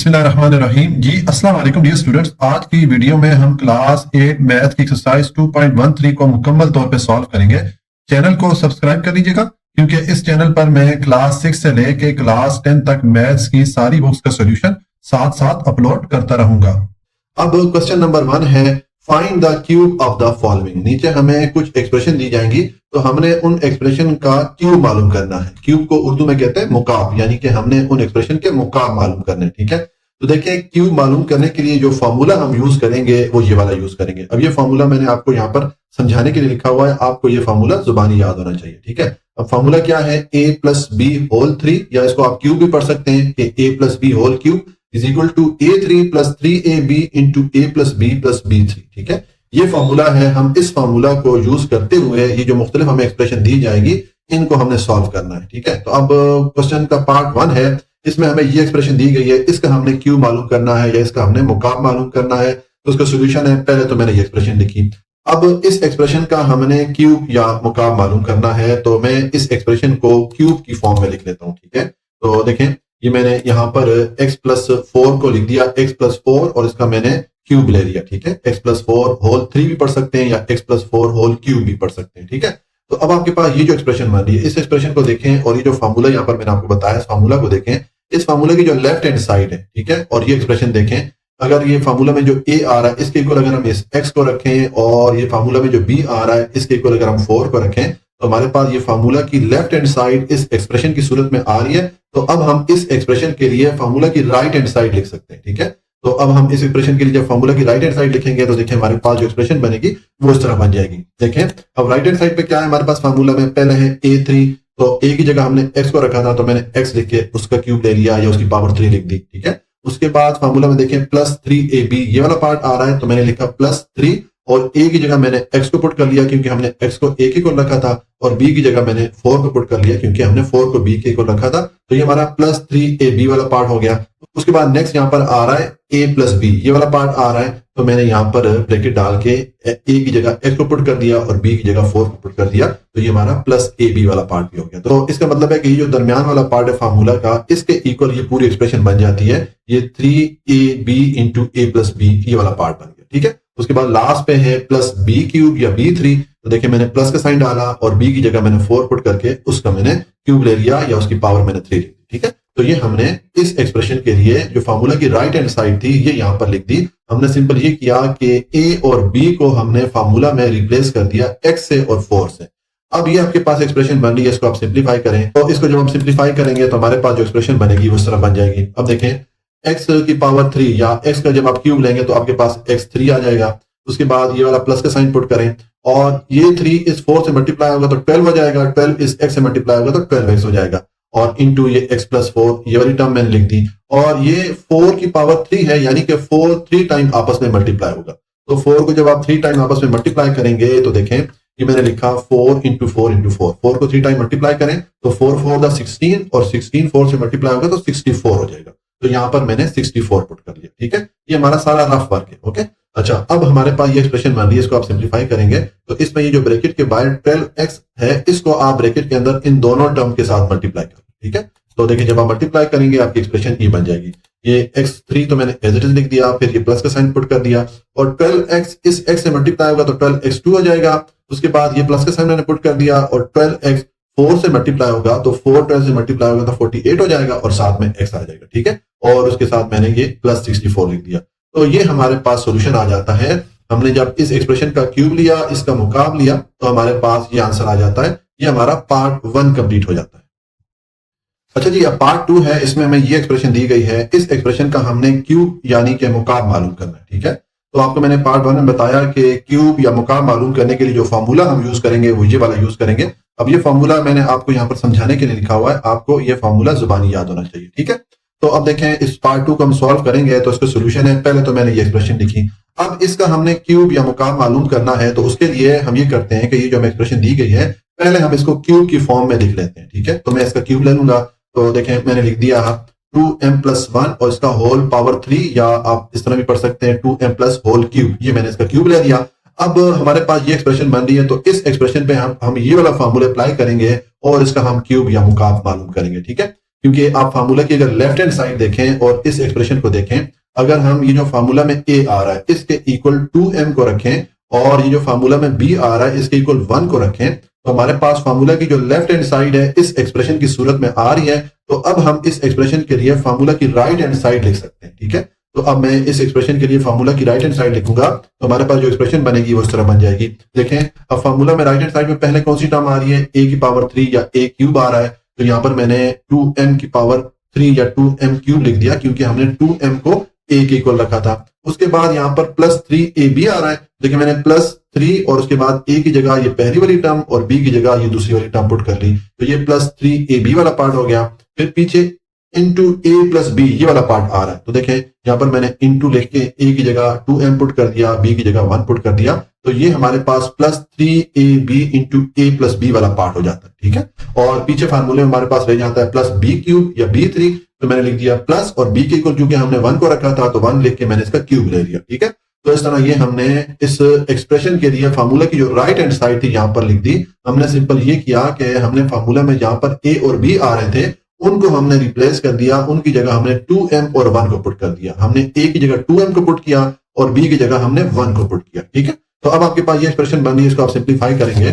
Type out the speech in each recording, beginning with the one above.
बिस्मिल्लाहिर्रहमानिर्रहीम जी अस्सलाम वालेकुम डियर स्टूडेंट्स। आज की वीडियो में हम क्लास 8 मैथ की एक्सरसाइज 2.13 को मुकम्मल तौर पे सॉल्व करेंगे। चैनल को सब्सक्राइब कर लीजिएगा क्योंकि इस चैनल पर मैं क्लास 6 से लेके क्लास 10 तक मैथ्स की सारी बुक्स का सोल्यूशन साथ साथ अपलोड करता रहूंगा। अब क्वेश्चन नंबर 1 है, find the cube of the following. नीचे हमें कुछ एक्सप्रेशन दी जाएंगी तो हमने उन एक्सप्रेशन का क्यूब मालूम करना है। क्यूब को उर्दू में कहते हैं मुकाब, यानी कि हमने उन एक्सप्रेशन के मुकाब मालूम करने। ठीक है, तो देखिए क्यूब मालूम करने के लिए जो फॉर्मूला हम यूज करेंगे वो ये वाला यूज करेंगे। अब ये फॉर्मूला मैंने आपको यहाँ पर समझाने के लिए लिखा हुआ है, आपको ये फॉर्मूला जुबानी याद होना चाहिए। ठीक है, अब फॉर्मूला क्या है, a प्लस बी होल 3, या इसको आप क्यूब भी पढ़ सकते हैं कि a plus b whole cube is equal to a3 plus 3ab into a plus b3। ठीक है, ये फॉर्मूला है। हम इस फॉर्मूला को यूज करते हुए ये जो मुख्तलिफ हमें एक्सप्रेशन दी जाएगी इनको हमने सॉल्व करना है। ठीक है, तो अब क्वेश्चन का पार्ट 1 है, इसमें हमें ये एक्सप्रेशन दी गई है, इसका हमने क्यूब मालूम करना है या इसका हमने मुकाब मालूम करना है। तो उसका सोल्यूशन है, पहले तो मैंने ये एक्सप्रेशन लिखी। अब इस एक्सप्रेशन का हमने क्यूब या मुकाब मालूम करना है, तो मैं इस एक्सप्रेशन को क्यूब की फॉर्म में लिख लेता हूं। ठीक है, तो देखें ये मैंने यहाँ पर x प्लस 4 को लिख दिया, x प्लस 4, और इसका मैंने क्यूब ले लिया। ठीक है, x प्लस 4 होल 3 भी पढ़ सकते हैं या x प्लस 4 होल क्यूब भी पढ़ सकते हैं। ठीक है, तो अब आपके पास ये जो एक्सप्रेशन बन रही है, इस एक्सप्रेशन को देखें और ये जो फॉर्मूला यहाँ पर मैंने आपको बताया, इस फॉर्मूला को देखें। इस फॉर्मूला की जो लेफ्ट हैंड साइड है, ठीक है, और ये एक्सप्रेशन देखें, अगर ये फॉर्मूला में जो a आ रहा है इसके इक्वल अगर हम इस x को रखें और ये फॉर्मूला में जो b आ रहा है इसके इक्वल अगर हम 4 को रखें, तो हमारे पास ये फॉर्मूला की लेफ्ट हैंड साइड इस एक्सप्रेशन की सूरत में आ रही है। तो अब हम इस एक्सप्रेशन के लिए फॉर्मूला की राइट हैंड साइड लिख सकते हैं। ठीक है, तो अब हम इस एक्सप्रेशन के लिए जब फॉर्मूला की राइट हैंड साइड लिखेंगे तो देखिए हमारे पास जो एक्सप्रेशन बनेगी वो इस तरह बन जाएगी। देखें अब राइट हैंड साइड पे क्या है हमारे पास, फॉर्मूला में पहले है a3, तो a की जगह हमने x को रखा था तो मैंने x लिख के उसका क्यूब ले लिया या उसकी पावर 3 लिख दी। ठीक है, उसके बाद फॉर्मूला में देखें प्लस 3ab ये वाला पार्ट आ रहा है, तो मैंने लिखा प्लस 3 और a की जगह मैंने x को पुट कर लिया क्योंकि हमने x को a के इक्वल रखा था, और b की जगह मैंने 4 को पुट कर लिया क्योंकि हमने 4 को b के इक्वल रखा था। तो ये हमारा प्लस 3ab वाला पार्ट हो गया। उसके बाद नेक्स्ट यहाँ पर आ रहा है a प्लस b ये वाला पार्ट आ रहा है, तो मैंने यहाँ पर ब्रैकेट डाल के a की जगह x को पुट कर दिया और b की जगह 4 को पुट कर दिया, तो ये हमारा प्लस ab वाला पार्ट भी हो गया। तो इसका मतलब है कि ये जो दरमियान वाला पार्ट है फार्मूला का, इसके इक्वल ये पूरी एक्सप्रेशन बन जाती है, ये 3ab into a plus b ये वाला पार्ट बन गया। ठीक है, उसके बाद लास्ट पे है प्लस b क्यूब या b3, तो देखिए मैंने प्लस का साइन डाला और b की जगह मैंने 4 पुट करके उसका मैंने क्यूब ले लिया या उसकी पावर मैंने 3 ली। ठीक है, तो ये हमने इस एक्सप्रेशन के लिए जो फॉर्मूला की राइट हैंड साइड थी ये यहाँ पर लिख दी। हमने सिंपल ये किया कि a और b को हमने फॉर्मूला में रिप्लेस कर दिया x से और 4 से। अब ये आपके पास एक्सप्रेशन बन रही है, इसको आप सिंप्लीफाई करें, तो इसको जब हम सिंप्लीफाई करेंगे तो हमारे पास जो एक्सप्रेशन बनेगी वो इस तरह बन जाएगी। अब देखें x की पावर 3 या x का जब आप क्यूब लेंगे तो आपके पास x3 आ जाएगा। उसके बाद ये वाला प्लस का साइन पुट करें और ये 3 इस 4 से मल्टीप्लाई होगा तो 12 हो जाएगा, 12 इस x से मल्टीप्लाई होगा तो 12x हो जाएगा, और इनटू ये x प्लस 4 ये वाली टर्म मैंने लिख दी, और ये 4 की पावर 3 है यानी कि 4 3 टाइम आपस में मल्टीप्लाई होगा। तो 4 को जब आप 3 टाइम आपस में मल्टीप्लाई करेंगे तो देखें ये मैंने लिखा 4 इंटू 4 इंटू 4, 4 को 3 टाइम मल्टीप्लाई करें तो 4 4 द 16 और 16 4 से मल्टीप्लाई होगा तो 64 हो जाएगा। तो यहाँ पर मैंने 64 पुट कर लिया। ठीक है, ये हमारा सारा रफ वर्क है। ओके, अच्छा अब हमारे पास ये एक्सप्रेशन बन रही है, इसको आप सिंप्लीफाई करेंगे तो इसमें ये जो ब्रैकेट के बाहर 12x है इसको आप ब्रैकेट के अंदर इन दोनों टर्म के साथ मल्टीप्लाई करें। ठीक है, तो देखिए जब आप मल्टीप्लाई करेंगे आपकी एक्सप्रेशन ये बन जाएगी। ये x3 तो मैंने एज इट इज लिख दिया, फिर ये प्लस का साइन पुट कर दिया, और 12x इस x से मल्टीप्लाई होगा तो 12x2 हो जाएगा। उसके बाद ये प्लस का साइन मैंने पुट कर दिया और 12x 4 से मल्टीप्लाई होगा तो 4 12 से मल्टीप्लाई होगा तो 48 हो जाएगा और साथ में x आ जाएगा। ठीक है, और उसके साथ मैंने ये प्लस 64 लिख दिया। तो ये हमारे पास सॉल्यूशन आ जाता है। हमने जब इस एक्सप्रेशन का क्यूब लिया, इसका मुकाब लिया, तो हमारे पास ये आंसर आ जाता है। ये हमारा पार्ट 1 कंप्लीट हो जाता है। अच्छा जी, अब पार्ट 2 है, इसमें हमें ये एक्सप्रेशन दी गई है, इस एक्सप्रेशन का हमने क्यूब यानी कि मुकाब मालूम करना है। ठीक है, तो आपको मैंने पार्ट 1 में बताया कि क्यूब या मुकाब मालूम करने के लिए जो फॉर्मूला हम यूज करेंगे वो ये वाला यूज करेंगे। अब ये फॉर्मूला मैंने आपको यहाँ पर समझाने के लिए लिखा हुआ है, आपको ये फॉर्मूला जुबानी याद होना चाहिए। ठीक है, तो अब देखें इस पार्ट 2 को हम सॉल्व करेंगे तो इसका सोल्यूशन है, पहले तो मैंने ये एक्सप्रेशन लिखी। अब इसका हमने क्यूब या मुकाब मालूम करना है, तो उसके लिए हम ये करते हैं कि ये जो हमें एक्सप्रेशन दी गई है पहले हम इसको क्यूब की फॉर्म में लिख लेते हैं। ठीक है, तो मैं इसका क्यूब ले लूंगा, तो देखें मैंने लिख दिया 2m प्लस 1 और इसका होल पावर 3, या आप इस तरह भी पढ़ सकते हैं 2m प्लस होल क्यूब, ये मैंने इसका क्यूब ले लिया। अब हमारे पास ये एक्सप्रेशन बन रही है, तो इस एक्सप्रेशन पे हम ये वाला फॉर्मूला अप्लाई करेंगे और इसका हम क्यूब या मुकाब मालूम करेंगे। ठीक है, क्योंकि आप फार्मूला की अगर लेफ्ट हैंड साइड देखें और इस एक्सप्रेशन को देखें, अगर हम ये जो फार्मूला में a आ रहा है इसके इक्वल 2m को रखें और ये जो फार्मूला में b आ रहा है इसके इक्वल 1 को रखें, तो हमारे पास फार्मूला की जो लेफ्ट हैंड साइड है इस एक्सप्रेशन की सूरत में आ रही है। तो अब हम इस एक्सप्रेशन के लिए फार्मूला की राइट हैंड साइड लिख सकते हैं। ठीक है, तो अब मैं इस एक्सप्रेशन के लिए फार्मूला की राइट हैंड साइड लिखूंगा तो हमारे पास जो एक्सप्रेशन बनेगी वो इस तरह बन जाएगी। देखें, अब फार्मूला में राइट हैंड साइड में पहले कौन सी टर्म आ रही है, a की पावर 3 या a क्यूब आ रहा है, तो यहाँ पर मैंने 2m की पावर 3 या 2m क्यूब लिख दिया क्योंकि हमने 2m को a के इक्वल रखा था। उसके बाद यहाँ पर प्लस 3ab आ रहा है, देखिए मैंने प्लस 3 और उसके बाद a की जगह ये पहली वाली टर्म और b की जगह ये दूसरी वाली टर्म पुट कर ली, तो ये प्लस 3ab वाला पार्ट हो गया। फिर पीछे इंटू a प्लस b ये वाला पार्ट आ रहा है, तो देखें यहाँ पर मैंने इंटू लिख के a की जगह 2m पुट कर दिया, b की जगह 1 पुट कर दिया, तो ये हमारे पास plus 3ab into a plus b वाला पार्ट हो जाता है। ठीक है, और पीछे फार्मूले में हमारे पास रह जाता है प्लस b क्यूब या b3, तो मैंने लिख दिया प्लस और b के इक्वल क्योंकि हमने 1 को रखा था तो 1 लिख के मैंने इसका क्यूब ले लिया। ठीक है, तो इस तरह ये हमने इस एक्सप्रेशन के लिए फार्मूला की जो राइट हैंड साइड थी यहाँ पर लिख दी। हमने सिंपल ये किया कि हमने फार्मूला में जहां पर a और b आ रहे थे उनको हमने रिप्लेस कर दिया, उनकी जगह हमने 2m और 1 को पुट कर दिया। हमने a की जगह 2m को पुट किया और b की जगह हमने 1 को पुट किया। ठीक है, तो अब आपके पास ये एक्सप्रेशन बन रही है, इसको आप सिंप्लीफाई करेंगे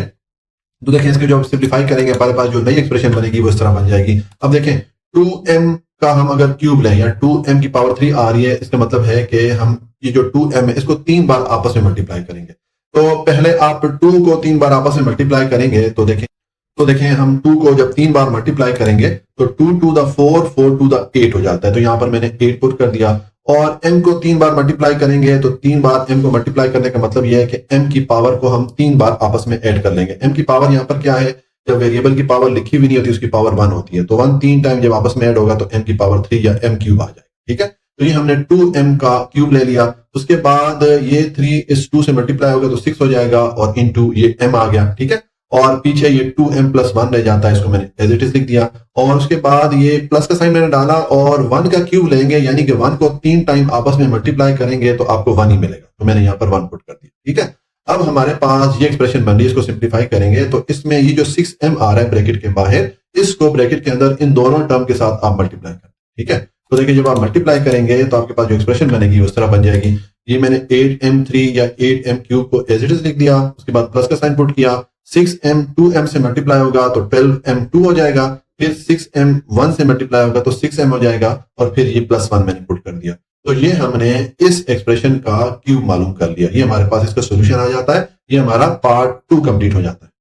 तो देखें इसके जो आप सिंप्लीफाई करेंगे हमारे पास जो नई एक्सप्रेशन बनेगी वो इस तरह बन जाएगी। अब देखें 2m का हम अगर क्यूब लें या 2m की पावर 3 आ रही है, इसका मतलब है कि हम ये जो 2m है इसको 3 बार आपस में मल्टीप्लाई करेंगे। तो पहले आप 2 को 3 बार आपस में मल्टीप्लाई करेंगे तो देखें हम 2 को जब 3 बार मल्टीप्लाई करेंगे तो 2 टू द 4, 4 टू द 8 हो जाता है, तो यहां पर मैंने 8 पुट कर दिया। और m को 3 बार मल्टीप्लाई करेंगे तो 3 बार m को मल्टीप्लाई करने का मतलब यह है कि m की पावर को हम 3 बार आपस में ऐड कर लेंगे। m की पावर यहाँ पर क्या है, जब वेरिएबल की पावर लिखी हुई नहीं होती उसकी पावर 1 होती है, तो 1 3 टाइम जब आपस में ऐड होगा तो m की पावर 3 या m क्यूब आ जाएगा। ठीक है, तो ये हमने 2m का क्यूब ले लिया, उसके बाद ये 3 इस 2 से मल्टीप्लाई होगा तो 6 हो जाएगा और इनटू ये m आ गया। ठीक है, और पीछे ये 2m प्लस 1 रह जाता है, इसको मैंने एज इट इज लिख दिया। और उसके बाद ये प्लस का साइन मैंने डाला और 1 का क्यूब लेंगे यानी कि 1 को 3 टाइम आपस में मल्टीप्लाई करेंगे तो आपको 1 ही मिलेगा, तो मैंने यहाँ पर 1 पुट कर दिया। ठीक है, अब हमारे पास ये एक्सप्रेशन बन रही है, इसको सिंप्लीफाई करेंगे तो इसमें ये जो 6m आ रहा है ब्रैकेट के बाहर, इसको ब्रैकेट के अंदर इन दोनों टर्म के साथ आप मल्टीप्लाई करें। ठीक है, तो देखिए जब आप मल्टीप्लाई करेंगे तो आपके पास जो एक्सप्रेशन बनेगी उस तरह बन जाएगी। ये मैंने 8m3 या 8m क्यूब को एज इट इज लिख दिया, उसके बाद प्लस का साइन पुट किया, 6m 2m से मल्टीप्लाई होगा तो 12m2 हो जाएगा, फिर 6m 1 से मल्टीप्लाई होगा तो 6m हो जाएगा और फिर ये प्लस 1 मैंने पुट कर दिया। तो ये हमने इस एक्सप्रेशन का क्यूब मालूम कर लिया, ये हमारे पास इसका सोल्यूशन आ जाता है, ये हमारा पार्ट 2 कंप्लीट हो जाता है।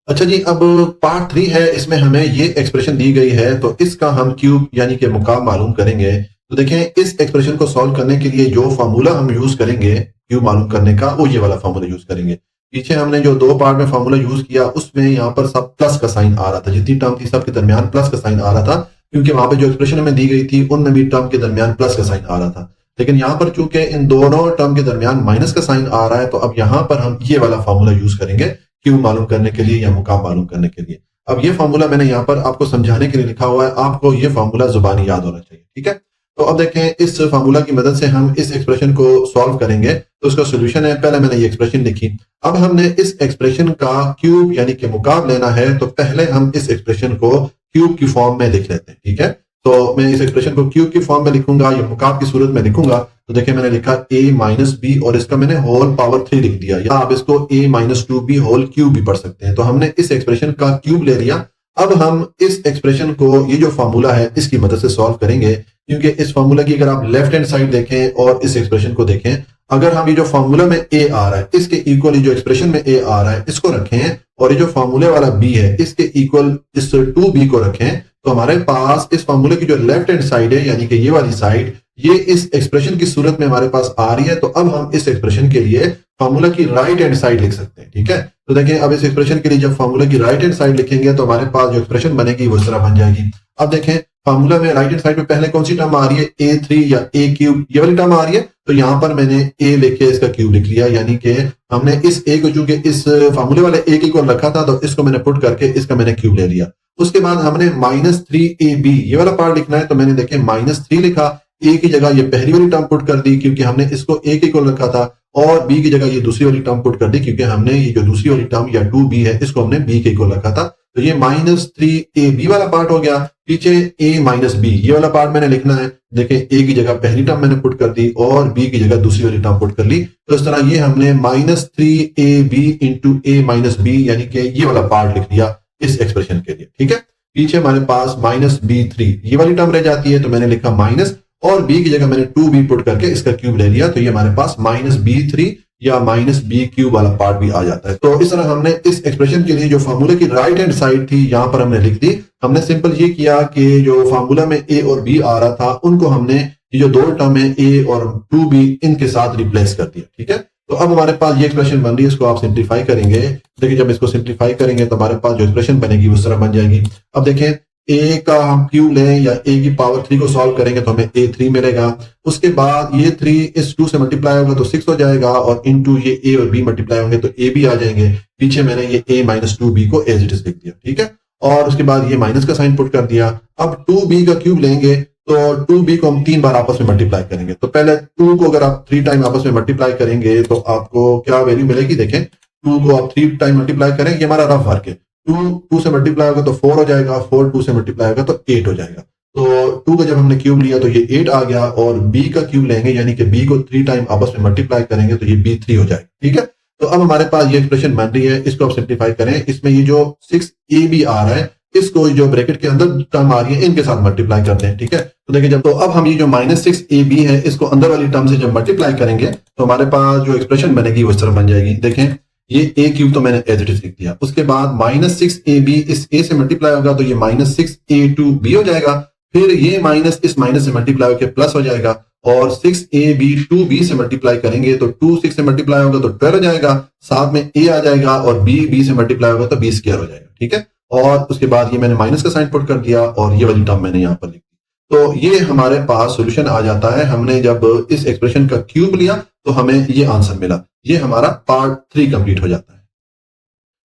अच्छा जी, अब पार्ट 3 है, इसमें हमें ये एक्सप्रेशन दी गई है तो इसका हम क्यूब यानी कि मुकाब मालूम करेंगे। तो देखें इस एक्सप्रेशन को सॉल्व करने के लिए जो फार्मूला हम यूज करेंगे क्यूब मालूम करने का, वो ये वाला फार्मूला यूज करेंगे। पीछे हमने जो 2 पार्ट में फार्मूला यूज किया उसमें यहाँ पर सब प्लस का साइन आ रहा था, जितनी टर्म थी सबके दरमियान प्लस का साइन आ रहा था, क्योंकि वहां पे जो एक्सप्रेशन हमें दी गई थी उनमें भी टर्म के दरमियान प्लस का साइन आ रहा था। लेकिन यहाँ पर चूंकि इन दोनों टर्म के दरमियान माइनस का साइन आ रहा है तो अब यहाँ पर हम ये वाला फार्मूला यूज करेंगे क्यूब मालूम करने के लिए या मुकाम मालूम करने के लिए। अब ये फार्मूला मैंने यहाँ पर आपको समझाने के लिए लिखा हुआ है, आपको ये फार्मूला जुबानी याद होना चाहिए। ठीक है, तो अब देखें इस फार्मूला की मदद से हम इस एक्सप्रेशन को सॉल्व करेंगे, तो उसका सोल्यूशन है, पहले मैंने ये एक्सप्रेशन लिखी, अब हमने इस एक्सप्रेशन का क्यूब यानी कि मुकाब लेना है, तो पहले हम इस एक्सप्रेशन को क्यूब की फॉर्म में लिख लेते हैं। ठीक है, तो मैं इस एक्सप्रेशन को क्यूब की फॉर्म में लिखूंगा या मुकाब की सूरत में लिखूंगा, तो देखिए मैंने लिखा a माइनस बी और इसका मैंने होल पावर 3 लिख दिया, या आप इसको a minus 2b whole cube भी पढ़ सकते हैं। तो हमने इस एक्सप्रेशन का क्यूब ले लिया। अब हम इस एक्सप्रेशन को, ये जो फार्मूला है इसकी मदद से सॉल्व करेंगे, क्योंकि इस फार्मूला की अगर आप लेफ्ट हैंड साइड देखें और इस एक्सप्रेशन को देखें, अगर हम ये जो फार्मूला में a आ रहा है इसके इक्वल जो एक्सप्रेशन में a आ रहा है इसको रखें और ये जो फार्मूले वाला b है इसके इक्वल इस 2b को रखें, तो हमारे पास इस फार्मूले की जो लेफ्ट हैंड साइड है यानी कि ये वाली साइड, ये इस एक्सप्रेशन की सूरत में हमारे पास आ रही है। तो अब हम इस एक्सप्रेशन के लिए फार्मूला की राइट हैंड साइड लिख सकते हैं। ठीक है, तो देखिए अब इस एक्सप्रेशन के लिए जब फार्मूला की राइट हैंड साइड लिखेंगे तो हमारे पास जो एक्सप्रेशन बनेगी वो इस तरह बन जाएगी। अब देखें फार्मूला में राइट हैंड साइड में पहले कौन सी टर्म आ रही है, a3 या a क्यूब, ये वाली टर्म आ रही है, तो यहां पर मैंने a लिखे इसका क्यूब लिख लिया, यानी कि हमने इस a को चूंकि इस फार्मूले वाले a के इक्वल रखा था तो इसको मैंने पुट करके इसका मैंने क्यूब ले लिया। उसके बाद हमने -3ab ये वाला पार्ट लिखना है, तो मैंने देखे -3 लिखा, a की जगह ये पहली वाली टर्म पुट कर दी क्योंकि हमने इसको a के इक्वल रखा था, और b की जगह ये दूसरी वाली टर्म पुट कर दी क्योंकि हमने ये जो दूसरी वाली टर्म या 2b है इसको हमने b के इक्वल रखा था। तो ये -3ab वाला पार्ट हो गया। पीछे a माइनस बी ये वाला पार्ट मैंने लिखना है। देखें a की जगह पहली टर्म मैंने पुट कर दी और b की जगह दूसरी वाली टर्म पुट कर ली। तो इस तरह ये हमने -3ab into a minus B यानी कि ये वाला पार्ट लिख लिया इस एक्सप्रेशन के लिए। ठीक है, पीछे हमारे पास -b3 ये वाली टर्म रह जाती है, तो मैंने लिखा माइनस और b की जगह मैंने 2b पुट करके इसका क्यूब ले लिया। तो ये हमारे पास -b3 या -b³ वाला पार्ट भी आ जाता है। तो इस तरह हमने इस एक्सप्रेशन के लिए जो फार्मूला की राइट हैंड साइड थी यहां पर हमने लिख दी। हमने सिंपल ये किया कि जो फार्मूला में a और b आ रहा था उनको हमने ये जो दो टर्म है a और 2b इनके साथ रिप्लेस कर दिया। ठीक है, तो अब हमारे पास ये एक्सप्रेशन बन रही है, इसको आप सिंप्लीफाई करेंगे। देखिए जब इसको सिंप्लीफाई करेंगे तो हमारे पास जो एक्सप्रेशन बनेगी उस तरह बन जाएगी। अब देखें a का हम क्यूब लें या a की पावर 3 को सॉल्व करेंगे तो हमें a3 मिलेगा। उसके बाद ये 3 इस 2 से मल्टीप्लाई होगा तो 6 हो जाएगा और इनटू ये a और b मल्टीप्लाई होंगे तो a भी आ जाएंगे। पीछे मैंने ये a माइनस 2b को एज इट इज लिख दिया। ठीक है, और उसके बाद ये माइनस का साइन पुट कर दिया। अब 2b का क्यूब लेंगे तो 2b को हम 3 बार आपस में मल्टीप्लाई करेंगे। तो पहले 2 को अगर आप 3 टाइम आपस में मल्टीप्लाई करेंगे तो आपको क्या वैल्यू मिलेगी। देखें 2 को आप 3 टाइम मल्टीप्लाई करें, ये हमारा रफ वर्क है। 2 से मल्टीप्लाई होगा तो 4 हो जाएगा, 4 2 से मल्टीप्लाई होगा तो 8 हो जाएगा। तो 2 का जब हमने क्यूब लिया तो ये 8 आ गया और b का क्यूब लेंगे यानी कि b को 3 टाइम आपस में मल्टीप्लाई करेंगे तो ये b3 हो जाएगा। ठीक है, तो अब हमारे पास ये एक्सप्रेशन बन रही है, इसको आप सिंप्लीफाई करें। इसमें ये जो 6ab आ रहा है इसको जो ब्रैकेट के अंदर टर्म आ रही है इनके साथ मल्टीप्लाई कर दें। ठीक है, तो देखिए जब तो अब हम ये जो -6ab है इसको अंदर वाली टर्म से जब मल्टीप्लाई करेंगे तो हमारे पास जो एक्सप्रेशन बनेगी वो इस तरह बन जाएगी। देखें ये a क्यूब तो मैंने एज इट इज लिख दिया। उसके बाद -6ab इस a से मल्टीप्लाई होगा तो ये -6a2b हो जाएगा। फिर ये माइनस इस माइनस से मल्टीप्लाई होकर प्लस हो जाएगा और 6ab 2b से मल्टीप्लाई करेंगे तो 2 6 से मल्टीप्लाई होगा तो 12 हो जाएगा। साथ में a आ जाएगा और b से मल्टीप्लाई होगा तो b स्क्वायर हो जाएगा। ठीक है, और उसके बाद ये मैंने माइनस का साइन पुट कर दिया और ये वाली टर्म मैंने यहाँ पर लिख दी। तो ये हमारे पास सॉल्यूशन आ जाता है। हमने जब इस एक्सप्रेशन का क्यूब लिया तो हमें ये आंसर मिला। ये हमारा पार्ट 3 कंप्लीट हो जाता है।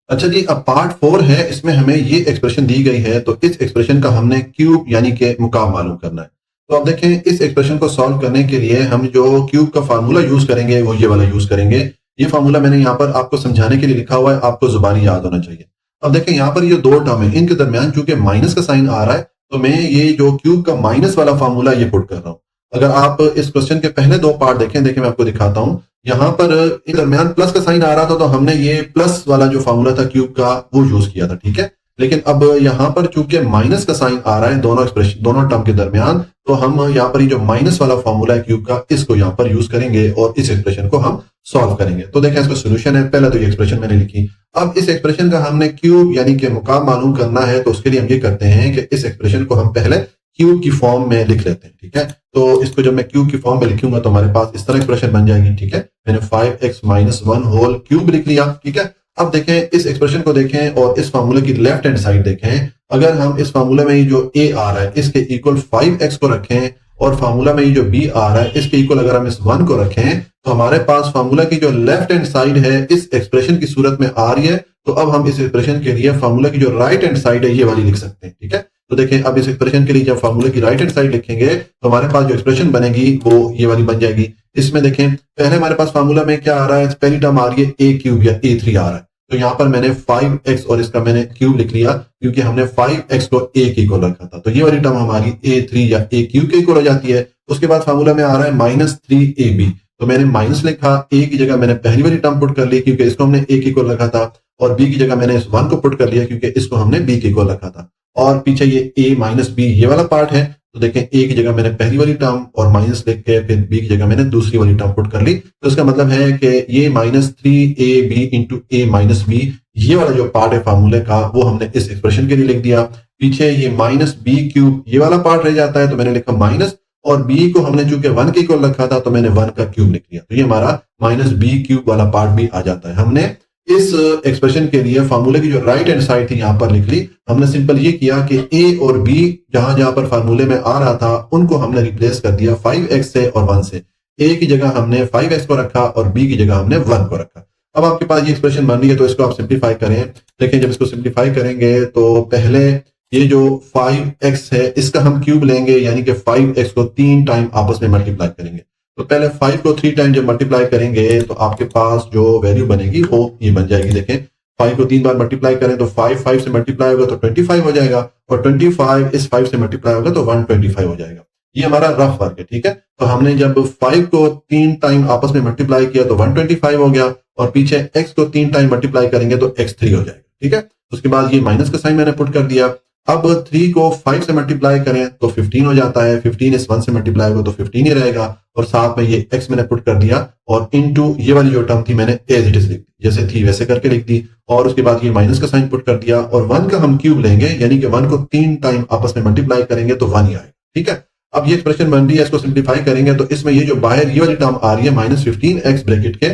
अच्छा जी, अब पार्ट 4 है, इसमें हमें ये एक्सप्रेशन दी गई है तो इस एक्सप्रेशन का हमने क्यूब यानी कि मुकाम मालूम करना है। तो अब देखें इस एक्सप्रेशन को सॉल्व करने के लिए हम जो क्यूब का फार्मूला यूज करेंगे वो ये वाला यूज करेंगे। ये फार्मूला मैंने यहाँ पर आपको समझाने के लिए लिखा हुआ है, आपको जुबानी याद होना चाहिए। अब देखें यहाँ पर ये दो टर्म है, इनके दरमियान चूंकि माइनस का साइन आ रहा है तो मैं ये जो क्यूब का माइनस वाला फार्मूला ये पुट कर रहा हूँ। अगर आप इस क्वेश्चन के पहले दो पार्ट देखें मैं आपको दिखाता हूँ। यहाँ पर इन दरमियान प्लस का साइन आ रहा था तो हमने ये प्लस वाला जो फार्मूला था क्यूब का वो यूज किया था। ठीक है, लेकिन अब यहाँ पर चूंकि माइनस का साइन आ रहा है दोनों एक्सप्रेशन दोनों टर्म के दरमियान, तो हम यहाँ पर ये जो माइनस वाला फार्मूला है क्यूब का इसको यहाँ पर यूज करेंगे और इस एक्सप्रेशन को हम सॉल्व करेंगे। तो देखें इसका सोल्यूशन है। पहले तो ये एक्सप्रेशन मैंने लिखी। अब इस एक्सप्रेशन का हमने क्यूब यानी कि मुकाम मालूम करना है तो उसके लिए हम ये करते हैं कि इस एक्सप्रेशन को हम पहले क्यूब की फॉर्म में लिख लेते हैं। ठीक है, तो इसको जब मैं क्यूब की फॉर्म में लिखूंगा तो हमारे पास इस तरह एक्सप्रेशन बन जाएगी। ठीक है, मैंने 5x - 1 होल क्यूब लिख लिया। ठीक है, अब देखें इस एक्सप्रेशन को देखें और इस फार्मूले की लेफ्ट हैंड साइड देखें। अगर हम इस फार्मूले में ये जो a आ रहा है इसके इक्वल 5x को रखें और फार्मूला में ये जो b आ रहा है इसके इक्वल अगर हम इस 1 को रखें तो हमारे पास फार्मूला की जो लेफ्ट हैंड साइड है इस एक्सप्रेशन की सूरत में आ रही है। तो अब हम इस एक्सप्रेशन के लिए फार्मूला की जो राइट हैंड साइड है ये वाली लिख सकते हैं। ठीक है, तो देखें अब इस एक्सप्रेशन के लिए जब फार्मूला की राइट हैंड साइड लिखेंगे तो हमारे पास जो एक्सप्रेशन बनेगी वो ये वाली बन जाएगी। इसमें देखें पहले हमारे पास फार्मूला में क्या आ रहा है, पहली टर्म आ रही है a क्यूब या a3 आ रहा है। तो यहाँ पर मैंने 5x और इसका मैंने क्यूब लिख लिया क्योंकि हमने 5x को a के इक्वल रखा था। तो ये वाली टर्म हमारी a3 या a क्यूब के इक्वल हो जाती है। उसके बाद फार्मूला में आ रहा है -3ab, तो मैंने माइनस लिखा, a की जगह मैंने पहली वाली टर्म पुट कर ली क्योंकि इसको हमने a के इक्वल रखा था और b की जगह मैंने इस 1 को पुट कर लिया क्योंकि इसको हमने b के इक्वल रखा था। और पीछे ये a - b ये वाला पार्ट है। तो देखें a की जगह मैंने पहली वाली टर्म और माइनस लिख के फिर b की जगह मैंने दूसरी वाली टर्म पुट कर ली। तो इसका मतलब है कि ये -3ab इंटू a - b ये वाला जो पार्ट है फार्मूले का वो हमने इस एक्सप्रेशन के लिए लिख दिया। पीछे ये -b³ ये वाला पार्ट रह जाता है तो मैंने लिखा माइनस और b को हमने चूंकि 1 के इक्वल रखा था तो मैंने 1 का क्यूब लिख लिया। तो ये हमारा -b³ वाला पार्ट भी आ जाता है। हमने इस एक्सप्रेशन के लिए फार्मूले की जो राइट हैंड साइड थी यहाँ पर लिख ली। हमने सिंपल ये किया कि a और b जहां जहां पर फार्मूले में आ रहा था उनको हमने रिप्लेस कर दिया 5x से और 1 से। a की जगह हमने 5x को रखा और b की जगह हमने 1 को रखा। अब आपके पास ये एक्सप्रेशन बन रही है तो इसको आप सिंप्लीफाई करें। देखें जब इसको सिंप्लीफाई करेंगे तो पहले ये जो 5x है इसका हम क्यूब लेंगे यानी कि 5x को 3 टाइम आपस में मल्टीप्लाई करेंगे। तो पहले 5 को 3 टाइम जब मल्टीप्लाई करेंगे तो आपके पास जो वैल्यू बनेगी वो ये बन जाएगी। देखें 5 को 3 बार मल्टीप्लाई करें तो 5 5 से मल्टीप्लाई होगा तो 25 हो जाएगा, और 25 इस 5 से मल्टीप्लाई होगा तो 125 हो जाएगा। ये हमारा रफ वर्क है, ठीक है। तो हमने जब 5 को 3 टाइम आपस में मल्टीप्लाई किया तो 125 हो गया, और पीछे x को 3 टाइम मल्टीप्लाई करेंगे तो x3 हो जाएगा, ठीक है। उसके बाद ये माइनस का साइन मैंने पुट कर दिया। अब 3 को 5 से मल्टीप्लाई करें तो 15 हो जाता है, 15 इस 1 से मल्टीप्लाई होगा तो 15 ही रहेगा, और साथ में ये x मैंने पुट कर दिया, और इनटू ये वाली जो टर्म थी मैंने एज इट इज लिख दी, जैसे थी वैसे करके लिख दी। और उसके बाद ये माइनस का साइन पुट कर दिया, और 1 का हम क्यूब लेंगे, यानी कि 1 को 3 टाइम आपस में मल्टीप्लाई करेंगे तो 1 ही आएगा, ठीक है। अब ये एक्सप्रेशन बन रही है, इसको सिंप्लीफाई करेंगे तो इसमें ये जो बाहर ये वाली टर्म आ रही है -15x ब्रैकेट के,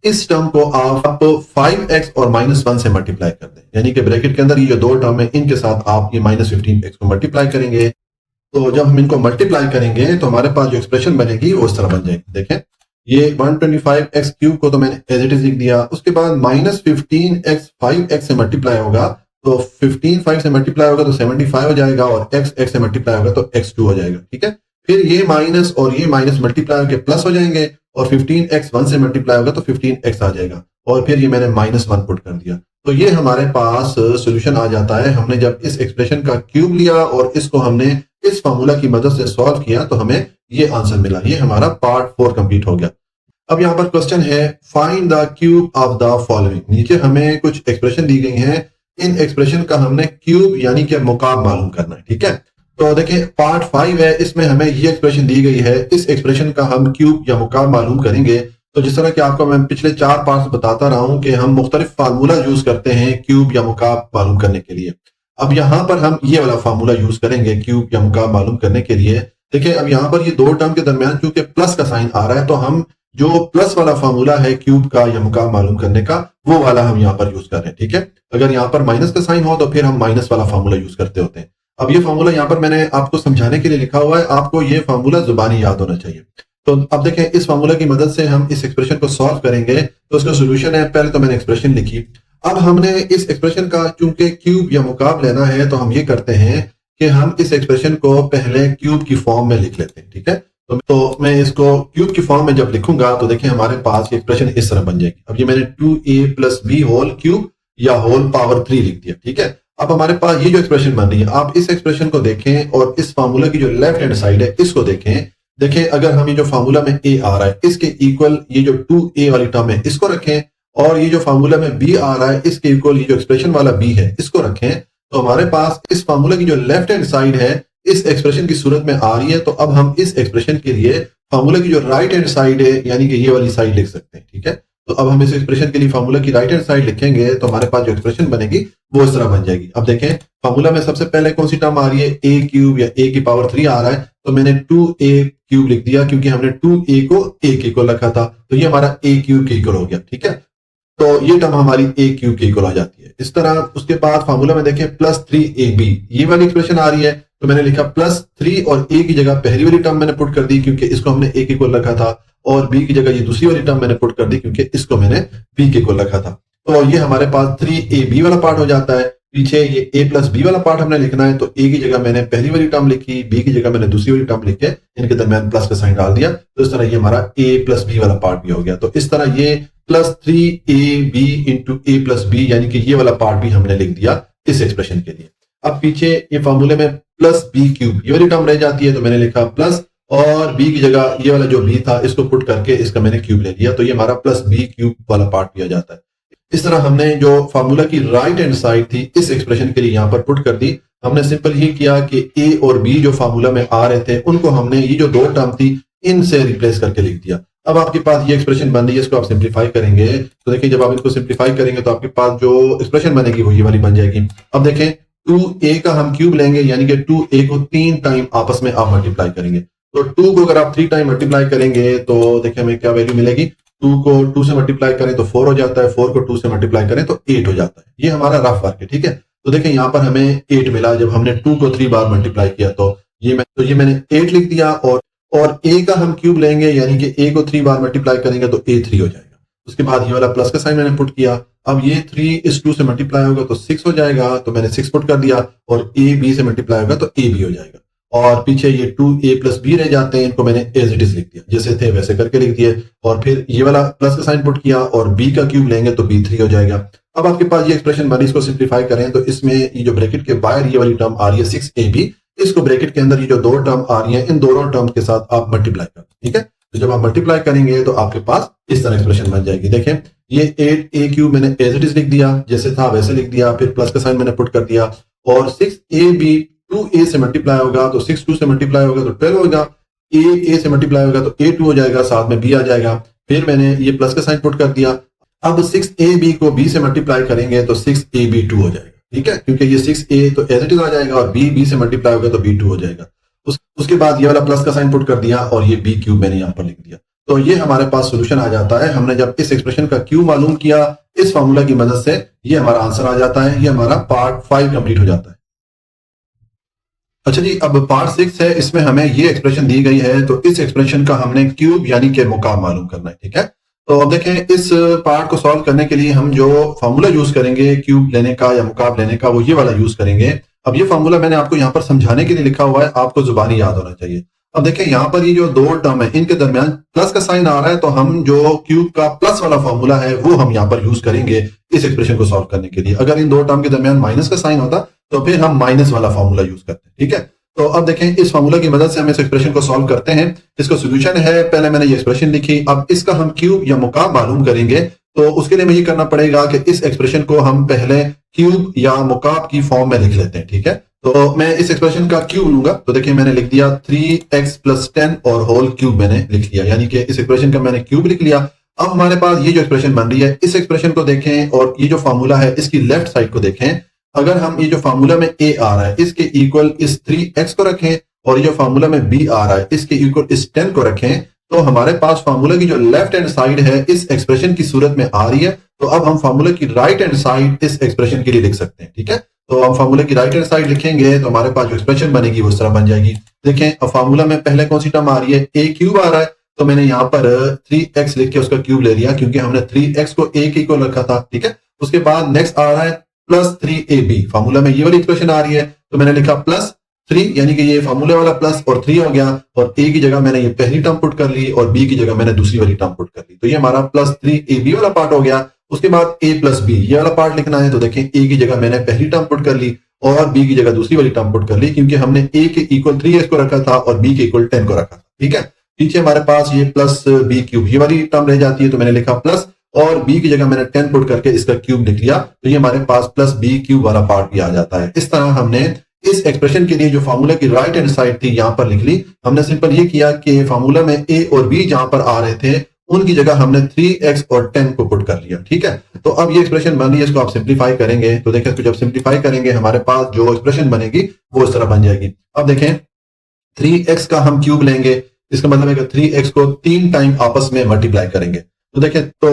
इस टर्म को आप 5x और -1 से मल्टीप्लाई कर दें, यानी कि ब्रैकेट के अंदर ये जो दो टर्म है इनके साथ आप ये -15x को मल्टीप्लाई करेंगे। तो जब हम इनको मल्टीप्लाई करेंगे तो हमारे पास जो एक्सप्रेशन बनेगी वो इस तरह बन जाएगी। देखें, ये 125x क्यूब को तो मैंने एज इट इज लिख दिया, उसके बाद -15x 5x से मल्टीप्लाई होगा तो 15 5 से मल्टीप्लाई होगा तो 75 हो जाएगा, और x से मल्टीप्लाई होगा तो x2 हो जाएगा, ठीक है। फिर ये माइनस और ये माइनस मल्टीप्लाई होकर प्लस हो जाएंगे, और 15x 1 से मल्टीप्लाई होगा तो 15x आ जाएगा, और फिर ये मैंने -1 पुट कर दिया। तो ये हमारे पास सॉल्यूशन आ जाता है। हमने जब इस एक्सप्रेशन का क्यूब लिया और इसको हमने इस फार्मूला की मदद से सॉल्व किया तो हमें ये आंसर मिला। ये हमारा पार्ट 4 कंप्लीट हो गया। अब यहाँ पर क्वेश्चन है, find the cube of the following. नीचे हमें कुछ एक्सप्रेशन दी गई हैं, इन एक्सप्रेशन का हमने क्यूब यानी कि मुकाब मालूम करना है, ठीक है। तो देखिए पार्ट 5 है, इसमें हमें ये एक्सप्रेशन दी गई है, इस एक्सप्रेशन का हम क्यूब या मुकाब मालूम करेंगे। तो जिस तरह कि आपको मैं पिछले 4 पार्ट्स बताता रहा हूं कि हम मुख्तलिफ फार्मूला यूज करते हैं क्यूब या मुकाब मालूम करने के लिए। अब यहां पर हम ये वाला फार्मूला यूज करेंगे क्यूब या मुकाब मालूम करने के लिए। देखिए अब यहां पर ये दो टर्म के दरमियान चूंकि प्लस का साइन आ रहा है, तो हम जो प्लस वाला फार्मूला है क्यूब का या मुकाब मालूम करने का, वो वाला हम यहाँ पर यूज कर रहे हैं, ठीक है। अगर यहाँ पर माइनस का साइन हो तो फिर हम माइनस वाला फार्मूला यूज करते होते हैं। अब ये फार्मूला यहाँ पर मैंने आपको समझाने के लिए लिखा हुआ है, आपको ये फार्मूला जुबानी याद होना चाहिए। तो अब देखें, इस फार्मूला की मदद से हम इस एक्सप्रेशन को सॉल्व करेंगे। तो उसका सोल्यूशन है, पहले तो मैंने एक्सप्रेशन लिखी। अब हमने इस एक्सप्रेशन का चूंकि क्यूब या मुकाब लेना है, तो हम ये करते हैं कि हम इस एक्सप्रेशन को पहले क्यूब की फॉर्म में लिख लेते हैं, ठीक है। तो मैं इसको क्यूब की फॉर्म में जब लिखूंगा तो देखिए हमारे पास ये एक्सप्रेशन इस तरह बन जाएगी। अब ये मैंने 2a + b होल क्यूब या होल पावर 3 लिख दिया, ठीक है। अब हमारे पास ये जो एक्सप्रेशन बन रही है, आप इस एक्सप्रेशन को देखें और इस फार्मूला की जो लेफ्ट हैंड साइड है इसको देखें। देखें, अगर हम ये जो फार्मूला में a आ रहा है इसके इक्वल ये जो 2a वाली टर्म है इसको रखें, और ये जो फार्मूला में b आ रहा है इसके इक्वल ये जो एक्सप्रेशन वाला b है इसको रखें, तो हमारे पास इस फार्मूला की जो लेफ्ट हैंड साइड है इस एक्सप्रेशन की सूरत में आ रही है। तो अब हम इस एक्सप्रेशन के लिए फार्मूला की जो राइट हैंड साइड है यानी कि ये वाली साइड लिख सकते हैं, ठीक है। तो अब हम इस एक्सप्रेशन के लिए फार्मूला की राइट हैंड साइड लिखेंगे तो हमारे पास जो एक्सप्रेशन बनेगी वो इस तरह बन जाएगी। अब देखें, फार्मूला में सबसे पहले कौन सी टर्म आ रही है, a क्यूब या a की पावर 3 आ रहा है, तो मैंने 2a क्यूब लिख दिया क्योंकि हमने 2a को a के इक्वल रखा था, तो ये हमारा a क्यूब के इक्वल हो गया, ठीक है। तो ये टर्म हमारी a क्यूब के इक्वल आ जाती है इस तरह। उसके बाद फार्मूला में देखें +3ab ये वाली एक्सप्रेशन आ रही है, तो मैंने लिखा +3 और a की जगह पहली वाली टर्म मैंने पुट कर दी क्योंकि इसको हमने a के इक्वल रखा था, और b की जगह ये दूसरी वाली टर्म मैंने पुट कर दी क्योंकि इसको मैंने b के इक्वल रखा था। तो ये हमारे पास 3ab वाला पार्ट हो जाता है। पीछे ये a + b वाला पार्ट हमने लिखना है, तो a की जगह मैंने पहली वाली टर्म लिखी, b की जगह मैंने दूसरी वाली टर्म लिख के इनके दरमियान प्लस का साइन डाल दिया। तो इस तरह ये हमारा a + b वाला पार्ट भी हो गया। तो इस तरह ये +3ab × a + b यानी कि ये वाला पार्ट भी हमने लिख दिया इस एक्सप्रेशन के लिए। अब पीछे ये फार्मूले में +b³ ये वाली टर्म रह जाती है, तो मैंने लिखा प्लस, और b की जगह ये वाला जो b था इसको पुट करके इसका मैंने क्यूब ले लिया, तो ये हमारा +b³ वाला पार्ट भी आ जाता है। इस तरह हमने जो फार्मूला की राइट हैंड साइड थी इस एक्सप्रेशन के लिए यहाँ पर पुट कर दी। हमने सिंपल ही किया कि a और b जो फार्मूला में आ रहे थे उनको हमने ये जो दो टर्म थी इनसे रिप्लेस करके लिख दिया। अब आपके पास ये एक्सप्रेशन बन रही है, इसको आप सिंप्लीफाई करेंगे तो देखिए जब आप इसको सिंप्लीफाई करेंगे तो आपके पास जो एक्सप्रेशन बनेगी वो ये वाली बन जाएगी। अब देखें, 2a का हम क्यूब लेंगे यानी कि 2a को 3 टाइम आपस में आप मल्टीप्लाई करेंगे, तो 2 को अगर आप 3 टाइम मल्टीप्लाई करेंगे तो देखिए हमें क्या वैल्यू मिलेगी। 2 को 2 से मल्टीप्लाई करें तो 4 हो जाता है, 4 को 2 से मल्टीप्लाई करें तो 8 हो जाता है। ये हमारा रफ वर्क है, ठीक है। तो देखें यहाँ पर हमें 8 मिला जब हमने 2 को 3 बार मल्टीप्लाई किया, तो ये मैंने 8 लिख दिया, और a का हम क्यूब लेंगे यानी कि a को 3 बार मल्टीप्लाई करेंगे तो a 3 हो जाएगा। उसके बाद ये वाला प्लस का साइन मैंने पुट किया। अब ये 3 इस 2 से मल्टीप्लाई होगा तो 6 हो जाएगा, तो मैंने 6 पुट कर दिया, और a b से मल्टीप्लाई होगा तो a b हो जाएगा। और पीछे ये 2a + b रह जाते हैं, इनको मैंने एज इट इज लिख दिया, जैसे थे वैसे करके लिख दिए। और फिर ये वाला प्लस का साइन पुट किया और b का क्यूब लेंगे तो b 3 हो जाएगा। अब आपके पास ये एक्सप्रेशन बनी, इसको सिंप्लीफाई करें तो इसमें ये जो ब्रैकेट के बाहर ये वाली टर्म आ रही है 6ab, इसको ब्रैकेट के अंदर ये जो दो टर्म आ रही है इन दोनों टर्म के साथ आप मल्टीप्लाई कर, ठीक है। तो जब आप मल्टीप्लाई करेंगे तो आपके पास इस तरह एक्सप्रेशन बन जाएगी। देखें ये 8a³ मैंने एज इट इज लिख दिया, जैसे था वैसे लिख दिया, फिर प्लस का साइन मैंने पुट कर दिया, और 6ab 2a से मल्टीप्लाई होगा तो 6 2 से मल्टीप्लाई होगा तो 12 होगा, a से मल्टीप्लाई होगा तो a2 हो जाएगा, साथ में b आ जाएगा, फिर मैंने ये प्लस का साइन पुट कर दिया। अब 6ab को b से मल्टीप्लाई करेंगे तो 6ab2 हो जाएगा, ठीक है, क्योंकि ये 6a तो एज इट इज आ जाएगा और b से मल्टीप्लाई होगा तो b2 हो जाएगा। उसके बाद ये वाला प्लस का साइन पुट कर दिया और ये b³ मैंने यहाँ पर लिख दिया। तो ये हमारे पास सोल्यूशन आ जाता है। हमने जब इस एक्सप्रेशन का क्यू मालूम किया इस फॉर्मूला की मदद से, ये हमारा आंसर आ जाता है। ये हमारा पार्ट 5 कंप्लीट हो जाता है। अच्छा जी, अब पार्ट 6 है, इसमें हमें ये एक्सप्रेशन दी गई है, तो इस एक्सप्रेशन का हमने क्यूब यानी कि मुकाब मालूम करना है, ठीक है। तो अब देखें इस पार्ट को सॉल्व करने के लिए हम जो फॉर्मूला यूज करेंगे क्यूब लेने का या मुकाब लेने का, वो ये वाला यूज करेंगे। अब ये फॉर्मूला मैंने आपको यहाँ पर समझाने के लिए लिखा हुआ है, आपको जुबानी याद होना चाहिए। अब देखें यहाँ पर ये जो दो टर्म है इनके दरमियान प्लस का साइन आ रहा है, तो हम जो क्यूब का प्लस वाला फॉर्मूला है वो हम यहाँ पर यूज करेंगे इस एक्सप्रेशन को सॉल्व करने के लिए। अगर इन दो टर्म के दरमियान माइनस का साइन होता तो फिर हम माइनस वाला फॉर्मूला यूज करते हैं, ठीक है। तो अब देखें इस फॉर्मूला की मदद से हम इस एक्सप्रेशन को सॉल्व करते हैं। इसका सोल्यूशन है, पहले मैंने ये एक्सप्रेशन लिखी, अब इसका हम क्यूब या मुकाब मालूम करेंगे। तो उसके लिए मुझे करना पड़ेगा कि इस एक्सप्रेशन को हम पहले क्यूब या मुकाब की फॉर्म में लिख लेते हैं, ठीक है। तो मैं इस एक्सप्रेशन का क्यूब लूंगा, तो देखिए मैंने लिख दिया 3x + 10 और होल क्यूब मैंने लिख लिया, यानी कि इस एक्सप्रेशन का मैंने क्यूब लिख लिया। अब हमारे पास ये जो एक्सप्रेशन बन रही है, इस एक्सप्रेशन को देखें और ये जो फॉर्मूला है इसकी लेफ्ट साइड को देखें। अगर हम ये जो फॉर्मूला में a आ रहा है इसके इक्वल इस 3x को रखें और ये जो फॉर्मूला में b आ रहा है इसके इक्वल इस 10 को रखें, तो हमारे पास फॉर्मूला की जो लेफ्ट हैंड साइड है इस एक्सप्रेशन की सूरत में आ रही है। तो अब हम फॉर्मूला की राइट हैंड साइड इस एक्सप्रेशन के लिए लिख सकते हैं, ठीक है। तो हम फॉर्मूला की राइट हैंड साइड लिखेंगे तो हमारे पास जो एक्सप्रेशन बनेगी वो इस तरह बन जाएगी। देखें अब फॉर्मूला में पहले कौन सी टर्म आ रही है, a³ आ रहा है, तो मैंने यहाँ पर 3x लिख के उसका क्यूब ले लिया क्योंकि हमने 3x को a के इक्वल रखा था, ठीक है। उसके बाद नेक्स्ट आ रहा है +3ab, फॉर्मूला में ये वाली एक्सप्रेशन आ रही है तो मैंने लिखा +3, यानी कि ये फॉर्मूला वाला प्लस और 3 हो गया, और a की जगह मैंने ये पहली टर्म पुट कर ली और b की जगह मैंने दूसरी वाली टर्म पुट कर ली, तो ये हमारा +3ab वाला पार्ट हो गया। उसके बाद a + b ये वाला पार्ट लिखना है, तो देखें a की जगह मैंने पहली टर्म पुट कर ली और b की जगह दूसरी वाली टर्म पुट कर ली, क्योंकि हमने a के इक्वल 3x को रखा था और b के इक्वल 10 को रखा था, ठीक है। पीछे हमारे पास ये +b³ ये वाली टर्म रह जाती है, तो मैंने लिखा प्लस और b की जगह मैंने 10 पुट करके इसका क्यूब लिख लिया, तो ये हमारे पास +b³ वाला पार्ट भी आ जाता है। इस तरह हमने इस एक्सप्रेशन के लिए जो फॉर्मूला की राइट हैंड साइड थी यहाँ पर लिख ली। हमने सिंपल ये किया कि फॉर्मूला में a और b जहां पर आ रहे थे उनकी जगह हमने 3x और 10 को पुट कर लिया, ठीक है। तो अब ये एक्सप्रेशन बन रही है, इसको आप सिंप्लीफाई करेंगे तो देखें इसको जब सिंप्लीफाई करेंगे हमारे पास जो एक्सप्रेशन बनेगी वो इस तरह बन जाएगी। अब देखें 3x का हम क्यूब लेंगे, इसका मतलब है कि 3x को 3 टाइम आपस में मल्टीप्लाई करेंगे। तो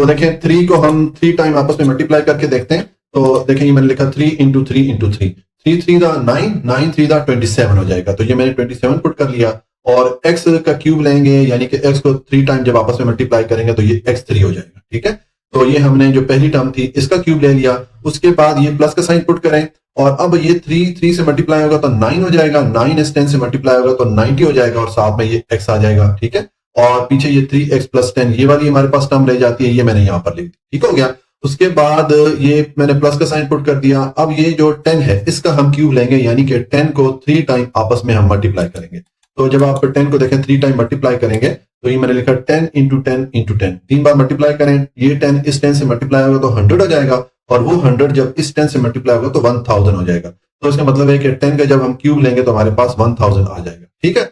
देखें 3 को हम 3 टाइम आपस में मल्टीप्लाई करके देखते हैं। तो देखें ये मैंने लिखा 3 × 3 × 3, 3 3 दा 9, 9 3 दा 27 हो जाएगा, तो ये मैंने 27 पुट कर लिया। और x का क्यूब लेंगे यानी कि x को 3 टाइम जब आपस में मल्टीप्लाई करेंगे तो ये x3 हो जाएगा, ठीक है। तो ये हमने जो पहली टर्म थी इसका क्यूब ले लिया। उसके बाद ये प्लस का साइन पुट करें और अब ये 3 से मल्टीप्लाई होगा तो 9 हो जाएगा, 9 इस 10 से मल्टीप्लाई होगा तो 90 हो जाएगा और साथ में ये x आ जाएगा, ठीक है। और पीछे ये 3x + 10 ये वाली हमारे पास टर्म रह जाती है, ये मैंने यहाँ पर लिख दी, ठीक हो गया। उसके बाद ये मैंने प्लस का साइन पुट कर दिया। अब ये जो 10 है इसका हम क्यूब लेंगे यानी कि 10 को 3 टाइम आपस में हम मल्टीप्लाई करेंगे। तो जब आप 10 को देखें 3 टाइम मल्टीप्लाई करेंगे तो ये मैंने लिखा 10 × 10 × 10, 3 बार मल्टीप्लाई करें, ये 10 इस 10 से मल्टीप्लाई होगा तो 100 हो जाएगा और वो 100 जब इस 10 से मल्टीप्लाई होगा तो 1000 हो जाएगा। तो इसका मतलब है कि 10 का जब हम क्यूब लेंगे तो हमारे पास 1000 आ जाएगा, ठीक है।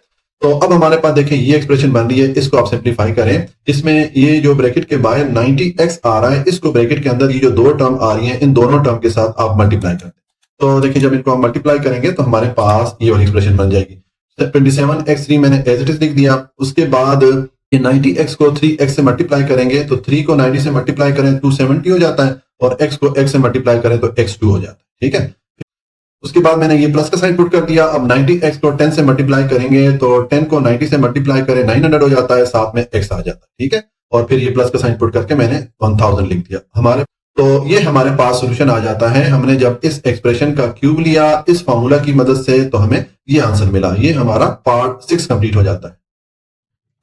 तो अब हमारे पास देखें ये एक्सप्रेशन बन रही है, इसको आप सिंप्लीफाई करें। इसमें ये जो ब्रैकेट के बाहर 90x आ रहा है, इसको ब्रैकेट के अंदर ये जो दो टर्म आ रही है इन दोनों टर्म के साथ आप मल्टीप्लाई करते हैं। तो देखिए जब इनको हम मल्टीप्लाई करेंगे तो हमारे पास ये वाली एक्सप्रेशन बन जाएगी। 27x3 मैंने एज इट इज लिख दिया। उसके बाद ये 90x को 3x से मल्टीप्लाई करेंगे तो 3 को 90 से मल्टीप्लाई करें 270 हो जाता है और x को x से मल्टीप्लाई करें तो x2 हो जाता है, ठीक है। उसके बाद मैंने ये प्लस का साइन पुट कर दिया। अब 90x को 10 से मल्टीप्लाई करेंगे तो 10 को 90 से मल्टीप्लाई करें 900 हो जाता है, साथ में x आ जाता है, ठीक है। और फिर ये प्लस का साइन पुट करके मैंने 1000 लिख दिया। तो ये हमारे पास सोल्यूशन आ जाता है। हमने जब इस एक्सप्रेशन का क्यूब लिया इस फॉर्मूला की मदद से तो हमें ये आंसर मिला। ये हमारा पार्ट 6 कंप्लीट हो जाता है।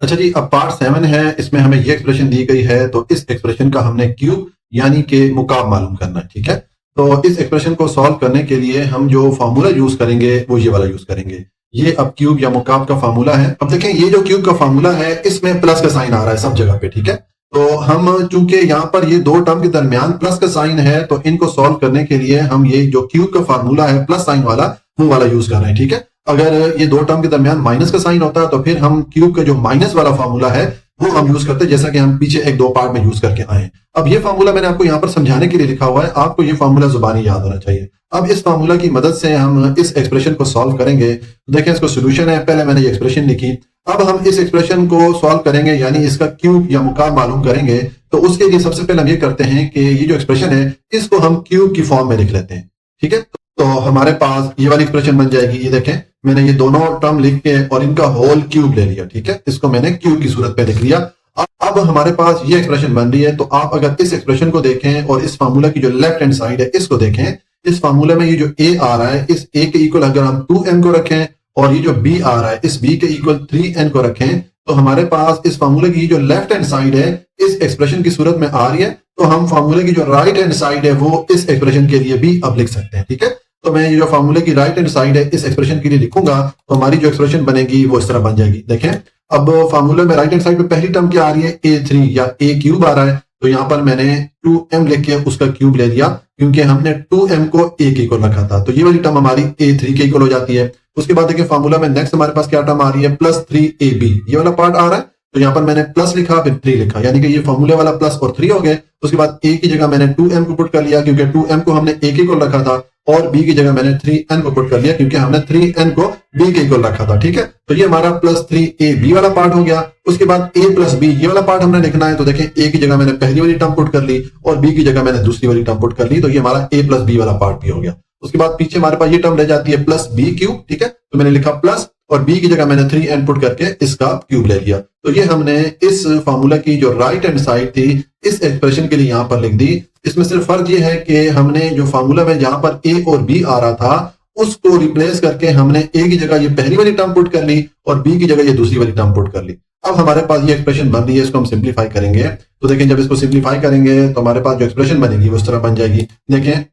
अच्छा जी, अब पार्ट 7 है, इसमें हमें ये एक्सप्रेशन दी गई है तो इस एक्सप्रेशन का हमने क्यूब यानी कि मुकाब मालूम करना है। ठीक है, तो इस एक्सप्रेशन को सॉल्व करने के लिए हम जो फार्मूला यूज करेंगे वो ये वाला यूज करेंगे। ये अब क्यूब या मुकाब का फार्मूला है। अब देखें ये जो क्यूब का फार्मूला है इसमें प्लस का साइन आ रहा है सब जगह पे। ठीक है, तो हम चूंकि यहाँ पर ये दो टर्म के दरमियान प्लस का साइन है तो इनको सॉल्व करने के लिए हम ये जो क्यूब का फार्मूला है प्लस साइन वाला वो वाला यूज कर रहे हैं। ठीक है, अगर ये दो टर्म के दरमियान माइनस का साइन होता तो फिर हम क्यूब का जो माइनस वाला फार्मूला है वो हम यूज करते, जैसा कि हम पीछे एक दो पार्ट में यूज करके आए। अब ये फार्मूला मैंने आपको यहाँ पर समझाने के लिए लिखा हुआ है, आपको ये फार्मूला जुबानी याद होना चाहिए। अब इस फार्मूला की मदद से हम इस एक्सप्रेशन को सॉल्व करेंगे। देखें इसको सोल्यूशन है, पहले मैंने ये एक्सप्रेशन लिखी, अब हम इस एक्सप्रेशन को सॉल्व करेंगे यानी इसका क्यूब या मुकाब मालूम करेंगे। तो उसके लिए सबसे पहले हम ये करते हैं कि ये जो एक्सप्रेशन है इसको हम क्यूब की फॉर्म में लिख लेते हैं। ठीक है, तो हमारे पास ये वाली एक्सप्रेशन बन जाएगी। ये देखें मैंने ये दोनों टर्म लिख के और इनका होल क्यूब ले लिया। ठीक है, इसको मैंने क्यूब की सूरत में लिख लिया। अब हमारे पास ये एक्सप्रेशन बन रही है। तो आप अगर इस एक्सप्रेशन को देखें और इस फार्मूला की जो लेफ्ट हैंड साइड है इसको देखें, इस फार्मूला में ये जो ए आ रहा है इस ए के इक्वल अगर हम 2m को रखें और ये जो बी आ रहा है इस बी के इक्वल 3n को रखें तो हमारे पास इस फार्मूले की जो लेफ्ट हैंड साइड है इस एक्सप्रेशन की सूरत में आ रही है। तो हम फार्मूले की जो राइट हैंड साइड है वो इस एक्सप्रेशन के लिए भी अब लिख सकते हैं। ठीक है, तो मैं ये जो फार्मूले की राइट हैंड साइड है इस एक्सप्रेशन के लिए लिखूंगा तो हमारी जो एक्सप्रेशन बनेगी वो इस तरह बन जाएगी। देखें अब फार्मूले में राइट हैंड साइड पे पहली टर्म क्या आ रही है, a3 या a क्यूब आ रहा है। तो यहाँ पर मैंने 2m लिख के उसका क्यूब ले लिया क्योंकि हमने 2m को a के इक्वल रखा था। तो ये वाली टर्म हमारी a3 के इक्वल हो जाती है। उसके बाद देखिए फार्मूला में नेक्स्ट हमारे पास क्या टर्म आ रही है, +3ab, ये वाला पार्ट आ रहा है। तो यहाँ पर मैंने प्लस लिखा फिर 3 लिखा, यानी कि ये फार्मूले वाला प्लस और 3 हो गए। उसके बाद a की जगह मैंने 2m को पुट कर लिया क्योंकि 2m को हमने a के इक्वल रखा था, और b की जगह मैंने 3n को पुट कर लिया क्योंकि हमने 3n को b के इक्वल रखा था। ठीक है, तो ये हमारा +3ab वाला पार्ट हो गया। उसके बाद a + b ये वाला पार्ट हमने लिखना है। तो देखें a की जगह मैंने पहली वाली टर्म पुट कर ली और b की जगह मैंने दूसरी वाली टर्म पुट कर ली। तो ये हमारा a + b वाला पार्ट भी हो गया। उसके बाद पीछे हमारे पास ये टर्म रह जाती है +b³। ठीक है, तो मैंने लिखा प्लस और b की जगह मैंने 3n पुट करके इसका क्यूब ले लिया। तो ये हमने इस फार्मूला की जो राइट हैंड साइड थी इस एक्सप्रेशन के लिए यहाँ पर लिख दी। इसमें सिर्फ फर्क ये है कि हमने जो फार्मूला में जहां पर a और b आ रहा था उसको रिप्लेस करके हमने a की जगह ये पहली वाली टर्म पुट कर ली और b की जगह ये दूसरी वाली टर्म पुट कर ली। अब हमारे पास ये एक्सप्रेशन बन रही है, इसको हम सिंप्लीफाई करेंगे। तो देखें जब इसको सिंप्लीफाई करेंगे तो हमारे पास जो एक्सप्रेशन बनेगी वो इस तरह बन जाएगी। देखें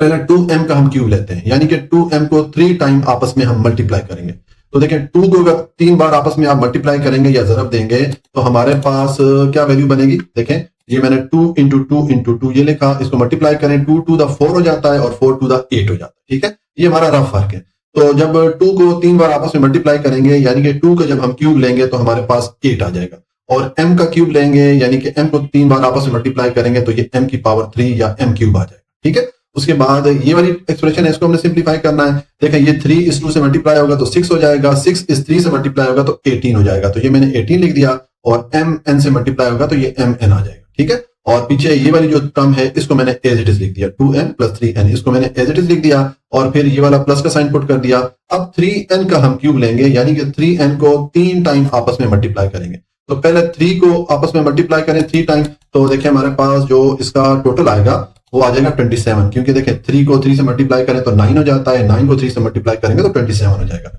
पहले 2m का हम क्यूब लेते हैं, यानी कि 2m को 3 टाइम आपस में हम मल्टीप्लाई करेंगे। तो देखें 2 को अगर 3 बार आपस में आप मल्टीप्लाई करेंगे या ज़रब देंगे तो हमारे पास क्या वैल्यू बनेगी। देखें ये मैंने 2 × 2 × 2 ये लिखा, इसको मल्टीप्लाई करें 2 to the 4 हो जाता है और 4 to the 8 हो जाता है। ठीक है, ये हमारा रफ फर्क है। तो जब 2 को 3 बार आपस में मल्टीप्लाई करेंगे यानी कि 2 का जब हम क्यूब लेंगे तो हमारे पास 8 आ जाएगा, और m का क्यूब लेंगे यानी कि m को 3 बार आपस में मल्टीप्लाई करेंगे तो ये m की पावर 3 या m³ आ जाएगा। ठीक है, उसके बाद ये वाली एक्सप्रेशन है इसको हमने सिंप्लीफाई करना है। देखें ये 3 इस 2 से मल्टीप्लाई होगा तो 6 हो जाएगा, 6 इस 3 से मल्टीप्लाई होगा तो 18 हो जाएगा। तो ये मैंने 18 लिख दिया, और mn से मल्टीप्लाई होगा तो ये mn आ जाएगा। ठीक है, और पीछे ये वाली जो टर्म है इसको मैंने एज इट इज लिख दिया, 2n + 3n, इसको मैंने एज इट इज लिख दिया और फिर ये वाला प्लस का साइन पुट कर दिया। अब 3n का हम क्यूब लेंगे यानी कि 3n को 3 टाइम आपस में मल्टीप्लाई करेंगे। तो पहले 3 को आपस में मल्टीप्लाई करें 3 टाइम, तो देखिए हमारे पास जो इसका टोटल आएगा वो आ जाएगा 27, क्योंकि देखें 3 को 3 से मल्टीप्लाई करें तो 9 हो जाता है, 9 को 3 से मल्टीप्लाई करेंगे तो 27 हो जाएगा।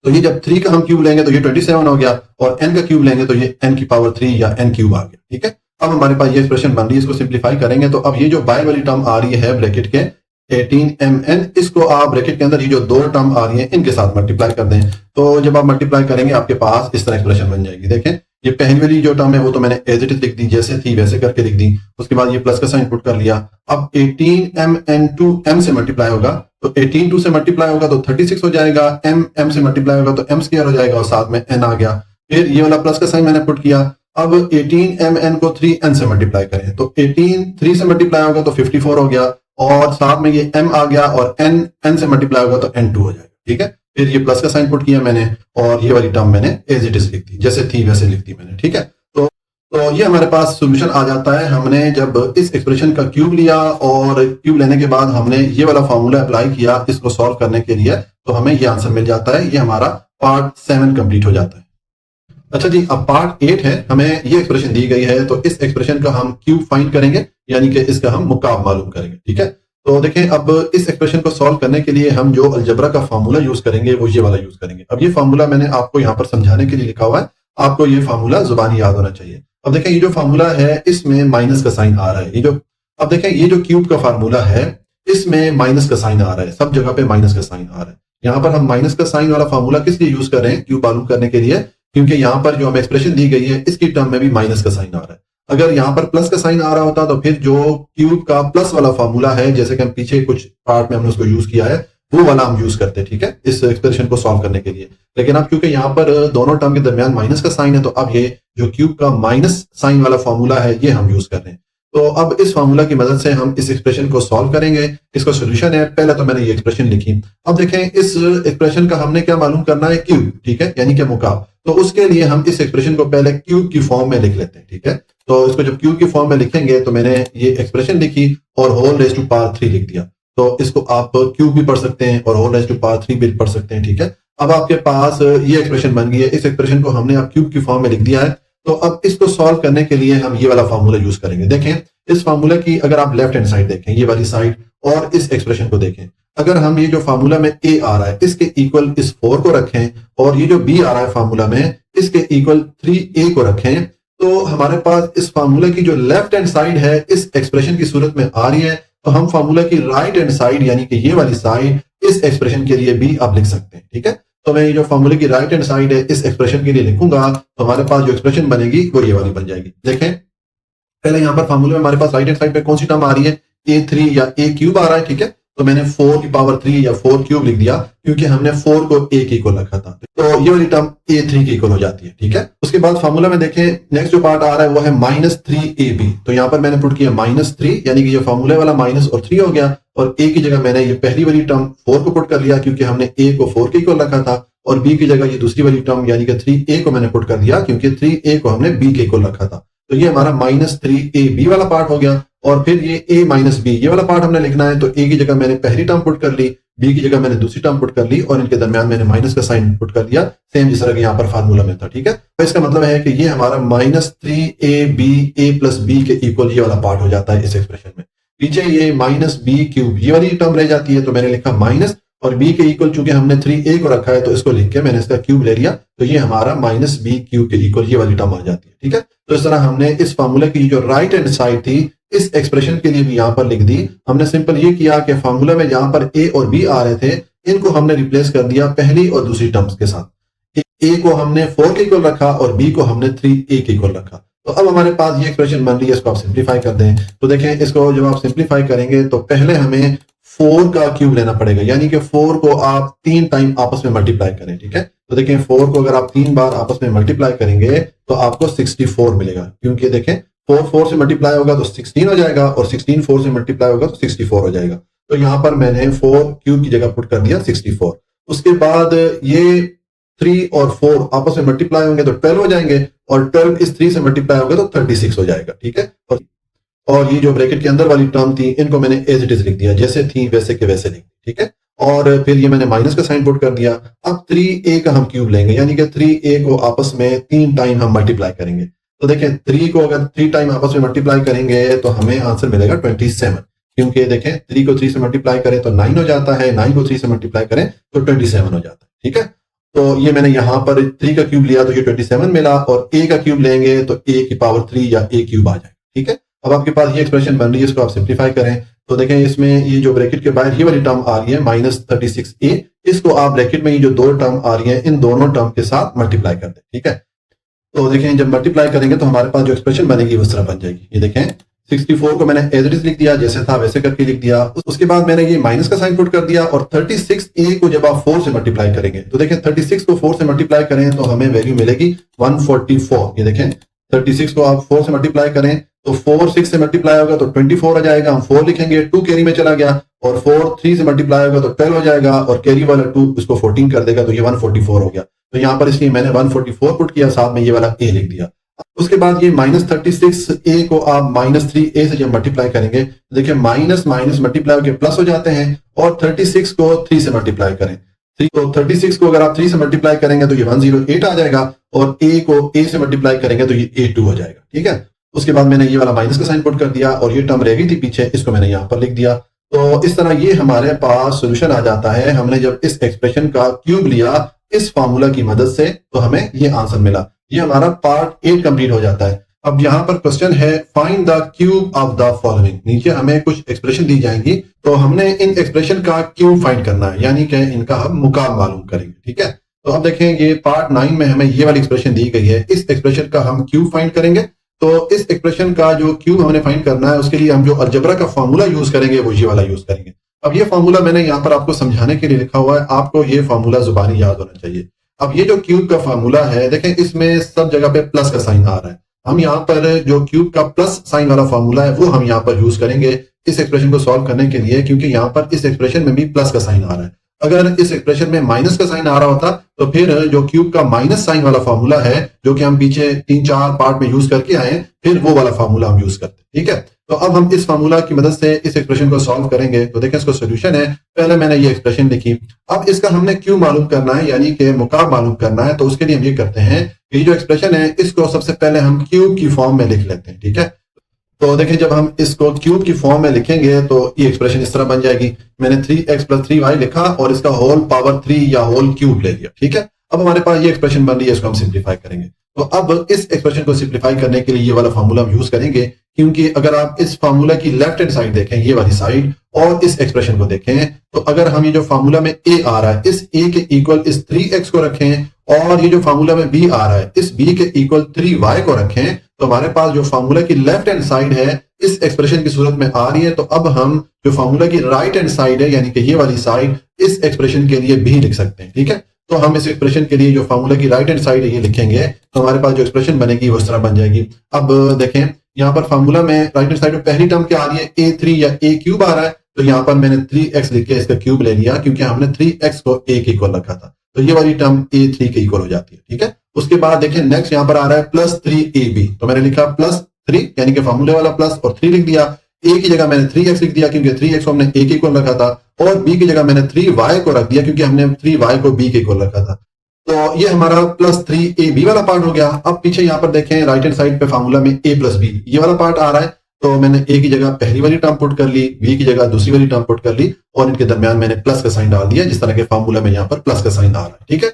तो ये जब 3 का हम क्यूब लेंगे तो ये 27 हो गया, और n का क्यूब लेंगे तो ये n की पावर 3 या n³ आ गया। ठीक है, अब हमारे पास ये एक्सप्रेशन बन रही है, इसको सिंप्लीफाई करेंगे तो अब ये जो बाय वाली टर्म आ रही है ब्रैकेट के 18mn, इसको आप ब्रैकेट के अंदर ये जो दो टर्म आ रही है इनके साथ मल्टीप्लाई कर दें। तो जब आप मल्टीप्लाई करेंगे आपके पास इस तरह एक्सप्रेशन बन जाएगी। देखें ये पहली वाली जो टर्म है वो तो मैंने एज इट इज लिख दी, जैसे थी वैसे करके लिख दी। उसके बाद ये प्लस का साइन पुट कर लिया। अब 18mn2 m से मल्टीप्लाई होगा तो 18 2 से मल्टीप्लाई होगा तो 36 हो जाएगा, m से मल्टीप्लाई होगा तो m² हो जाएगा और साथ में n आ गया। फिर ये वाला प्लस का साइन मैंने पुट किया। अब 18mn को 3n से मल्टीप्लाई करें तो 18 3 से मल्टीप्लाई होगा तो 54 हो गया, और साथ में ये m आ गया, और n से मल्टीप्लाई होगा तो n2 हो जाएगा। ठीक है, फिर ये प्लस का साइन पुट किया मैंने और ये वाली टर्म मैंने एज इट इज लिख दी, जैसे थी वैसे लिख दी मैंने। ठीक है, तो ये हमारे पास सॉल्यूशन आ जाता है। हमने जब इस एक्सप्रेशन का क्यूब लिया और क्यूब लेने के बाद हमने ये वाला फार्मूला अप्लाई किया इसको सॉल्व करने के लिए, तो हमें ये आंसर मिल जाता है। ये हमारा पार्ट 7 कंप्लीट हो जाता है। अच्छा जी, अब पार्ट 8 है, हमें ये एक्सप्रेशन दी गई है तो इस एक्सप्रेशन का हम क्यूब फाइंड करेंगे, यानी कि इसका हम मुकाब मालूम करेंगे। ठीक है, तो देखें अब इस एक्सप्रेशन को सॉल्व करने के लिए हम जो अलजबरा का फार्मूला यूज करेंगे वो ये वाला यूज करेंगे। अब ये फार्मूला मैंने आपको यहाँ पर समझाने के लिए लिखा हुआ है, आपको ये फार्मूला जुबानी याद होना चाहिए। अब देखें ये जो फार्मूला है इसमें माइनस का साइन आ रहा है, अब देखें ये जो क्यूब का फार्मूला है इसमें माइनस का साइन आ रहा है, सब जगह पे माइनस का साइन आ रहा है। यहाँ पर हम माइनस का साइन वाला फार्मूला किस लिए यूज कर रहे हैं क्यूब मालूम करने के लिए, क्योंकि यहाँ पर जो हमें एक्सप्रेशन दी गई है इसकी टर्म में भी माइनस का साइन आ रहा है। अगर यहाँ पर प्लस का साइन आ रहा होता तो फिर जो क्यूब का प्लस वाला फार्मूला है, जैसे कि हम पीछे कुछ पार्ट में हमने उसको यूज किया है, वो वाला हम यूज करते हैं, ठीक है, इस एक्सप्रेशन को सॉल्व करने के लिए। लेकिन अब क्योंकि यहाँ पर दोनों टर्म के दरमियान माइनस का साइन है, तो अब ये जो क्यूब का माइनस साइन वाला फार्मूला है ये हम यूज कर रहे हैं। तो अब इस फार्मूला की मदद से हम इस एक्सप्रेशन को सॉल्व करेंगे। इसका सोल्यूशन है, पहले तो मैंने ये एक्सप्रेशन लिखी। अब देखें इस एक्सप्रेशन का हमने क्या मालूम करना है, क्यूब, ठीक है, यानी कि मुकाब। तो उसके लिए हम इस एक्सप्रेशन को पहले क्यूब की फॉर्म में लिख लेते हैं, ठीक है। तो इसको जब क्यूब की फॉर्म में लिखेंगे तो मैंने ये एक्सप्रेशन लिखी और होल रेज़ टू पावर 3 लिख दिया। तो इसको आप क्यूब भी पढ़ सकते हैं और होल रेज़ टू पावर 3 भी पढ़ सकते हैं, ठीक है। अब आपके पास ये एक्सप्रेशन बन गई है, इस एक्सप्रेशन को हमने अब क्यूब की फॉर्म में लिख दिया है। तो अब इसको सॉल्व करने के लिए हम ये वाला फार्मूला यूज करेंगे। देखें इस फार्मूला की अगर आप लेफ्ट हैंड साइड देखें, ये वाली साइड, और इस एक्सप्रेशन को देखें, अगर हम ये जो फार्मूला में a आ रहा है इसके इक्वल इस 4 को रखें और ये जो b आ रहा है फार्मूला में इसके इक्वल 3a को रखें, तो हमारे पास इस फार्मूला की जो लेफ्ट हैंड साइड है इस एक्सप्रेशन की सूरत में आ रही है। तो हम फार्मूला की राइट हैंड साइड यानी कि ये वाली साइड इस एक्सप्रेशन के लिए भी आप लिख सकते हैं, ठीक है। तो मैं ये जो फार्मूले की राइट हैंड साइड है इस एक्सप्रेशन के लिए लिखूंगा, तो हमारे पास जो एक्सप्रेशन बनेगी वो ये वाली बन जाएगी। देखें पहले यहाँ पर फार्मूले में हमारे पास राइट हैंड साइड पे कौन सी टर्म आ रही है, a3 या a क्यूब आ रहा है, ठीक है। तो मैंने 4 की पावर 3 या 4 क्यूब लिख दिया क्योंकि हमने 4 को a के इक्वल रखा था। तो ये वाली टर्म a3 के इक्वल हो जाती है, ठीक है। उसके बाद फार्मूला में देखें नेक्स्ट जो पार्ट आ रहा है वो है -3ab। तो यहाँ पर मैंने पुट किया -3, यानी कि ये फार्मूले वाला माइनस और 3 हो गया, और a की जगह मैंने ये पहली वाली टर्म 4 को पुट कर लिया क्योंकि हमने a को 4 के इक्वल रखा था, और b की जगह ये दूसरी वाली टर्म यानी कि 3a को मैंने पुट कर दिया क्योंकि 3a को हमने b के इक्वल रखा था। तो ये हमारा -3ab वाला पार्ट हो गया। और फिर ये a - b ये वाला पार्ट हमने लिखना है, तो a की जगह मैंने पहली टर्म पुट कर ली, b की जगह मैंने दूसरी टर्म पुट कर ली, और इनके दरमियान मैंने माइनस का साइन पुट कर दिया, सेम जिस तरह के यहाँ पर फार्मूला में था, ठीक है। तो इसका मतलब है कि ये हमारा -3ab a + b के इक्वल ये वाला पार्ट हो जाता है इस एक्सप्रेशन में। पीछे ये -b³ ये वाली टर्म रह जाती है, तो मैंने लिखा माइनस, और b के इक्वल चूंकि हमने 3a को रखा है तो इसको लिख के मैंने इसका क्यूब ले लिया, तो ये हमारा -b³ के इक्वल ये वाली टर्म आ जाती है, ठीक है। तो इस तरह हमने इस फार्मूले की जो राइट हैंड साइड थी इस एक्सप्रेशन के लिए भी यहाँ पर लिख दी। हमने सिंपल ये किया कि फार्मूला में जहां पर a और b आ रहे थे इनको हमने रिप्लेस कर दिया पहली और दूसरी टर्म्स के साथ। a को हमने 4 के इक्वल रखा और b को हमने 3a के इक्वल रखा। तो अब हमारे पास ये एक्सप्रेशन बन रही है, इसको आप सिंप्लीफाई कर दें। तो देखें इसको जब आप सिंप्लीफाई करेंगे तो पहले हमें 4 का क्यूब लेना पड़ेगा, यानी कि 4 को आप 3 टाइम आपस में मल्टीप्लाई करें, ठीक है। तो देखें 4 को अगर आप 3 बार आपस में मल्टीप्लाई करेंगे तो आपको 64 मिलेगा, क्योंकि देखें 4 से मल्टीप्लाई होगा तो 16 हो जाएगा, और 16 4 से मल्टीप्लाई होगा तो 64 हो जाएगा। तो यहाँ पर मैंने 4 क्यूब की जगह पुट कर दिया 64। उसके बाद ये 3 और 4 आपस में मल्टीप्लाई होंगे तो 12 हो जाएंगे, और 12 इस 3 से मल्टीप्लाई होगा तो 36 हो जाएगा, ठीक है। और ये जो ब्रैकेट के अंदर वाली टर्म थी इनको मैंने एज इट इज लिख दिया, जैसे थी वैसे के वैसे लिख दी, ठीक है। और फिर ये मैंने माइनस का साइन पुट कर दिया। अब 3a का हम क्यूब लेंगे, यानी कि 3a को आपस में 3 टाइम हम मल्टीप्लाई करेंगे। तो देखें 3 को अगर 3 टाइम आपस में मल्टीप्लाई करेंगे तो हमें आंसर मिलेगा 27, क्योंकि देखें 3 को 3 से मल्टीप्लाई करें तो 9 हो जाता है, 9 को 3 से मल्टीप्लाई करें तो 27 हो जाता है, ठीक है। तो ये मैंने यहाँ पर 3 का क्यूब लिया तो ये 27 मिला, और a का क्यूब लेंगे तो a की पावर 3 या a क्यूब आ जाएगा, ठीक है। अब आपके पास ये एक्सप्रेशन बन रही है, इसको आप सिंप्लीफाई करें तो देखें इसमें ये जो ब्रैकेट के बाहर ये वाली टर्म आ रही है -36a, इसको आप ब्रैकेट में ये जो 2 टर्म आ रही है इन दोनों टर्म के साथ मल्टीप्लाई कर दें, ठीक है। तो देखें जब मल्टीप्लाई करेंगे तो हमारे पास जो एक्सप्रेशन बनेगी उस तरह बन जाएगी। ये देखें 64 को मैंने एज इट इज लिख दिया, जैसे था वैसे करके लिख दिया। उसके बाद मैंने ये माइनस का साइन पुट कर दिया, और 36a को जब आप 4 से मल्टीप्लाई करेंगे तो देखें 36 को 4 से मल्टीप्लाई करें तो हमें वैल्यू मिलेगी 144। ये देखें 36 को आप 4 से मल्टीप्लाई करें तो 4 6 से मल्टीप्लाई होगा तो 24 आ जाएगा, हम 4 लिखेंगे, 2 कैरी में चला गया, और 4 3 से मल्टीप्लाई होगा तो 12 हो जाएगा, और कैरी वाला 2 इसको 14 कर देगा, तो ये 144 हो गया। तो यहाँ पर इसलिए मैंने 144 पुट किया, साथ में ये वाला a लिख दिया। उसके बाद ये -36a को आप -3a से जब मल्टीप्लाई करेंगे तो देखिए माइनस माइनस मल्टीप्लाई होकर प्लस हो जाते हैं, और 36 को 3 से मल्टीप्लाई करें, 36 को अगर आप 3 से मल्टीप्लाई करेंगे तो ये 108 आ जाएगा, और a को a से मल्टीप्लाई करेंगे तो ये a2 हो जाएगा, ठीक है। उसके बाद मैंने ये वाला माइनस का साइन पुट कर दिया, और ये टर्म रह गई थी पीछे, इसको मैंने यहाँ पर लिख दिया। तो इस तरह ये हमारे पास सोल्यूशन आ जाता है। हमने जब इस एक्सप्रेशन का क्यूब लिया इस फार्मूला की मदद से तो हमें ये आंसर मिला। ये हमारा पार्ट 8 कंप्लीट हो जाता है। अब यहाँ पर क्वेश्चन है find the cube of the following. नीचे हमें कुछ एक्सप्रेशन दी जाएंगी, तो हमने इन एक्सप्रेशन का क्यूब फाइंड करना है, यानी कि इनका हम मुकाब मालूम करेंगे। ठीक है, तो अब देखें ये पार्ट 9 में हमें ये वाली एक्सप्रेशन दी गई है, इस एक्सप्रेशन का हम क्यूब फाइंड करेंगे। तो इस एक्सप्रेशन का जो क्यूब हमने फाइंड करना है, उसके लिए हम जो अलजेब्रा का फॉर्मूला यूज करेंगे वो ये वाला यूज करेंगे। अब ये फॉर्मूला मैंने यहाँ पर आपको समझाने के लिए लिखा हुआ है, आपको ये फॉर्मूला जुबानी याद होना चाहिए। अब ये जो क्यूब का फॉर्मूला है, देखें इसमें सब जगह पे प्लस का साइन आ रहा है। हम यहाँ पर जो क्यूब का प्लस साइन वाला फॉर्मूला है वो हम यहाँ पर यूज करेंगे इस एक्सप्रेशन को सॉल्व करने के लिए, क्योंकि यहाँ पर इस एक्सप्रेशन में भी प्लस का साइन आ रहा है। अगर इस एक्सप्रेशन में माइनस का साइन आ रहा होता तो फिर जो क्यूब का माइनस साइन वाला फॉर्मूला है, जो कि हम पीछे 3-4 पार्ट में यूज करके आए, फिर वो वाला फॉर्मूला हम यूज करते। ठीक है, तो अब हम इस फॉर्मूला की मदद से इस एक्सप्रेशन को सॉल्व करेंगे। तो देखें इसको सोल्यूशन है, पहले मैंने ये एक्सप्रेशन लिखी, अब इसका हमने क्यू मालूम करना है, यानी कि मुकाब मालूम करना है। तो उसके लिए हम ये करते हैं कि जो एक्सप्रेशन है इसको सबसे पहले हम क्यूब की फॉर्म में लिख लेते हैं। ठीक है, तो देखिए जब हम इसको क्यूब की फॉर्म में लिखेंगे तो ये एक्सप्रेशन इस तरह बन जाएगी। मैंने 3x + 3y लिखा और इसका होल पावर 3 या होल क्यूब ले लिया। ठीक है, अब हमारे पास ये एक्सप्रेशन बन रही है, इसको हम सिंप्लीफाई करेंगे। तो अब इस एक्सप्रेशन को सिंप्लीफाई करने के लिए ये वाला फॉर्मूला हम यूज करेंगे, क्योंकि अगर आप इस फॉर्मूला की लेफ्ट हैंड साइड देखें, ये वाली साइड, और इस एक्सप्रेशन को देखें, तो अगर हम ये जो फॉर्मूला में a आ रहा है, इस a के इक्वल इस 3x को रखें, और ये जो फॉर्मूला में b आ रहा है, इस b के इक्वल 3y को रखें, तो हमारे पास जो फॉर्मूला की लेफ्ट हैंड साइड है इस एक्सप्रेशन की सूरत में आ रही है। तो अब हम जो फॉर्मूला की राइट हैंड साइड है, यानी कि ये वाली साइड, इस एक्सप्रेशन के लिए भी लिख सकते हैं। ठीक है, तो हम इस एक्सप्रेशन के लिए जो फॉर्मूला की राइट हैंड साइड है ये लिखेंगे, तो हमारे पास जो एक्सप्रेशन बनेगी वो इस तरह बन जाएगी। अब देखें यहाँ पर फॉर्मूला में राइट हैंड साइड में पहली टर्म क्या आ रही है, a3 या a क्यूब आ रहा है, तो यहाँ पर मैंने 3x लिख के इसका क्यूब ले लिया, क्योंकि हमने 3x को a के इक्वल रखा था, तो ये वाली टर्म a3 के इक्वल हो जाती है। ठीक है, उसके बाद देखें नेक्स्ट यहाँ पर आ रहा है +3ab, तो मैंने लिखा +3 यानी कि फॉर्मूले वाला प्लस और 3 लिख दिया। a की जगह मैंने 3x लिख दिया, क्योंकि 3x को हमने a के इक्वल रखा था, और b की जगह मैंने 3y को रख दिया, क्योंकि हमने 3y को b के इक्वल रखा था। तो ये हमारा +3ab वाला पार्ट हो गया। अब पीछे यहाँ पर देखें राइट हैंड साइड पे फॉर्मूला में a + b ये वाला पार्ट आ रहा है, तो मैंने a की जगह पहली वाली टर्म पुट कर ली, b की जगह दूसरी वाली टर्म पुट कर ली, और इनके दरमियान मैंने प्लस का साइन डाल दिया, जिस तरह के फॉर्मूला में यहाँ पर प्लस का साइन आ रहा है। ठीक है,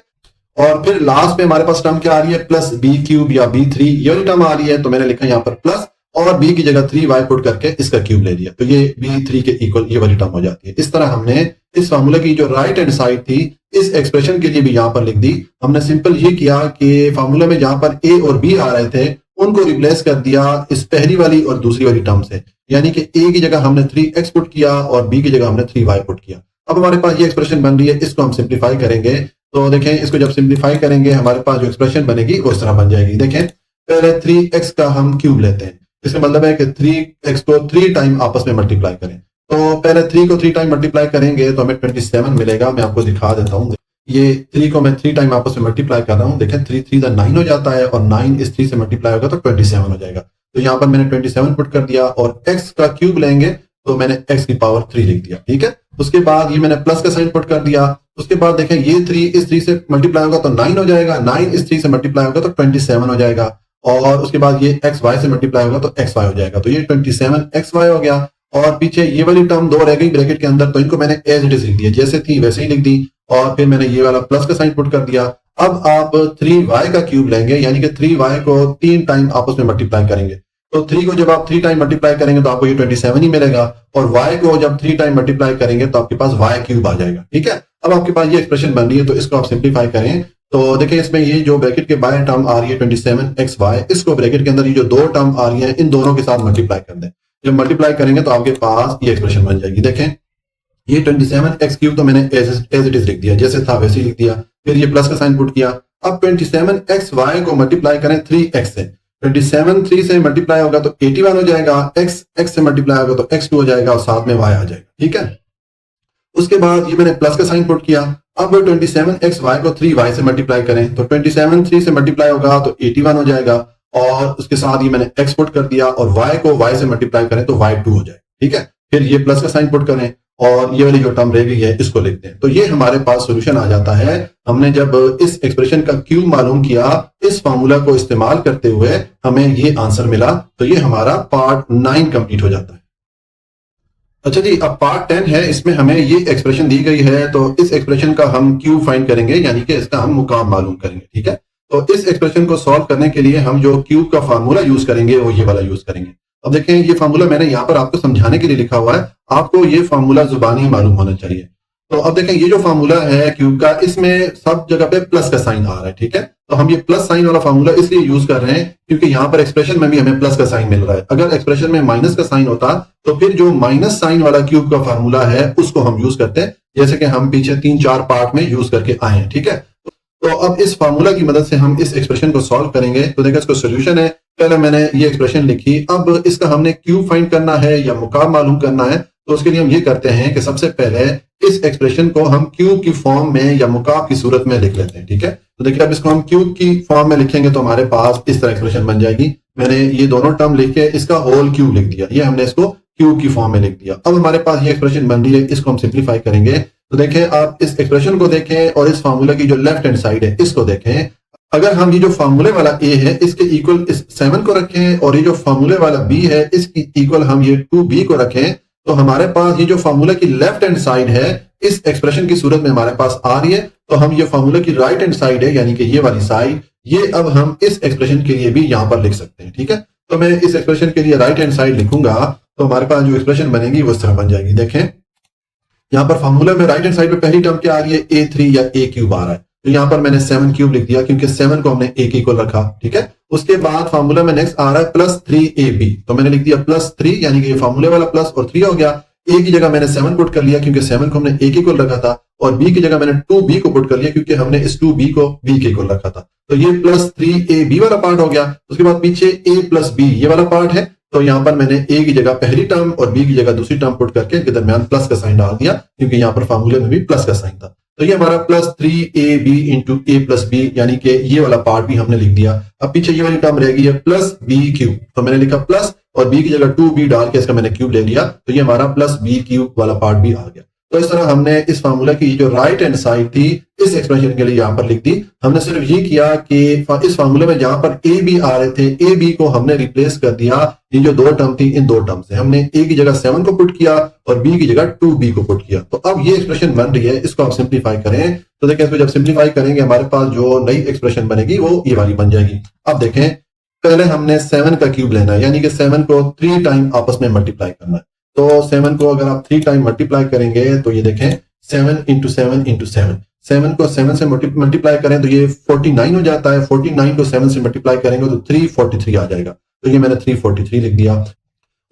और फिर लास्ट में हमारे पास टर्म क्या आ रही है, +b³ या b3 ये वाली टर्म आ रही है, तो मैंने लिखा यहाँ पर प्लस और b की जगह 3y पुट करके इसका क्यूब ले लिया, तो ये b3 के इक्वल ये वाली टर्म हो जाती है। इस तरह हमने इस फॉर्मूला की जो राइट हैंड साइड थी इस एक्सप्रेशन के लिए भी यहाँ पर लिख दी। हमने सिंपल ये किया कि फॉर्मूला में जहां पर a और b आ रहे थे उनको रिप्लेस कर दिया इस पहली वाली और दूसरी वाली टर्म से, यानी कि a की जगह हमने 3x पुट किया और b की जगह हमने 3y पुट किया। अब हमारे पास ये एक्सप्रेशन बन रही है, इसको हम सिंप्लीफाई करेंगे। तो देखें इसको जब सिंप्लीफाई करेंगे हमारे पास जो एक्सप्रेशन बनेगी वो इस तरह बन जाएगी। देखें पहले 3x का हम क्यूब लेते हैं, इसका मतलब है कि 3x को 3 टाइम आपस में मल्टीप्लाई करें। तो पहले 3 को 3 टाइम मल्टीप्लाई करेंगे तो हमें 27 मिलेगा। मैं आपको दिखा देता हूँ, ये 3 को मैं 3 टाइम आपस में मल्टीप्लाई कर रहा हूँ। देखें 3 3 9 हो जाता है, और 9 इस 3 से मल्टीप्लाई होगा तो 27 हो जाएगा। तो यहाँ पर मैंने 27 पुट कर दिया, और x का क्यूब लेंगे तो मैंने x की पावर 3 लिख दिया। ठीक है, उसके बाद ये मैंने प्लस का साइन पुट कर दिया। उसके बाद देखें ये 3 इस 3 से मल्टीप्लाई होगा तो 9 हो जाएगा, 9 इस 3 से मल्टीप्लाई होगा तो 27 हो जाएगा, और उसके बाद ये x y से मल्टीप्लाई होगा तो xy हो जाएगा, तो ये 27 xy हो गया। और पीछे ये वाली टर्म 2 रह गई ब्रैकेट के अंदर, तो इनको मैंने एज इट इज लिख दिया, जैसे थी वैसे ही लिख दी, और फिर मैंने ये वाला प्लस का साइन पुट कर दिया। अब आप 3y का क्यूब लेंगे, यानी कि 3y को 3 टाइम आपस में मल्टीप्लाई करेंगे। तो 3 को जब आप 3 टाइम मल्टीप्लाई करेंगे तो आपको ये 27 ही मिलेगा, और y को जब 3 टाइम मल्टीप्लाई करेंगे तो आपके पास y क्यूब आ जाएगा। ठीक है, अब आपके पास ये एक्सप्रेशन बन रही है, तो इसको आप सिंप्लीफाई करें। तो देखिए इसमें ये जो ब्रैकेट के बाहर टर्म आ रही है 27xy, इसको ब्रैकेट के अंदर ये जो 2 टर्म आ रही है इन दोनों के साथ मल्टीप्लाई कर दें। जब मल्टीप्लाई करेंगे तो आपके पास ये एक्सप्रेशन बन जाएगी। देखें ये 27x³ तो मैंने एज इट इज लिख दिया, जैसे था वैसे ही लिख दिया। फिर ये प्लस का साइन पुट किया। अब 27xy को मल्टीप्लाई करें 3x से, 27 3 से मल्टीप्लाई होगा तो 81 हो जाएगा, x से मल्टीप्लाई होगा तो x2 हो जाएगा, और साथ में y आ जाएगा। ठीक है, उसके बाद ये मैंने प्लस का साइन पुट किया। अब 27xy को 3y से मल्टीप्लाई करें तो 27 3 से मल्टीप्लाई होगा तो 81 हो जाएगा, और उसके साथ ये मैंने x पुट कर दिया, और y को y से मल्टीप्लाई करें तो y2 हो जाएगा। ठीक है, फिर ये प्लस का साइन पुट करें, और ये वाली जो टर्म रह गई है इसको लिखते हैं। तो ये हमारे पास सॉल्यूशन आ जाता है। हमने जब इस एक्सप्रेशन का क्यूब मालूम किया, इस फार्मूला को इस्तेमाल करते हुए हमें ये आंसर मिला। तो ये हमारा पार्ट 9 कंप्लीट हो जाता है। अच्छा जी, अब पार्ट 10 है, इसमें हमें ये एक्सप्रेशन दी गई है, तो इस एक्सप्रेशन का हम क्यूब फाइंड करेंगे, यानी कि इसका हम मुकाम मालूम करेंगे। ठीक है, तो इस एक्सप्रेशन को सॉल्व करने के लिए हम जो क्यूब का फार्मूला यूज करेंगे वो ये वाला यूज करेंगे। अब देखें ये फार्मूला मैंने यहाँ पर आपको समझाने के लिए लिखा हुआ है, आपको ये फार्मूला जुबानी मालूम होना चाहिए। तो अब देखें ये जो फार्मूला है क्यूब का, इसमें सब जगह पे प्लस का साइन आ रहा है, ठीक है। तो हम ये प्लस साइन वाला फार्मूला इसलिए यूज कर रहे हैं क्योंकि यहाँ पर एक्सप्रेशन में भी हमें प्लस का साइन मिल रहा है। अगर एक्सप्रेशन में माइनस का साइन होता तो फिर जो माइनस साइन वाला क्यूब का फार्मूला है उसको हम यूज करते हैं, जैसे कि हम पीछे 3-4 पार्ट में यूज करके आए हैं, ठीक है। तो अब इस फार्मूला की मदद से हम इस एक्सप्रेशन को सॉल्व करेंगे। तो देखो इसको सोल्यूशन है, पहले मैंने ये एक्सप्रेशन लिखी, अब इसका हमने क्यूब फाइंड करना है या मुकाब मालूम करना है। तो उसके लिए हम ये करते हैं कि सबसे पहले इस एक्सप्रेशन को हम क्यूब की फॉर्म में या मुकाब की सूरत में लिख लेते हैं, ठीक है। तो देखिए अब इसको हम क्यूब की फॉर्म में लिखेंगे तो हमारे पास इस तरह एक्सप्रेशन बन जाएगी। मैंने ये दोनों टर्म लिख के इसका होल क्यूब लिख दिया, ये हमने इसको क्यूब की फॉर्म में लिख दिया। अब हमारे पास ये एक्सप्रेशन बन रही है, इसको हम सिंप्लीफाई करेंगे। तो देखें आप इस एक्सप्रेशन को देखें और इस फार्मूला की जो लेफ्ट हैंड साइड है इसको देखें। अगर हम ये जो फार्मूले वाला ए है इसके इक्वल इस 7 को रखें और ये जो फार्मूले वाला बी है इसकी इक्वल हम ये 2b को रखें, तो हमारे पास ये जो फार्मूला की लेफ्ट हैंड साइड है इस एक्सप्रेशन की सूरत में हमारे पास आ रही है। तो हम ये फार्मूला की राइट हैंड साइड है यानी कि ये वाली साइड, ये अब हम इस एक्सप्रेशन के लिए भी यहां पर लिख सकते हैं, ठीक है। तो मैं इस एक्सप्रेशन के लिए राइट हैंड साइड लिखूंगा तो हमारे पास जो एक्सप्रेशन बनेगी वो इस तरह बन जाएगी। देखें यहाँ पर फार्मूला में राइट हैंड साइड पे पहली टर्म क्या आ रही है, a3 या a क्यूब आ रहा है। तो यहाँ पर मैंने 7 क्यूब लिख दिया क्योंकि 7 को हमने a के इक्वल रखा, ठीक है। उसके बाद फार्मूला में नेक्स्ट आ रहा है प्लस 3ab, तो मैंने लिख दिया प्लस 3 यानी कि ये फार्मूले वाला प्लस और 3 हो गया। a की जगह मैंने 7 पुट कर लिया क्योंकि 7 को हमने a के इक्वल रखा था, और b की जगह मैंने 2b को पुट कर लिया क्योंकि हमने इस 2b को b के इक्वल रखा था। तो ये प्लस 3ab वाला पार्ट हो गया। उसके बाद पीछे a प्लस b ये वाला पार्ट है, तो यहां पर मैंने a की जगह पहली टर्म और b की जगह दूसरी टर्म पुट करके इनके दरमियान प्लस का साइन डाल दिया क्योंकि यहां पर फार्मूले में भी प्लस का साइन था। तो ये हमारा plus 3ab into a plus b यानी कि ये वाला पार्ट भी हमने लिख दिया। अब पीछे ये वाली टर्म रहेगी है प्लस b क्यूब, तो मैंने लिखा प्लस और b की जगह 2b डाल के इसका मैंने क्यूब ले लिया, तो ये हमारा प्लस b क्यूब वाला पार्ट भी आ गया। तो इस तरह हमने इस फार्मूला की जो राइट हैंड साइड थी इस एक्सप्रेशन के लिए यहां पर लिख दी। हमने सिर्फ ये किया कि इस फार्मूले में जहां पर ए बी आ रहे थे ए बी को हमने रिप्लेस कर दिया, ये जो दो टर्म थी इन दो टर्म से हमने ए की जगह 7 को पुट किया और बी की जगह 2b को पुट किया। तो अब ये एक्सप्रेशन बन रही है, इसको आप सिंप्लीफाई करें तो देखें इसको जब सिंप्लीफाई करेंगे हमारे पास जो नई एक्सप्रेशन बनेगी वो ये वाली बन जाएगी। अब देखें पहले हमने 7 का क्यूब लेना है यानी कि 7 को 3 टाइम आपस में मल्टीप्लाई करना है। तो 7 को अगर आप 3 टाइम मल्टीप्लाई करेंगे तो ये देखें 7 इंटू 7 इंटू 7, 7 को 7 से मल्टीप्लाई करें तो ये 49 हो जाता है। 49 को 7 से मल्टीप्लाई करेंगे तो 343 आ जाएगा, तो ये मैंने 343 लिख दिया।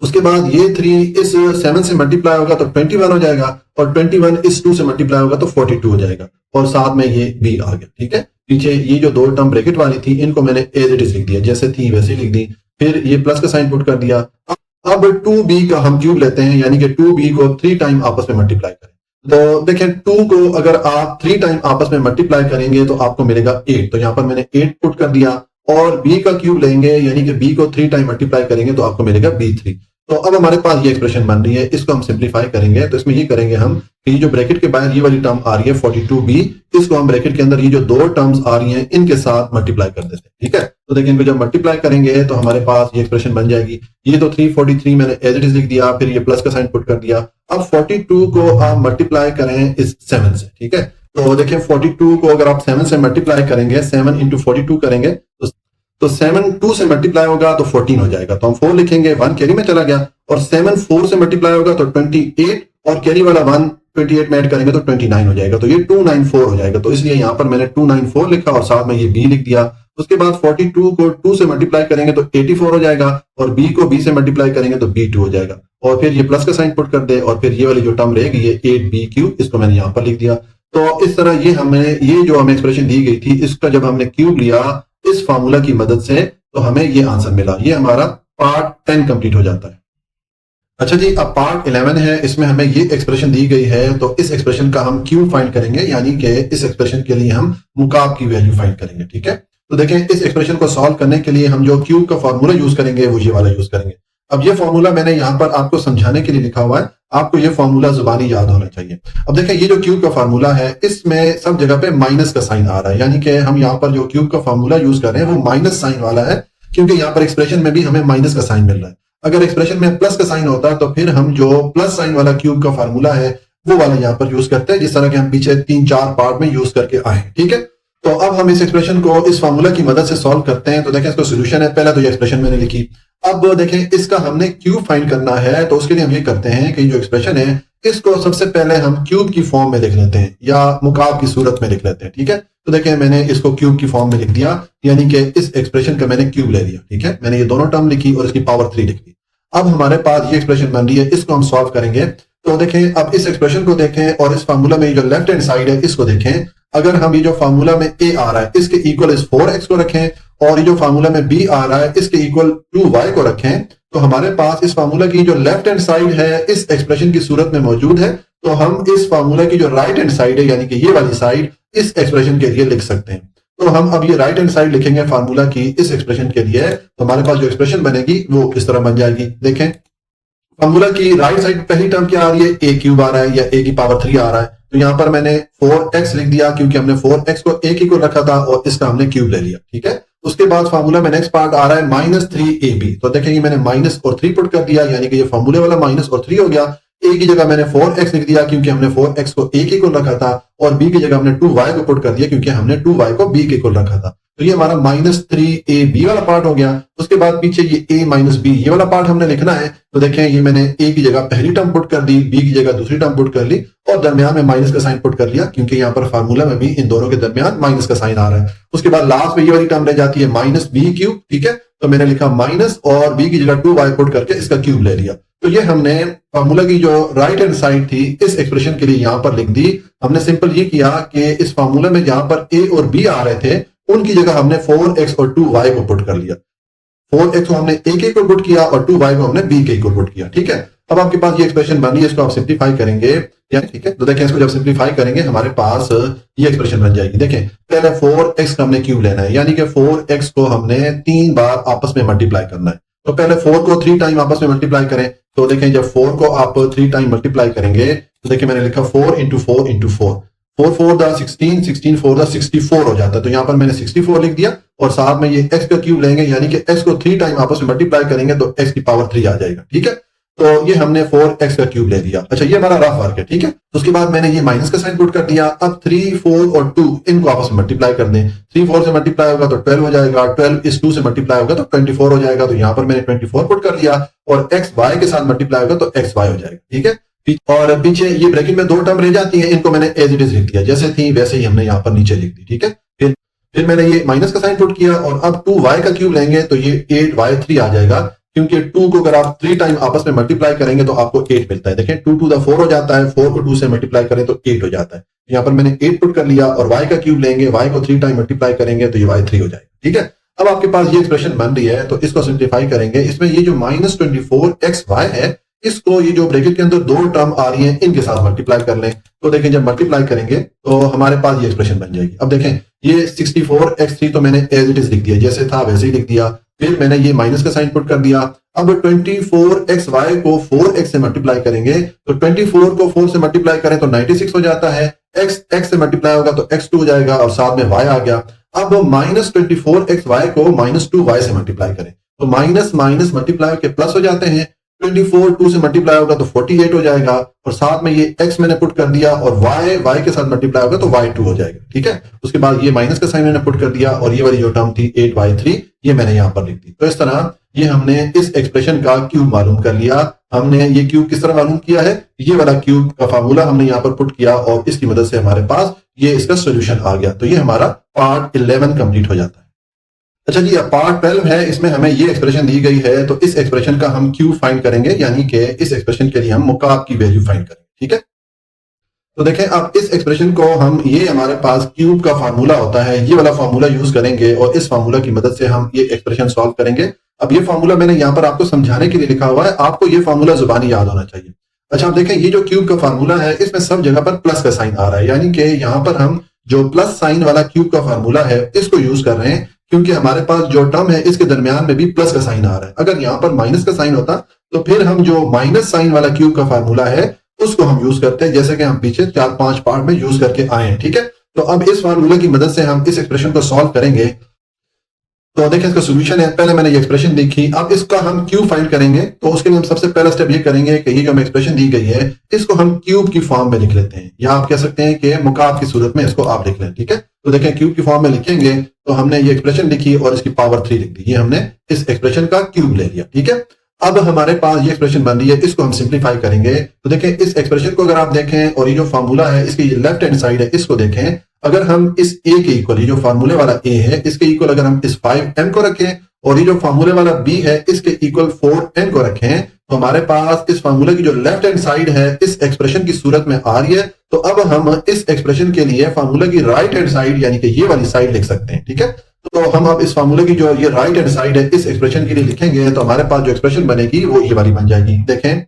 उसके बाद ये 3 इस 7 से मल्टीप्लाई होगा तो 21 हो जाएगा, और 21 इस 2 से मल्टीप्लाई होगा तो 42 हो जाएगा, और साथ में ये b आ गया, ठीक है। पीछे ये जो दो टर्म ब्रैकेट वाली थी इनको मैंने एज इट इज लिख दिया, जैसे थी वैसे लिख दी। फिर ये प्लस का साइन पुट कर दिया। अब 2b का हम क्यूब लेते हैं यानी कि 2b को 3 टाइम आपस में मल्टीप्लाई करें। तो देखें 2 को अगर आप 3 टाइम आपस में मल्टीप्लाई करेंगे तो आपको मिलेगा 8, तो यहां पर मैंने 8 पुट कर दिया। और b का क्यूब लेंगे यानी कि b को 3 टाइम मल्टीप्लाई करेंगे तो आपको मिलेगा b3। तो अब हमारे पास ये एक्सप्रेशन बन रही है, इसको हम सिंप्लीफाई करेंगे। तो इसमें ये करेंगे हम कि ये जो ब्रैकेट के बाहर ये वाली टर्म आ रही है 42b, इसको हम ब्रैकेट के अंदर ये जो दो टर्म्स आ रही हैं इनके साथ मल्टीप्लाई कर देते हैं, ठीक है। तो देखिए इनको जब मल्टीप्लाई करेंगे तो हमारे पास ये एक्सप्रेशन बन जाएगी। ये तो 343 मैंने एज इट इज लिख दिया, फिर ये प्लस का साइन पुट कर दिया। अब 42 को आप मल्टीप्लाई करें इस 7 से, ठीक है। तो देखिए 42 को अगर आप 7 से मल्टीप्लाई करेंगे, 7 इंटू 42 करेंगे तो 7 2 से मल्टीप्लाई होगा तो 14 हो जाएगा, तो हम 4 लिखेंगे, 1 कैरी में चला गया। और 7 4 से मल्टीप्लाई होगा तो 28, और कैरी वाला 1 28 में ऐड करेंगे तो 29 हो जाएगा, तो ये 294 हो जाएगा। तो इसलिए यहां पर मैंने 294 लिखा और साथ में ये b लिख दिया। उसके बाद 42 को 2 से मल्टीप्लाई करेंगे तो 84 हो जाएगा, और b को b से मल्टीप्लाई करेंगे तो b2 हो जाएगा। और फिर ये प्लस का साइन पुट कर दे, और फिर ये वाली जो टर्म रहेगी ये 8b क्यूब, इसको मैंने यहां पर लिख दिया। तो इस तरह ये जो हमें एक्सप्रेशन दी गई थी इसका जब हमने क्यूब लिया इस फार्मूला की मदद से तो हमें ये आंसर मिला। ये हमारा पार्ट 10 कंप्लीट हो जाता है। अच्छा जी, अब पार्ट 11 है, इसमें हमें ये एक्सप्रेशन दी गई है, तो इस एक्सप्रेशन का हम क्यूब फाइंड करेंगे यानी कि इस एक्सप्रेशन के लिए हम मुकाब की वैल्यू फाइंड करेंगे, ठीक है। तो देखें इस एक्सप्रेशन को सॉल्व करने के लिए हम जो क्यूब का फार्मूला यूज करेंगे वो ये वाला यूज करेंगे। अब ये फार्मूला मैंने यहाँ पर आपको समझाने के लिए लिखा हुआ है, आपको ये फार्मूला जुबानी याद होना चाहिए। अब देखें ये जो क्यूब का फार्मूला है इसमें सब जगह पे माइनस का साइन आ रहा है, यानी कि हम यहाँ पर जो क्यूब का फार्मूला यूज कर रहे हैं वो माइनस साइन वाला है, क्योंकि यहाँ पर एक्सप्रेशन में भी हमें माइनस का साइन मिल रहा है। अगर एक्सप्रेशन में प्लस का साइन होता तो फिर हम जो प्लस साइन वाला क्यूब का फार्मूला है वो वाला यहाँ पर यूज करते हैं, जिस तरह के हम पीछे 3-4 पार्ट में यूज करके आए, ठीक है। तो अब हम इस एक्सप्रेशन को इस फार्मूला की मदद से सॉल्व करते हैं। तो देखें इसका सोल्यूशन है, पहला तो ये एक्सप्रेशन मैंने लिखी। अब देखें इसका हमने क्यूब फाइंड करना है, तो उसके लिए हम ये करते हैं कि जो एक्सप्रेशन है इसको सबसे पहले हम क्यूब की फॉर्म में लिख लेते हैं या मुकाब की सूरत में लिख लेते हैं। ठीक है, तो देखें मैंने इसको क्यूब की फॉर्म में लिख दिया, यानी कि इस एक्सप्रेशन का मैंने क्यूब ले लिया। ठीक है, मैंने ये दोनों टर्म लिखी और इसकी पावर 3 लिख दी। अब हमारे पास ये एक्सप्रेशन बन रही है, इसको हम सॉल्व करेंगे। तो देखें अब इस एक्सप्रेशन को देखें और इस फार्मूला में जो लेफ्ट हैंड साइड है इसको देखें। अगर हम ये जो फार्मूला में a आ रहा है इसके इक्वल इस 4x को रखें और ये जो फार्मूला में b आ रहा है इसके इक्वल 2y को रखें, तो हमारे पास इस फार्मूला की जो लेफ्ट हैंड साइड है इस एक्सप्रेशन की सूरत में मौजूद है। तो हम इस फार्मूला की जो राइट हैंड साइड है यानी कि ये वाली साइड इस एक्सप्रेशन के लिए लिख सकते हैं। तो हम अब ये राइट हैंड साइड लिखेंगे फार्मूला की इस एक्सप्रेशन के लिए, तो हमारे पास जो एक्सप्रेशन बनेगी वो इस तरह बन जाएगी। देखें फार्मूला की राइट साइड पहली टर्म क्या आ रही है, a क्यूब आ रहा है या a की पावर 3 आ रहा है। तो यहां पर मैंने 4x लिख दिया क्योंकि हमने 4x को a की को रखा था और इसका हमने क्यूब ले लिया। ठीक है, उसके बाद फार्मूला में नेक्स्ट पार्ट आ रहा है -3ab। तो देखेंगे मैंने माइनस और 3 पुट कर दिया, यानी कि ये फार्मूले वाला माइनस और 3 हो गया। a की जगह मैंने 4x लिख दिया क्योंकि हमने 4x को a की को रखा था और b की जगह हमने 2y को पुट कर दिया क्योंकि हमने 2y को b की को रखा था। तो ये हमारा -3ab वाला पार्ट हो गया। उसके बाद पीछे ये a माइनस b ये वाला पार्ट हमने लिखना है। तो देखें ये मैंने a की जगह पहली टर्म पुट कर दी, b की जगह दूसरी टर्म पुट कर ली और दरमियान में माइनस का साइन पुट कर लिया क्योंकि यहाँ पर फार्मूला में भी इन दोनों के दरमियान माइनस का साइन आ रहा है। उसके बाद लास्ट में ये वाली टर्म रह जाती है -b क्यूब। ठीक है, तो मैंने लिखा माइनस और b की जगह 2y पुट करके इसका क्यूब ले लिया। तो ये हमने फार्मूला की जो राइट हैंड साइड थी इस एक्सप्रेशन के लिए यहां पर लिख दी। हमने सिंपल ये किया कि इस फार्मूला में जहां पर a और b आ रहे थे उनकी जगह हमने 4x और 2y को पुट कर लिया। 4x को हमने a के इक्वल पुट किया और 2y को हमने b के इक्वल पुट किया। ठीक है, अब आपके पास ये एक्सप्रेशन बन रही है, इसको आप सिंप्लीफाई करेंगे। ठीक है, तो देखें इसको जब सिंप्लीफाई करेंगे हमारे पास ये एक्सप्रेशन बन जाएगी। देखें पहले 4x का हमने क्यूब लेना है, यानी कि 4x को हमने 3 बार आपस में मल्टीप्लाई करना है। तो पहले 4 को 3 टाइम आपस में मल्टीप्लाई करें। तो देखें जब 4 को आप 3 टाइम मल्टीप्लाई करेंगे तो देखिए मैंने लिखा 4 इंटू 4 इंटू 4, 4 4 दा 16, 16 4 दा 64 हो जाता है। तो यहाँ पर मैंने 64 लिख दिया और साथ में ये x का क्यूब लेंगे, यानी कि x को 3 टाइम आपस में मल्टीप्लाई करेंगे तो x की पावर 3 आ जाएगा। ठीक है, तो ये हमने 4x का क्यूब ले दिया। अच्छा, ये हमारा रफ वर्क है। ठीक है, तो उसके बाद मैंने ये माइनस का साइन पुट कर दिया। अब 3 4 और 2 इनको आपस में मल्टीप्लाई कर दें। 3 4 से मल्टीप्लाई होगा तो 12 हो जाएगा, 12 इस 2 से मल्टीप्लाई होगा तो 24 हो जाएगा। तो यहाँ पर मैंने 24 पुट कर दिया और x y के साथ मल्टीप्लाई होगा तो xy हो जाएगा। ठीक है, और पीछे ये ब्रैकेट में 2 टर्म रह जाती है, इनको मैंने एज इट इज लिख दिया, जैसे थी वैसे ही हमने यहाँ पर नीचे लिख दी। ठीक है, फिर मैंने ये माइनस का साइन पुट किया और अब 2y का क्यूब लेंगे तो ये 8y3 आ जाएगा क्योंकि 2 को अगर आप 3 टाइम आपस में मल्टीप्लाई करेंगे तो आपको 8 मिलता है। देखें 2 टू द 4 हो जाता है, 4 को 2 से मल्टीप्लाई करें तो 8 हो जाता है। यहाँ पर मैंने 8 पुट कर लिया और y का क्यूब लेंगे, y को 3 टाइम मल्टीप्लाई करेंगे तो ये y3 हो जाएगा। ठीक है, अब आपके पास ये एक्सप्रेशन बन रही है तो इसको सिंप्लीफाई करेंगे। इसमें ये जो -24xy है इसको ये जो ब्रैकेट के अंदर 2 टर्म आ रही हैं इनके साथ मल्टीप्लाई कर लें। तो देखें जब मल्टीप्लाई करेंगे तो हमारे पास ये एक्सप्रेशन बन जाएगी। अब देखें ये 64x3 तो मैंने एज इट इज लिख दिया, जैसे था वैसे ही लिख दिया। फिर मैंने ये माइनस का साइन पुट कर दिया। अब 24xy को 4x से मल्टीप्लाई करेंगे तो 24 को 4 से मल्टीप्लाई करें तो 96 हो जाता है। x से मल्टीप्लाई होगा तो x2 हो जाएगा और साथ में y आ गया। अब -24xy को -2y से मल्टीप्लाई करें तो माइनस माइनस मल्टीप्लाई के प्लस हो जाते हैं। 24 2 से मल्टीप्लाई होगा तो 48 हो जाएगा और साथ में ये x मैंने पुट कर दिया और y के साथ मल्टीप्लाई होगा तो y2 हो जाएगा। ठीक है, उसके बाद ये माइनस का साइन मैंने पुट कर दिया और ये वाली जो टर्म थी 8y3 ये मैंने यहाँ पर लिख दी। तो इस तरह ये हमने इस एक्सप्रेशन का क्यूब मालूम कर लिया। हमने ये क्यूब किस तरह मालूम किया है, ये वाला क्यूब का फार्मूला हमने यहाँ पर पुट किया और इसकी मदद से हमारे पास ये इसका सोल्यूशन आ गया। तो ये हमारा पार्ट 11 कंप्लीट हो जाता है। अच्छा जी, अब पार्ट 12 है, इसमें हमें ये एक्सप्रेशन दी गई है तो इस एक्सप्रेशन का हम क्यूब फाइंड करेंगे, यानी कि इस एक्सप्रेशन के लिए हम मुकाब की वैल्यू फाइंड करेंगे। ठीक है, तो देखें अब इस एक्सप्रेशन को हम ये हमारे पास क्यूब का फार्मूला होता है, ये वाला फार्मूला यूज करेंगे और इस फार्मूला की मदद से हम ये एक्सप्रेशन सॉल्व करेंगे। अब ये फार्मूला मैंने यहाँ पर आपको समझाने के लिए लिखा हुआ है, आपको ये फार्मूला जुबानी याद होना चाहिए। अच्छा, आप देखें ये जो क्यूब का फार्मूला है इसमें सब जगह पर प्लस का साइन आ रहा है, यानी कि यहाँ पर हम जो प्लस साइन वाला क्यूब का फार्मूला है इसको यूज कर रहे हैं क्योंकि हमारे पास जो टर्म है इसके दरमियान में भी प्लस का साइन आ रहा है। अगर यहाँ पर माइनस का साइन होता तो फिर हम जो माइनस साइन वाला क्यूब का फार्मूला है उसको हम यूज करते हैं, जैसे कि हम पीछे 4-5 पार्ट में यूज करके आए हैं। ठीक है, तो अब इस फार्मूला की मदद से हम इस एक्सप्रेशन को सॉल्व करेंगे। तो देखिए इसका सोल्यूशन है, पहले मैंने ये एक्सप्रेशन देखी, अब इसका हम क्यूब फाइंड करेंगे। तो उसके लिए हम सबसे पहला स्टेप ये करेंगे कि ये जो हमें एक्सप्रेशन दी गई है इसको हम क्यूब की फॉर्म में लिख लेते हैं, या आप कह सकते हैं कि मुकाब की सूरत में इसको आप लिख लें। ठीक है, तो देखें क्यूब की फॉर्म में लिखेंगे तो हमने ये एक्सप्रेशन लिखी और इसकी पावर 3 लिख दी, ये हमने इस एक्सप्रेशन का क्यूब ले लिया। ठीक है, अब हमारे पास ये एक्सप्रेशन बन रही है, इसको हम सिंप्लीफाई करेंगे। तो देखें इस एक्सप्रेशन को अगर आप देखें और ये जो फार्मूला है इसकी लेफ्ट हैंड साइड है, इसको देखें, अगर हम इस a के इक्वल, ये जो फार्मूले वाला a है इसके इक्वल अगर हम इस 5m को रखें और ये जो फार्मूले वाला b है इसके इक्वल 4n को रखें, तो हमारे पास इस फार्मूले की जो लेफ्ट हैंड साइड है इस एक्सप्रेशन की सूरत में आ रही है। तो अब हम इस एक्सप्रेशन के लिए फार्मूले की राइट हैंड साइड यानी कि ये वाली साइड लिख सकते हैं। ठीक है, तो हम अब इस फार्मूले की जो ये राइट हैंड साइड है इस एक्सप्रेशन के लिए लिखेंगे तो हमारे पास जो एक्सप्रेशन बनेगी वो ये वाली बन जाएगी। देखें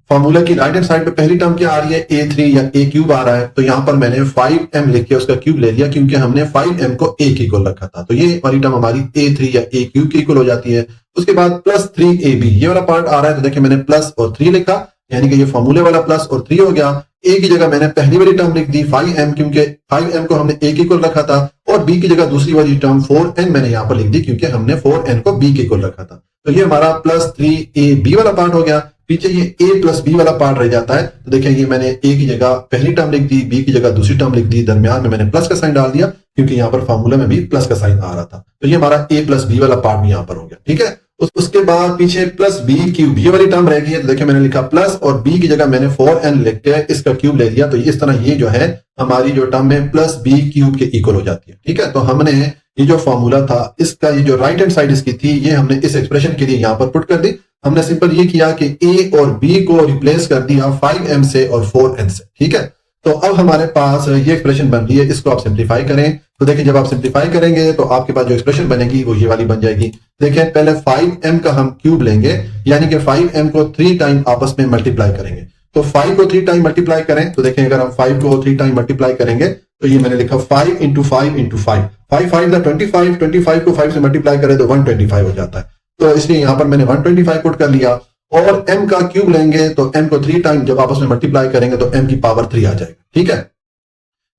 फार्मूला की राइट हैंड साइड पे पहली टर्म क्या आ रही है, a3 या a क्यूब आ रहा है, तो यहां पर मैंने 5m लिख के उसका क्यूब ले लिया क्योंकि हमने 5m को a के इक्वल रखा था, तो ये वाली टर्म हमारी a3 या a क्यूब के इक्वल हो जाती है। उसके बाद प्लस 3ab ये वाला पार्ट आ रहा है, तो देखिए मैंने प्लस और 3 लिखा यानी कि ये फार्मूले वाला प्लस और 3 हो गया। a की जगह मैंने पहली वाली टर्म लिख दी 5m क्योंकि 5m को हमने a के इक्वल रखा था, और b की जगह दूसरी वाली टर्म 4n मैंने यहाँ पर लिख दी क्योंकि हमने 4n को b के इक्वल रखा था। तो ये हमारा प्लस 3ab वाला पार्ट हो गया। पीछे ये a प्लस b वाला पार्ट रह जाता है, तो देखिए ये मैंने a की जगह पहली टर्म लिख दी, b की जगह दूसरी टर्म लिख दी, दरमियान में मैंने प्लस का साइन डाल दिया क्योंकि यहाँ पर फार्मूला में भी प्लस का साइन आ रहा था। तो ये हमारा a प्लस b वाला पार्ट भी यहाँ पर हो गया। ठीक है, उसके बाद पीछे प्लस b क्यूब ये वाली टर्म रह गई है, तो देखिए मैंने लिखा प्लस और b की जगह मैंने 4n लिख के इसका क्यूब ले लिया, तो इस तरह ये जो है हमारी जो टर्म है प्लस b क्यूब के इक्वल हो जाती है। ठीक है, तो हमने ये जो फॉर्मूला था इसका ये जो राइट हैंड साइड इसकी थी ये हमने इस एक्सप्रेशन के लिए यहाँ पर पुट कर दी। हमने सिंपल ये किया कि a और b को रिप्लेस कर दिया 5m से और 4n से। ठीक है, तो अब हमारे पास ये एक्सप्रेशन बन रही है, इसको आप सिंप्लीफाई करें। तो देखिए जब आप सिंप्लीफाई करेंगे तो आपके पास जो एक्सप्रेशन बनेगी वो ये वाली बन जाएगी। देखिए पहले 5m का हम क्यूब लेंगे यानी कि 5m को 3 टाइम आपस में मल्टीप्लाई करेंगे। तो 5 को 3 टाइम मल्टीप्लाई करें, तो देखें अगर हम 5 को 3 टाइम मल्टीप्लाई करेंगे तो ये मैंने लिखा 5 इंटू 5 इंटू 5, 5 5 25, 25 को 5 से मल्टीप्लाई करें तो 125 हो जाता है, तो इसलिए यहां पर मैंने 125 पुट कर लिया। और m का क्यूब लेंगे तो m को 3 टाइम जब आपस में मल्टीप्लाई करेंगे तो m की पावर 3 आ जाएगा। ठीक है,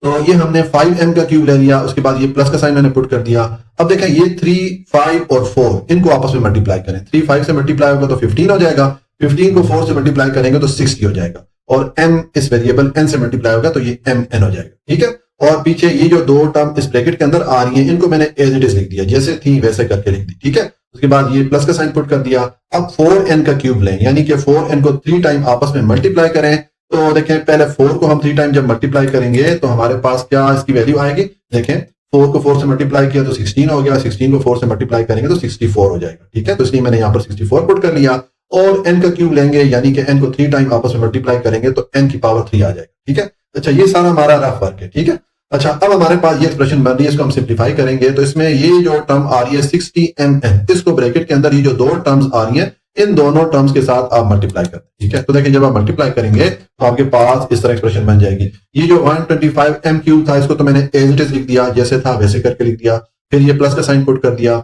तो ये हमने 5m का क्यूब ले लिया, उसके बाद ये प्लस का साइन मैंने पुट कर दिया। अब देखें ये 3, 5 और 4 इनको आपस में मल्टीप्लाई करें, 3 5 से मल्टीप्लाई होगा तो 15 हो जाएगा, 15 को 4 से मल्टीप्लाई करेंगे तो 60 हो जाएगा, और m इस वेरिएबल n से मल्टीप्लाई होगा तो ये mn हो जाएगा। ठीक है, और पीछे ये जो दो टर्म इस ब्रैकेट के अंदर आ रही है इनको मैंने एज इट इज लिख दिया, जैसे थी वैसे करके लिख दी। ठीक है, उसके बाद ये प्लस का साइन पुट कर दिया। अब 4n का क्यूब लें यानी कि 4n को 3 टाइम आपस में मल्टीप्लाई करें, तो देखें पहले 4 को हम 3 टाइम जब मल्टीप्लाई करेंगे तो हमारे पास क्या इसकी वैल्यू आएगी। देखें 4 को 4 से मल्टीप्लाई किया तो 16 हो गया, 16 को 4 से मल्टीप्लाई करेंगे तो 64 हो जाएगा। ठीक है, तो इसलिए मैंने यहाँ पर 64 पुट कर लिया। और n का क्यूब लेंगे यानी कि n को 3 टाइम आपस में मल्टीप्लाई करेंगे तो n की पावर 3 आ जाएगा। ठीक है, अच्छा ये सारा हमारा रफ वर्क है। ठीक है, अच्छा अब हमारे पास ये एक्सप्रेशन बन रही है, इसको हम सिंप्लीफाई करेंगे तो इसमें ये जो टर्म आ रही है 60mn, इसको ब्रैकेट के अंदर ये जो दो टर्म्स आ रही हैं इन दोनों टर्म्स के साथ आप मल्टीप्लाई करते हैं। ठीक है, तो देखिए जब आप मल्टीप्लाई करेंगे तो आपके पास इस तरह एक्सप्रेशन बन जाएगी। ये जो 125m क्यूब था इसको तो मैंने एज इट इज लिख दिया, जैसे था वैसे करके लिख दिया, फिर ये प्लस का साइन पुट कर दिया।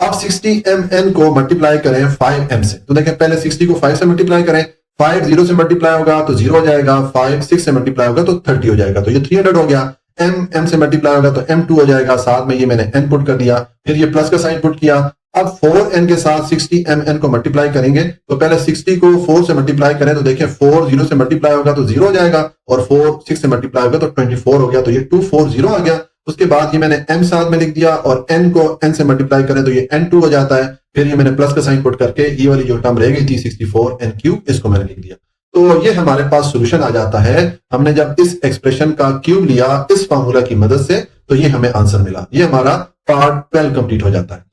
अब 60mn को मल्टीप्लाई करें 5m से, तो देखें पहले 60 को 5 से मल्टीप्लाई करें, 5 0 से मल्टीप्लाई होगा तो 0 हो जाएगा, 5 6 से मल्टीप्लाई होगा तो 30 हो जाएगा, तो ये 300 हो गया। m से मल्टीप्लाई होगा तो m2 हो जाएगा, साथ में ये मैंने n पुट कर दिया, फिर ये प्लस का साइन पुट किया। अब 4n के साथ 60mn को मल्टीप्लाई करेंगे, तो पहले 60 को 4 से मल्टीप्लाई करें तो देखिए 4 0 से मल्टीप्लाई होगा तो 0 हो जाएगा, और 4 6 से मल्टीप्लाई होगा तो 24 हो गया, तो ये 240 आ गया। उसके बाद ये मैंने m साथ में लिख दिया और n को n से मल्टीप्लाई करें तो ये n2 हो जाता है, फिर ये मैंने प्लस का साइन पुट करके ये वाली जो टर्म रह गई थी 64n क्यूब, इसको मैंने लिख दिया। तो ये हमारे पास सॉल्यूशन आ जाता है। हमने जब इस एक्सप्रेशन का क्यूब लिया इस फार्मूला की मदद से तो ये हमें आंसर मिला। ये हमारा पार्ट 12 कंप्लीट हो जाता है।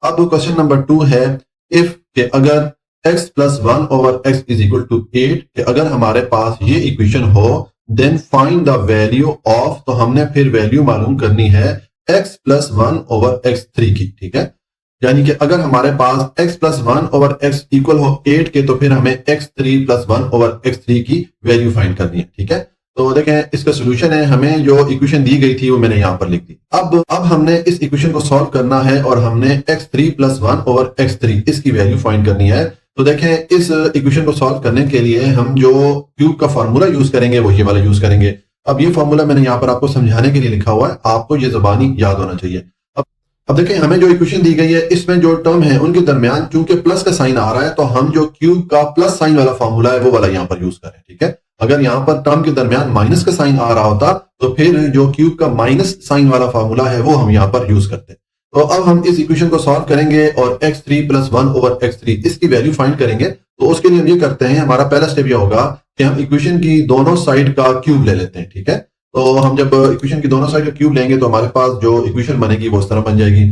अब क्वेश्चन नंबर 2 है, इफ के अगर x plus 1 over x is equal to 8, कि अगर हमारे पास ये इक्वेशन हो then find the value of, तो हमने फिर वैल्यू मालूम करनी है x प्लस 1 ओवर x3 की। ठीक है, यानी कि अगर हमारे पास x plus 1 over x equal हो 8 के, तो फिर हमें x3 प्लस 1 ओवर x3 की वैल्यू फाइंड करनी है। ठीक है, तो देखें इसका सोल्यूशन है, हमें जो इक्वेशन दी गई थी वो मैंने यहाँ पर लिख दी। अब हमने इस इक्वेशन को सॉल्व करना है और हमने x3 प्लस 1 ओवर x3 इसकी वैल्यू फाइंड करनी है। तो देखें इस इक्वेशन को सॉल्व करने के लिए हम जो क्यूब का फॉर्मूला यूज करेंगे वो ये वाला यूज करेंगे। अब ये फॉर्मूला मैंने यहाँ पर आपको समझाने के लिए लिखा हुआ है, आपको ये ज़बानी याद होना चाहिए। अब देखें हमें जो इक्वेशन दी गई है इसमें जो टर्म है उनके दरमियान चूंकि प्लस का साइन आ रहा है, तो हम जो क्यूब का प्लस साइन वाला फॉर्मूला है वो वाला यहाँ पर यूज करें। ठीक है, अगर यहाँ पर टर्म के दरमियान माइनस का साइन आ रहा होता तो फिर जो क्यूब का माइनस साइन वाला फार्मूला है वो हम यहाँ पर यूज करते हैं। तो अब हम इस इक्वेशन को सॉल्व करेंगे और x3 प्लस 1/x3 इसकी वैल्यू फाइंड करेंगे। तो उसके लिए हम ये करते हैं, हमारा पहला स्टेप ये होगा कि हम इक्वेशन की दोनों साइड का क्यूब ले लेते हैं। ठीक है, तो हम जब इक्वेशन की दोनों साइड का क्यूब लेंगे तो हमारे पास जो इक्वेशन बनेगी वो इस तरह बन जाएगी।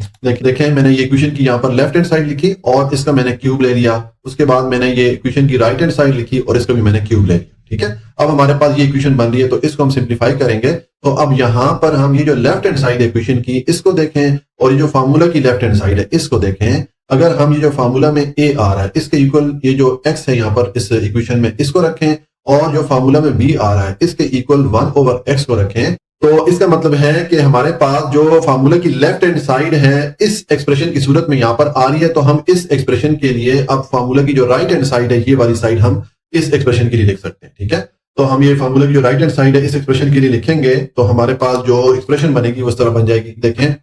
देखें मैंने ये इक्वेशन की यहाँ पर लेफ्ट हैंड साइड लिखी और इसका मैंने क्यूब ले लिया। उसके बाद मैंने ये इक्वेशन की राइट हैंड साइड लिखी और इसका भी मैंने क्यूब ले लिया। ठीक है, अब हमारे पास ये इक्वेशन बन रही है तो इसको हम सिंप्लीफाई करेंगे। तो अब यहाँ पर हम ये जो लेफ्ट हैंड साइड है इक्वेशन की इसको देखें और ये जो फार्मूला की लेफ्ट हैंड साइड है इसको देखें। अगर हम ये जो फार्मूला में a आ रहा है इसके इक्वल ये जो x है यहाँ पर इस इक्वेशन में इसको रखें और जो फार्मूला में b आ रहा है इसके इक्वल 1/x को रखें। तो इसका मतलब है कि हमारे पास जो फार्मूला की लेफ्ट हैंड साइड है इस एक्सप्रेशन की सूरत में यहाँ पर आ रही है। तो हम इस एक्सप्रेशन के लिए अब फार्मूला की जो राइट हैंड साइड है ये वाली साइड हम इस एक्सप्रेशन के लिए लिख सकते हैं। ठीक है, तो हम ये फार्मूला की जो राइट हैंड साइड है इस एक्सप्रेशन के लिए लिखेंगे तो हमारे पास जो एक्सप्रेशन बनेगी उस तरह बन जाएगी। देखें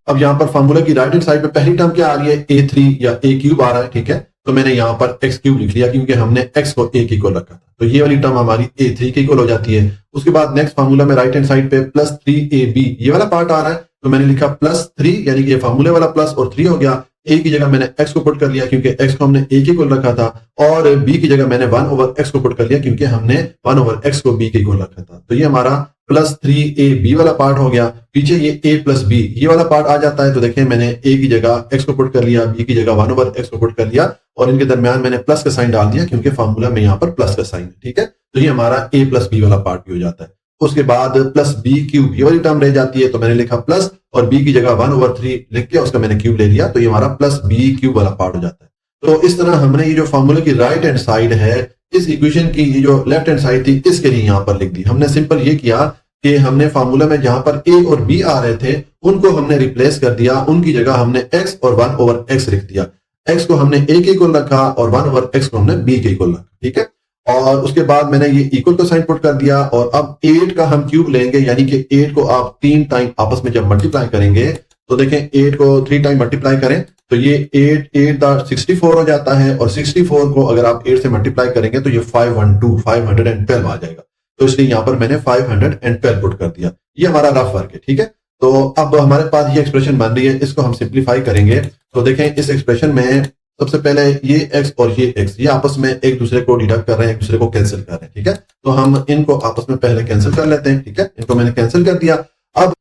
अब यहाँ पर फार्मूला की राइट हैंड साइड पे पहली टर्म क्या आ रही है, a3 या a क्यूब आ रहा है। ठीक है, तो मैंने यहाँ पर x क्यूब लिख लिया क्योंकि हमने x को a के इक्वल रखा था, तो ये वाली टर्म हमारी a3 के इक्वल हो जाती है। उसके बाद नेक्स्ट फार्मूला में राइट हैंड साइड पे प्लस 3ab ये वाला पार्ट आ रहा है, तो मैंने लिखा +3 यानी कि ये फार्मूले वाला प्लस और 3 हो गया। a की जगह मैंने x को पुट कर लिया क्योंकि x को हमने a के इक्वल रखा था और b की जगह मैंने 1/x को पुट कर लिया क्योंकि हमने 1/x को b के इक्वल रखा था। तो ये हमारा +3ab वाला पार्ट हो गया। पीछे ये a प्लस b ये वाला पार्ट आ जाता है। तो देखिए मैंने a की जगह x को पुट कर लिया, b की जगह 1/x को पुट कर लिया और इनके दरमियान मैंने प्लस का साइन डाल दिया क्योंकि फार्मूला में यहाँ पर प्लस का साइन है। ठीक है, तो ये हमारा a प्लस b वाला पार्ट भी हो जाता है। उसके बाद प्लस b क्यूब ये वाली टर्म रह जाती है, तो मैंने लिखा प्लस और b की जगह 1/3 लिख के उसका मैंने क्यूब ले लिया, तो ये हमारा प्लस b क्यूब वाला पार्ट हो जाता है। तो इस तरह हमने ये जो फार्मूला की राइट हैंड साइड है इस इक्वेशन की ये जो लेफ्ट हैंड साइड थी इसके लिए यहाँ पर लिख दी। हमने सिंपल ये किया कि हमने फार्मूला में जहां पर a और b आ रहे थे उनको हमने रिप्लेस कर दिया, उनकी जगह हमने x और 1/x लिख दिया। x को हमने a के इक्वल रखा और 1/x को हमने b के इक्वल रखा। ठीक है, और उसके बाद मैंने ये इक्वल का साइन पुट कर दिया और अब 8 का हम क्यूब लेंगे यानी कि 8 को आप 3 टाइम आपस में जब मल्टीप्लाई करेंगे तो देखें 8 को 3 टाइम मल्टीप्लाई करें तो ये 8 64 हो जाता है और 64 को अगर आप 8 से मल्टीप्लाई करेंगे तो ये 512 आ जाएगा। तो इसलिए यहाँ पर मैंने 512 पुट कर दिया। ये हमारा रफ वर्क है। ठीक है, तो अब हमारे पास ये एक्सप्रेशन बन रही है, इसको हम सिंप्लीफाई करेंगे। तो देखें इस एक्सप्रेशन में सबसे पहले ये x और ये x ये आपस में एक दूसरे को डिडक्ट कर रहे हैं, एक दूसरे को कैंसिल कर रहे हैं। ठीक है, तो हम इनको आपस में पहले कैंसिल कर लेते हैं। ठीक है, इनको मैंने कैंसिल कर दिया। अब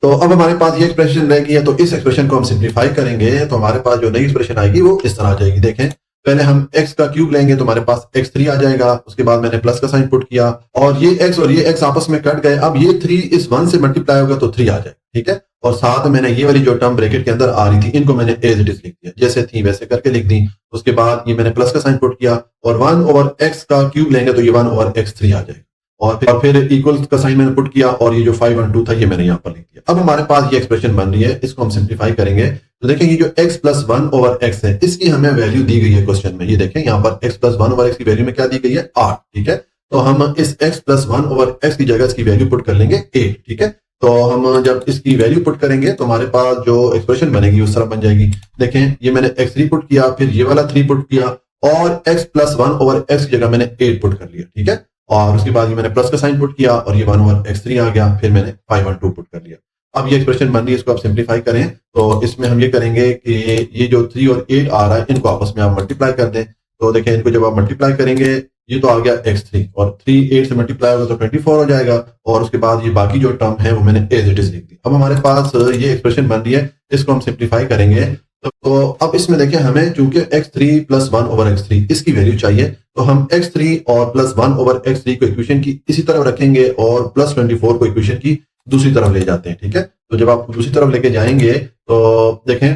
हमारे पास ये एक्सप्रेशन रह गई है, तो इस एक्सप्रेशन को हम सिंप्लीफाई करेंगे तो हमारे पास जो नई एक्सप्रेशन आएगी वो इस तरह आ जाएगी। देखें पहले हम x का क्यूब लेंगे तो हमारे पास x3 आ जाएगा। उसके बाद मैंने प्लस का साइन पुट किया और ये x और ये x आपस में कट गए। अब ये 3 इस 1 से मल्टीप्लाई होगा तो 3 आ जाएगा। ठीक है, और साथ में मैंने ये वाली जो टर्म ब्रैकेट के अंदर आ रही थी इनको मैंने एज इट इज लिख दिया, जैसे थी वैसे करके लिख दी। उसके बाद ये मैंने प्लस का साइन पुट किया और 1/x का क्यूब लेंगे तो ये 1/x3 आ जाएगा और फिर इक्वल का साइन मैंने पुट किया और ये जो 5 और 2 था ये मैंने यहाँ पर लिख दिया। अब हमारे पास ये एक्सप्रेशन बन रही है, इसको हम सिंप्लीफाई करेंगे तो देखें ये जो x प्लस 1/x है इसकी हमें वैल्यू दी गई है क्वेश्चन में। ये देखें यहाँ पर x प्लस 1/x की वैल्यू में क्या दी गई है 8। ठीक है, तो हम इस x प्लस 1/x की जगह इसकी वैल्यू पुट कर लेंगे 8। ठीक है, तो हम जब इसकी वैल्यू पुट करेंगे तो हमारे पास जो एक्सप्रेशन बनेगी उस तरह बन जाएगी। देखें ये मैंने x3 पुट किया, फिर ये वाला 3 पुट किया और x प्लस 1/x की जगह मैंने 8 पुट कर लिया। ठीक है, और उसके बाद ये मैंने प्लस का साइन पुट किया और ये 1/x3 आ गया, फिर मैंने 5 और 2 पुट कर लिया। अब ये एक्सप्रेशन बन रही है, इसको आप सिंप्लीफाई करें तो इसमें हम ये करेंगे कि ये जो 3 और 8 आ रहा है इनको आपस में आप मल्टीप्लाई कर दें। तो देखें इनको जब आप मल्टीप्लाई करेंगे ये तो आ गया x3 और 3 8 से मल्टीप्लाई होगा तो 24 हो जाएगा और उसके बाद ये बाकी जो टर्म है वो मैंने एज इट इज लिख दी। अब हमारे पास ये एक्सप्रेशन बन रही है, इसको हम सिंप्लीफाई करेंगे। तो अब इसमें देखिए हमें चूंकि x3 प्लस 1/x3 इसकी वैल्यू चाहिए तो हम x3 और प्लस 1/x3 को इक्वेशन की इसी तरफ रखेंगे और प्लस 24 को इक्वेशन की दूसरी तरफ ले जाते हैं। ठीक है, तो जब आप दूसरी तरफ लेके जाएंगे तो देखें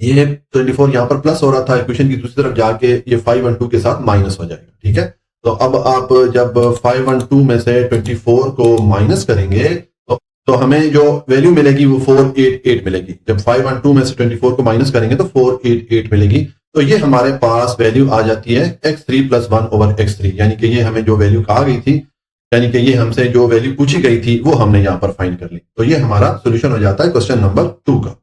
ये 24 यहाँ पर प्लस हो रहा था, इक्वेशन की दूसरी तरफ जाके ये 5 और 2 के साथ माइनस हो जाएगा। ठीक है, तो अब आप जब 5 और 2 में से 24 को माइनस करेंगे तो हमें जो वैल्यू मिलेगी वो 488 मिलेगी। जब 5 और 2 में से 24 को माइनस करेंगे तो 488 मिलेगी। तो ये हमारे पास वैल्यू आ जाती है x3 प्लस 1/x3, यानी कि ये हमें जो वैल्यू कहा गई थी, यानी कि ये हमसे जो वैल्यू पूछी गई थी वो हमने यहाँ पर फाइंड कर ली। तो ये हमारा सोल्यूशन हो जाता है क्वेश्चन नंबर 2 का।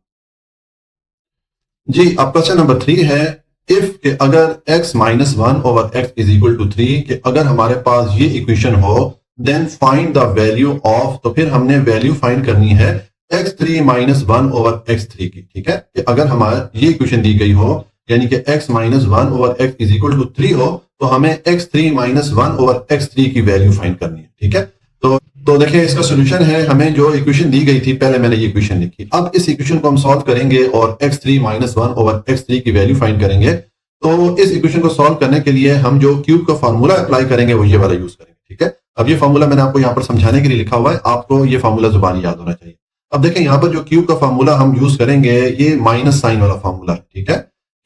जी, अब क्वेश्चन नंबर 3 है इफ के अगर x - 1/x is equal to 3 कि अगर हमारे पास ये इक्वेशन हो then find the value of, तो फिर हमने वैल्यू फाइंड करनी है x3 माइनस 1 ओवर x3 की। ठीक है, कि अगर हमारा ये इक्वेशन दी गई हो यानी कि x minus 1 over x is equal to 3 हो, तो हमें x3 माइनस 1 ओवर x3 की वैल्यू फाइंड करनी है। ठीक है, तो देखिए इसका सोल्यूशन है, हमें जो इक्वेशन दी गई थी पहले मैंने ये इक्वेशन लिखी, अब इस इक्वेशन को हम सॉल्व करेंगे और x3 माइनस 1 ओवर x3 की वैल्यू फाइंड करेंगे। तो इस इक्वेशन को सॉल्व करने के लिए हम जो क्यूब का फार्मूला अप्लाई करेंगे वो ये वाला यूज करेंगे। ठीक है, अब ये फार्मूला मैंने आपको यहाँ पर समझाने के लिए लिखा हुआ है, आपको ये फार्मूला जुबानी याद होना चाहिए। अब देखें यहाँ पर जो क्यूब का फार्मूला हम यूज करेंगे ये माइनस साइन वाला फार्मूला है। ठीक है,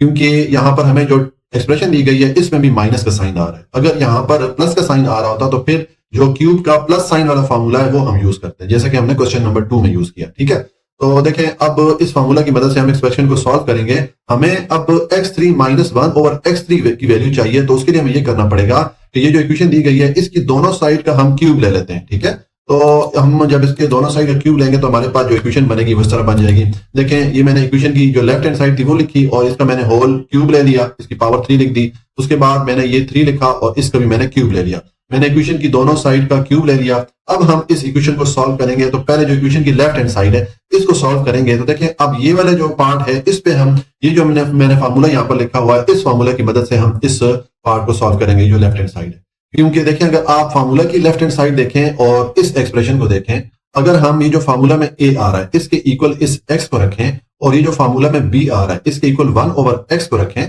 क्योंकि यहाँ पर हमें जो एक्सप्रेशन दी गई है इसमें भी माइनस का साइन आ रहा है, अगर यहाँ पर प्लस का साइन आ रहा होता तो फिर जो क्यूब का प्लस साइन वाला फार्मूला है वो हम यूज करते हैं, जैसे कि हमने क्वेश्चन नंबर 2 में यूज किया। ठीक है, तो देखें अब इस फार्मूला की मदद से हम एक्सप्रेशन को सॉल्व करेंगे। हमें अब x3 माइनस 1 ओवर x3 की वैल्यू चाहिए, तो उसके लिए हमें ये करना पड़ेगा कि ये जो इक्वेशन दी गई है इसकी दोनों साइड का हम क्यूब ले लेते हैं। ठीक है, तो हम जब इसके दोनों साइड का क्यूब लेंगे तो हमारे पास जो इक्वेशन बनेगी वो इस तरह बन जाएगी। देखें ये मैंने इक्वेशन की जो लेफ्ट हैंड साइड थी वो लिखी और इसका मैंने होल क्यूब ले लिया, इसकी पावर 3 लिख दी। उसके बाद मैंने ये 3 लिखा और इसका भी मैंने क्यूब ले लिया। मैंने इक्वेशन की दोनों साइड का क्यूब ले लिया। अब हम इस इक्वेशन को सॉल्व करेंगे, तो पहले जो इक्वेशन की लेफ्ट हैंड साइड है इसको सॉल्व करेंगे। तो देखें अब ये वाला जो पार्ट है इस पे हम ये जो मैंने फार्मूला यहाँ पर लिखा हुआ है इस फार्मूला की मदद से हम इस पार्ट को सॉल्व करेंगे जो लेफ्ट हैंड साइड है। क्योंकि देखें अगर आप फार्मूला की लेफ्ट हैंड साइड देखें और इस एक्सप्रेशन को देखें, अगर हम ये जो फार्मूला में a आ रहा है इसके इक्वल इस x को रखें और ये जो फार्मूला में b आ रहा है इसके इक्वल 1 ओवर x को रखें,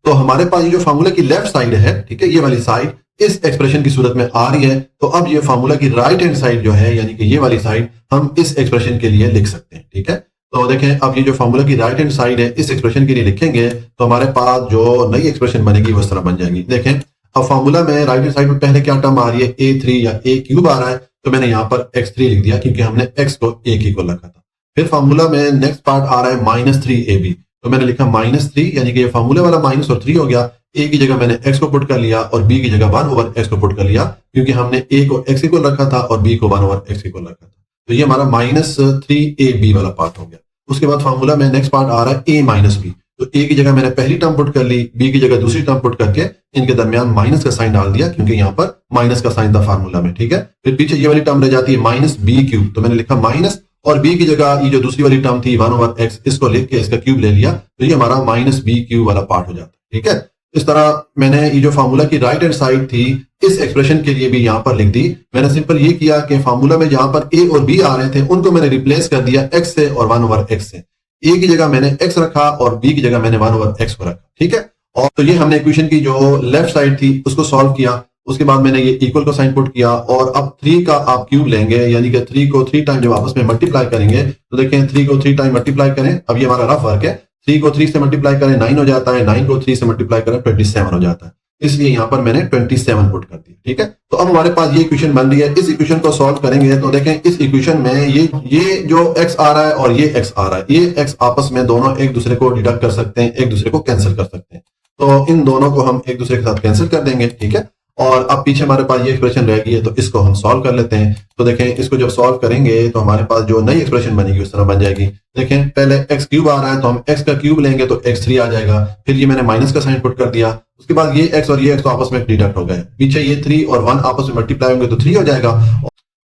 तो हमारे पास ये जो फार्मूला की लेफ्ट साइड है, ठीक है, ये वाली साइड इस एक्सप्रेशन की सूरत में आ रही है। तो अब ये फार्मूला की राइट हैंड साइड जो है यानी कि ये वाली साइड हम इस एक्सप्रेशन के लिए लिख सकते हैं। ठीक है, तो देखें अब ये जो फार्मूला की राइट हैंड साइड है इस एक्सप्रेशन के लिए लिखेंगे तो हमारे पास जो नई एक्सप्रेशन बनेगी वो इस तरह बन जाएगी। देखें अब फार्मूला में राइट हैंड साइड में पहले क्या टर्म आ रही है, a3 या a क्यूब आ रहा है, तो मैंने यहाँ पर x3 लिख दिया क्योंकि हमने x को a की इक्वल रखा था। फिर फार्मूला में नेक्स्ट पार्ट आ रहा है -3ab, तो मैंने लिखा -3 यानी कि ये फार्मूले वाला माइनस और 3 हो गया। a की जगह मैंने x को पुट कर लिया और b की जगह 1 ओवर x को पुट कर लिया क्योंकि हमने a को x इक्वल रखा था और b को 1 ओवर x इक्वल रखा था। तो ये हमारा -3ab वाला पार्ट हो गया। उसके बाद फार्मूला में नेक्स्ट पार्ट आ रहा है a - b, तो a की जगह मैंने पहली टर्म पुट कर ली, b की जगह दूसरी टर्म पुट करके इनके दरमियान माइनस का साइन डाल दिया क्योंकि यहाँ पर माइनस का साइन था फार्मूला में। ठीक है, फिर पीछे ये वाली टर्म रह जाती है -b3, तो मैंने लिखा माइनस और b की जगह ये जो दूसरी वाली टर्म थी 1 ओवर x इसको लिख के इसका क्यूब ले लिया, तो ये हमारा -b³ वाला पार्ट हो जाता है। ठीक है, इस तरह मैंने ये जो फार्मूला की राइट हैंड साइड थी इस एक्सप्रेशन के लिए भी यहाँ पर लिख दी। मैंने सिंपल ये किया कि फार्मूला में जहां पर a और b आ रहे थे उनको मैंने रिप्लेस कर दिया x से और 1 ओवर x से। a की जगह मैंने x रखा और b की जगह मैंने 1 ओवर x को रखा। ठीक है, और तो ये हमने इक्वेशन की जो लेफ्ट साइड थी उसको सॉल्व किया। उसके बाद मैंने ये इक्वल को साइन पुट किया और अब 3 का आप क्यूब लेंगे यानी कि 3 को 3 टाइम जब आपस में मल्टीप्लाई करेंगे तो देखें 3 को 3 टाइम मल्टीप्लाई करें, अब ये हमारा रफ वर्क है, 3 को 3 से मल्टीप्लाई करें 9 हो जाता है, 9 को 3 से मल्टीप्लाई करें 27 हो जाता है, इसलिए यहाँ पर मैंने 27 पुट कर दिया। ठीक है, तो अब हमारे पास ये इक्वेशन बन रही है। इस इक्वेशन को सॉल्व करेंगे तो देखें इस इक्वेशन में ये जो x आ रहा है और ये x आ रहा है, ये x आपस में दोनों एक दूसरे को डिडक्ट कर सकते हैं, एक दूसरे को कैंसिल कर सकते हैं, तो इन दोनों को हम एक दूसरे के साथ कैंसिल कर देंगे। ठीक है, और अब पीछे हमारे पास ये एक्सप्रेशन रह गई है तो इसको हम सॉल्व कर लेते हैं। तो देखें इसको जब सॉल्व करेंगे तो हमारे पास जो नई एक्सप्रेशन बनेगी उस तरह बन जाएगी। देखें पहले x क्यूब आ रहा है तो हम x का क्यूब लेंगे तो x3 आ जाएगा, फिर ये मैंने माइनस का साइन पुट कर दिया। उसके बाद ये x और ये x तो आपस में डिडक्ट हो गए, पीछे ये 3 और 1 आपस में मल्टीप्लाई होंगे तो 3 हो जाएगा।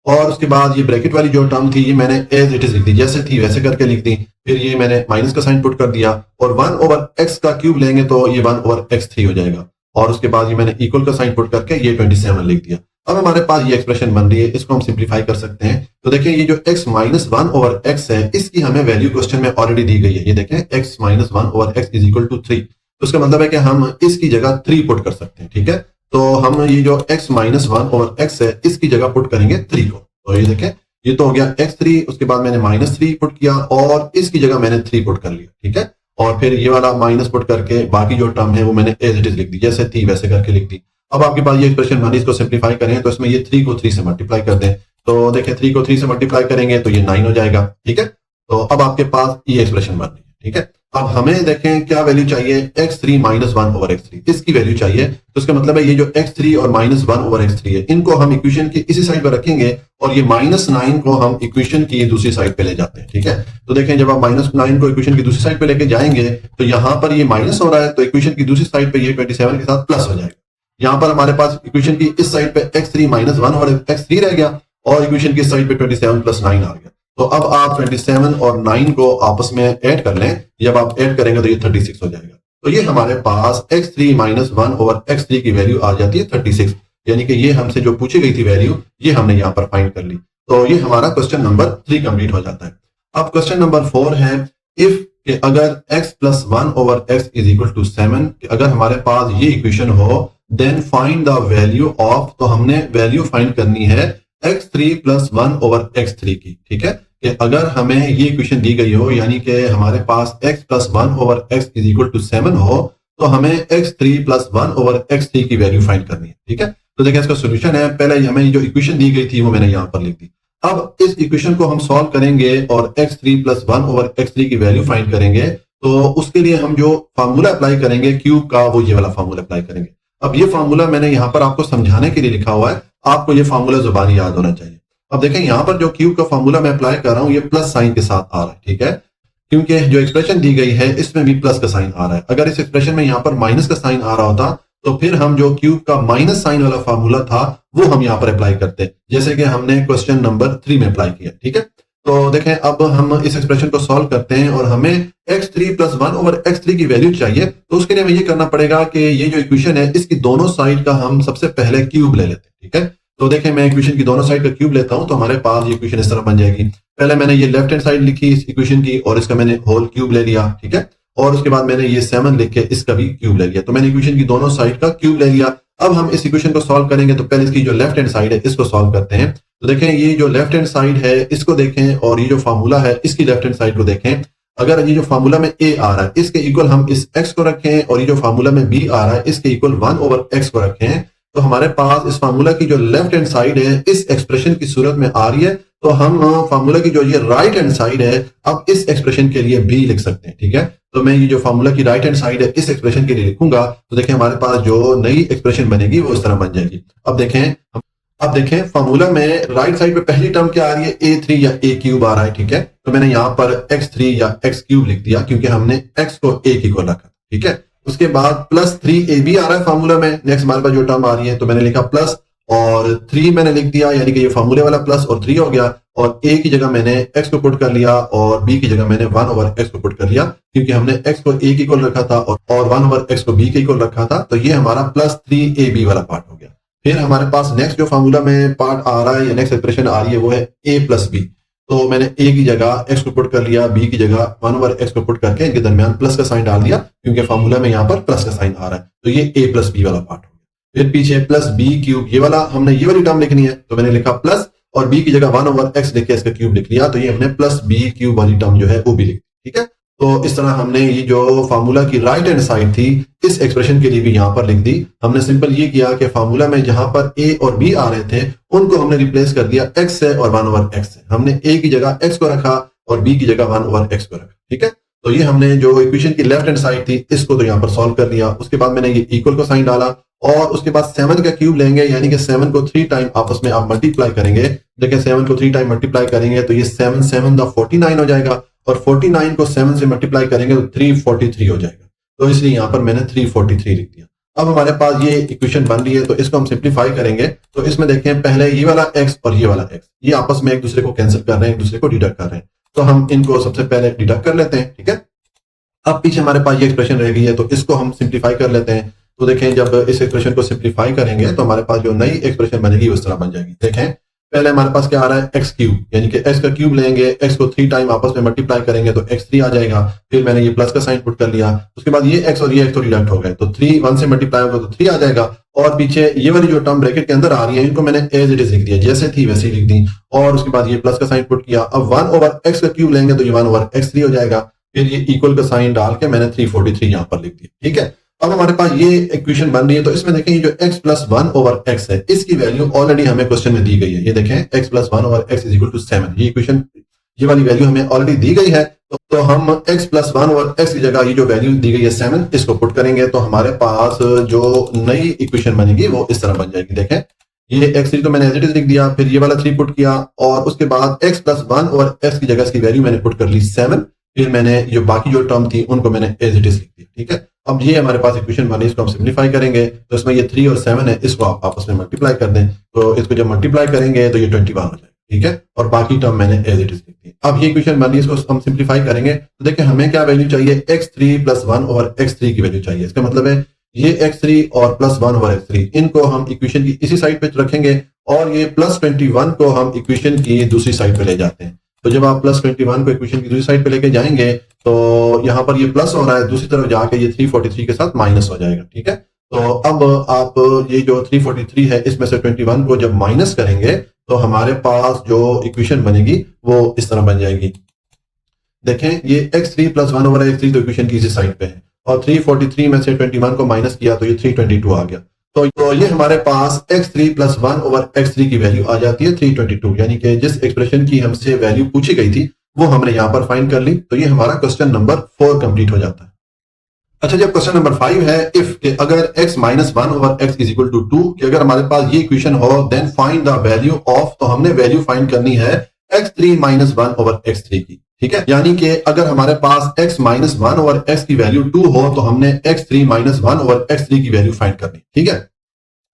और उसके बाद ये ब्रैकेट वाली जो टर्म थी ये मैंने एज इट इज लिख दी, जैसे थी वैसे करके लिख दी। फिर ये मैंने माइनस का साइन पुट कर दिया और 1 ओवर x का क्यूब लेंगे तो ये 1 ओवर x3 हो जाएगा। और उसके बाद ये मैंने इक्वल का साइन पुट करके ये 27 लिख दिया। अब हमारे पास ये एक्सप्रेशन बन रही है, इसको हम सिंप्लीफाई कर सकते हैं। तो देखें ये जो x माइनस 1 ओवर x है इसकी हमें वैल्यू क्वेश्चन में ऑलरेडी दी गई है। ये देखें x minus 1 over x is equal to 3, तो उसका मतलब है कि हम इसकी जगह 3 पुट कर सकते हैं। ठीक है, तो हम ये जो x माइनस 1 ओवर x है इसकी जगह पुट करेंगे 3 को। तो ये देखें ये तो हो गया x3, उसके बाद मैंने -3 पुट किया और इसकी जगह मैंने 3 पुट कर लिया। ठीक है, और फिर ये वाला माइनस पुट करके बाकी जो टर्म है वो मैंने एज इट इज लिख दी, जैसे थी वैसे करके लिख दी। अब आपके पास ये एक्सप्रेशन बनी, इसको सिंप्लीफाई करें तो इसमें ये 3 को 3 से मल्टीप्लाई कर दें, तो देखें 3 को 3 से मल्टीप्लाई करेंगे तो ये 9 हो जाएगा। ठीक है, तो अब आपके पास ये एक्सप्रेशन बन रही है। ठीक है, अब हमें देखें क्या वैल्यू चाहिए, x3 माइनस 1 ओवर x3 इसकी वैल्यू चाहिए। तो इसका मतलब है ये जो x3 और माइनस 1 ओवर x3 है इनको हम इक्वेशन की इसी साइड पर रखेंगे और ये -9 को हम इक्वेशन की दूसरी साइड पे ले जाते हैं। ठीक है, तो देखें जब आप -9 को इक्वेशन की दूसरी साइड पे लेके जाएंगे तो यहां पर ये माइनस हो रहा है तो इक्वेशन की दूसरी साइड पे ये 27 के साथ प्लस हो जाएगा। यहाँ पर हमारे पास इक्वेशन की इस साइड पे x3 माइनस 1 और x3 रह गया और इक्वेशन की साइड पे 27 प्लस 9 आ गया। तो अब आप 27 और 9 को आपस में ऐड कर लें। जब आप ऐड करेंगे तो ये 36 हो जाएगा। तो ये हमारे पास x3 माइनस 1 ओवर x3 की वैल्यू आ जाती है 36, यानी कि ये हमसे जो पूछी गई थी वैल्यू ये हमने यहाँ पर फाइंड कर ली। तो ये हमारा क्वेश्चन नंबर 3 कंप्लीट हो जाता है। अब क्वेश्चन नंबर 4 है इफ कि अगर x plus 1 over x is equal to 7, अगर हमारे पास ये इक्वेशन हो then find the value of, तो हमने वैल्यू फाइंड करनी है x3 प्लस 1 ओवर x3 की। ठीक है, कि अगर हमें ये इक्वेशन दी गई हो यानी कि हमारे पास x plus 1 over x is equal to 7 हो तो हमें x3 प्लस 1 ओवर x3 की वैल्यू फाइंड करनी है। ठीक है, तो देखिए इसका सोल्यूशन है, पहले हमें जो इक्वेशन दी गई थी वो मैंने यहाँ पर लिख दी। अब इस इक्वेशन को हम सॉल्व करेंगे और x3 प्लस 1 ओवर x3 की वैल्यू फाइंड करेंगे। तो उसके लिए हम जो फार्मूला अप्लाई करेंगे क्यूब का वो ये वाला फार्मूला अप्लाई करेंगे। अब ये फार्मूला मैंने यहाँ पर आपको समझाने के लिए लिखा हुआ है, आपको ये फार्मूला जुबानी याद होना चाहिए। अब देखें यहाँ पर जो क्यूब का फार्मूला मैं अप्लाई कर रहा हूँ ये प्लस साइन के साथ आ रहा है। ठीक है, क्योंकि जो एक्सप्रेशन दी गई है इसमें भी प्लस का साइन आ रहा है। अगर इस एक्सप्रेशन में यहाँ पर माइनस का साइन आ रहा होता तो फिर हम जो क्यूब का माइनस साइन वाला फार्मूला था वो हम यहाँ पर अप्लाई करते, जैसे कि हमने क्वेश्चन नंबर 3 में अप्लाई किया। ठीक है, तो देखें अब हम इस एक्सप्रेशन को सॉल्व करते हैं और हमें x3 प्लस 1 ओवर x3 की वैल्यू चाहिए। तो उसके लिए हमें ये करना पड़ेगा कि ये जो इक्वेशन है इसकी दोनों साइड का हम सबसे पहले क्यूब ले लेते हैं। ठीक है, तो देखें मैं इक्वेशन की दोनों साइड का क्यूब लेता हूं तो हमारे पास ये इक्वेशन इस तरह बन जाएगी। पहले मैंने ये लेफ्ट हैंड साइड लिखी इस इक्वेशन की और इसका मैंने होल क्यूब ले लिया। ठीक है, और उसके बाद मैंने ये 7 लिख के इसका भी क्यूब ले लिया। तो मैंने इक्वेशन की दोनों साइड का क्यूब ले लिया। अब हम इस इक्वेशन को सॉल्व करेंगे तो पहले इसकी जो लेफ्ट हैंड साइड है इसको सॉल्व करते हैं। तो देखें ये जो लेफ्ट हैंड साइड है इसको देखें और ये जो फार्मूला है इसकी लेफ्ट हैंड साइड को देखें। अगर ये जो फार्मूला में a आ रहा है इसके इक्वल हम इस x को रखें और ये जो फार्मूला में b आ रहा है इसके इक्वल 1 ओवर x को रखें तो हमारे पास इस फार्मूला की जो लेफ्ट हैंड साइड है इस एक्सप्रेशन की सूरत में आ रही है। तो हम फार्मूला की जो ये राइट हैंड साइड है अब इस एक्सप्रेशन के लिए b लिख सकते हैं। ठीक है, तो मैं ये जो फार्मूला की राइट हैंड साइड है इस एक्सप्रेशन के लिए लिखूंगा तो देखें हमारे पास जो नई एक्सप्रेशन बनेगी वो इस तरह बन जाएगी। अब देखें फार्मूला में राइट साइड पे पहली टर्म क्या आ रही है a3 या a क्यूब आ रहा है। ठीक है, तो मैंने यहाँ पर x3 या x क्यूब लिख दिया क्योंकि हमने x को a की को रखा। ठीक है, उसके बाद प्लस 3ab आ रहा है फार्मूला में। नेक्स्ट हमारे पास जो टर्म आ रही है तो मैंने लिखा प्लस और 3 मैंने लिख दिया यानी कि ये फार्मूले वाला प्लस और 3 हो गया और a की जगह मैंने x को पुट कर लिया और b की जगह मैंने 1 ओवर x को पुट कर लिया क्योंकि हमने x को a की इक्वल रखा था और 1 ओवर x को b के इक्वल रखा था। तो ये हमारा प्लस 3ab वाला पार्ट हो गया। फिर हमारे पास नेक्स्ट जो फार्मूला में पार्ट आ रहा है या नेक्स्ट एक्सप्रेशन आ रही है वो है a प्लस बी। तो मैंने a की जगह x को पुट कर लिया, b की जगह 1 ओवर x को पुट करके इनके दरमियान प्लस का साइन डाल दिया क्योंकि फार्मूला में यहाँ पर प्लस का साइन आ रहा है। तो ये a प्लस बी वाला पार्ट हो गया। फिर पीछे प्लस बी क्यूब ये वाला हमने ये वाली टर्म लिखनी है तो मैंने लिखा प्लस और b की जगह 1 ओवर x लिख के इसका क्यूब लिख लिया। तो ये हमने प्लस बी क्यूब वाली टर्म जो है वो भी लिख दी। ठीक है, तो इस तरह हमने ये जो फार्मूला की राइट हैंड साइड थी इस एक्सप्रेशन के लिए भी यहाँ पर लिख दी। हमने सिंपल ये किया कि फार्मूला में जहां पर a और b आ रहे थे उनको हमने रिप्लेस कर दिया x से और 1 ओवर x से। हमने a की जगह x को रखा और b की जगह 1 ओवर x को रखा। ठीक है, तो ये हमने जो इक्वेशन की लेफ्ट हैंड साइड थी इसको तो यहाँ पर सॉल्व कर लिया। उसके बाद मैंने ये इक्वल को साइन डाला और उसके बाद 7 का क्यूब लेंगे यानी कि 7 को 3 टाइम आपस में आप मल्टीप्लाई करेंगे। देखिए 7 को 3 टाइम मल्टीप्लाई करेंगे तो ये 7 7 द 49 हो जाएगा और 49 को 7 से मल्टीप्लाई करेंगे तो 343 हो जाएगा। तो इसलिए यहाँ पर मैंने 343 लिख दिया। अब हमारे पास ये इक्वेशन बन रही है तो इसको हम सिंप्लीफाई करेंगे। तो इसमें देखें पहले ये वाला x और ये वाला x ये आपस में एक दूसरे को कैंसिल कर रहे हैं, एक दूसरे को डिडक्ट कर रहे हैं। तो हम इनको सबसे पहले डिडक्ट कर लेते हैं। ठीक है, अब पीछे हमारे पास ये एक्सप्रेशन रह गई है तो इसको हम सिंप्लीफाई कर लेते हैं। तो देखें जब इस एक्सप्रेशन को सिंप्लीफाई करेंगे तो हमारे पास जो नई एक्सप्रेशन बनेगी उस तरह बन जाएगी। देखें पहले हमारे पास क्या आ रहा है x क्यूब यानी कि x का क्यूब लेंगे, x को 3 टाइम आपस में मल्टीप्लाई करेंगे तो x3 आ जाएगा। फिर मैंने ये प्लस का साइन पुट कर लिया। उसके बाद ये x और ये x तो डिडक्ट हो गए तो 3 1 से मल्टीप्लाई होगा तो 3 आ जाएगा और पीछे ये वाली जो टर्म ब्रैकेट के अंदर आ रही है इनको मैंने एज इट इज लिख दिया, जैसे थी वैसे ही लिख दी और उसके बाद ये प्लस का साइन पुट किया। अब 1 ओवर x का क्यूब लेंगे तो ये 1 ओवर x3 हो जाएगा। फिर ये इक्वल का साइन डाल के मैंने 343 यहाँ पर लिख दिया। ठीक है, अब हमारे पास ये इक्वेशन बन रही है तो इसमें देखें ये जो x प्लस 1 ओवर x है इसकी वैल्यू ऑलरेडी हमें क्वेश्चन में दी गई है। ये देखें x plus 1 over x is equal to 7 ये इक्वेशन ये वाली वैल्यू हमें ऑलरेडी दी गई है। तो हम x प्लस 1 ओवर x की जगह ये जो वैल्यू दी गई है 7 इसको पुट करेंगे तो हमारे पास जो नई इक्वेशन बनेगी वो इस तरह बन जाएगी। देखें ये x3 तो मैंने एज इट इज लिख दिया, फिर ये वाला 3 पुट किया और उसके बाद x प्लस 1 ओवर x की जगह इसकी वैल्यू मैंने पुट कर ली 7। फिर मैंने जो बाकी जो टर्म थी उनको मैंने एज इट इज लिख दिया। ठीक है, अब ये हमारे पास इक्वेशन बनी, इसको हम सिंप्लीफाई करेंगे तो इसमें ये 3 और 7 है, इसको आप आपस में मल्टीप्लाई कर दें, तो इसको जब मल्टीप्लाई करेंगे तो ये 21 हो जाएगा, ठीक है। और बाकी टर्म मैंने एज इट इज लिख दी। अब ये इक्वेशन बनी, इसको हम सिंप्लीफाई करेंगे तो देखिए हमें क्या वैल्यू चाहिए, x3 + 1 ओवर x3 की वैल्यू चाहिए। इसका मतलब है ये x3 और +1 ओवर x3 इनको हम इक्वेशन की इसी साइड पे रखेंगे और ये +21 को हम इक्वेशन की दूसरी साइड पे ले जाते हैं। तो जब आप +21 को इक्वेशन की दूसरी साइड पे लेके जाएंगे तो यहाँ पर ये प्लस हो रहा है, दूसरी तरफ जाके ये 343 के साथ माइनस हो जाएगा, ठीक है। तो अब आप ये जो 343 है इसमें से 21 को जब माइनस करेंगे तो हमारे पास जो इक्वेशन बनेगी वो इस तरह बन जाएगी। देखें ये x3 + 1 ओवर x3 तो इक्वेशन की इसी साइड पे है और 343 में से 21 को माइनस किया तो ये 322 आ गया। तो ये हमारे पास x3 + 1 ओवर x3 की वैल्यू आ जाती है 322, यानी कि जिस एक्सप्रेशन की हमसे वैल्यू पूछी गई थी वो हमने यहां पर फाइंड कर ली। तो ये हमारा क्वेश्चन नंबर 4 कंप्लीट हो जाता है। अच्छा, जब क्वेश्चन नंबर 5 है इफ अगर x - 1 ओवर x = 2 कि अगर हमारे पास ये इक्वेशन हो then find the value of, तो हमने वैल्यू फाइंड करनी है x3 - 1 ओवर x3 की, ठीक है। यानी कि अगर हमारे पास x - 1 ओवर x की वैल्यू 2 हो तो हमने x3 - 1 ओवर x3 की वैल्यू फाइंड करनी, ठीक है।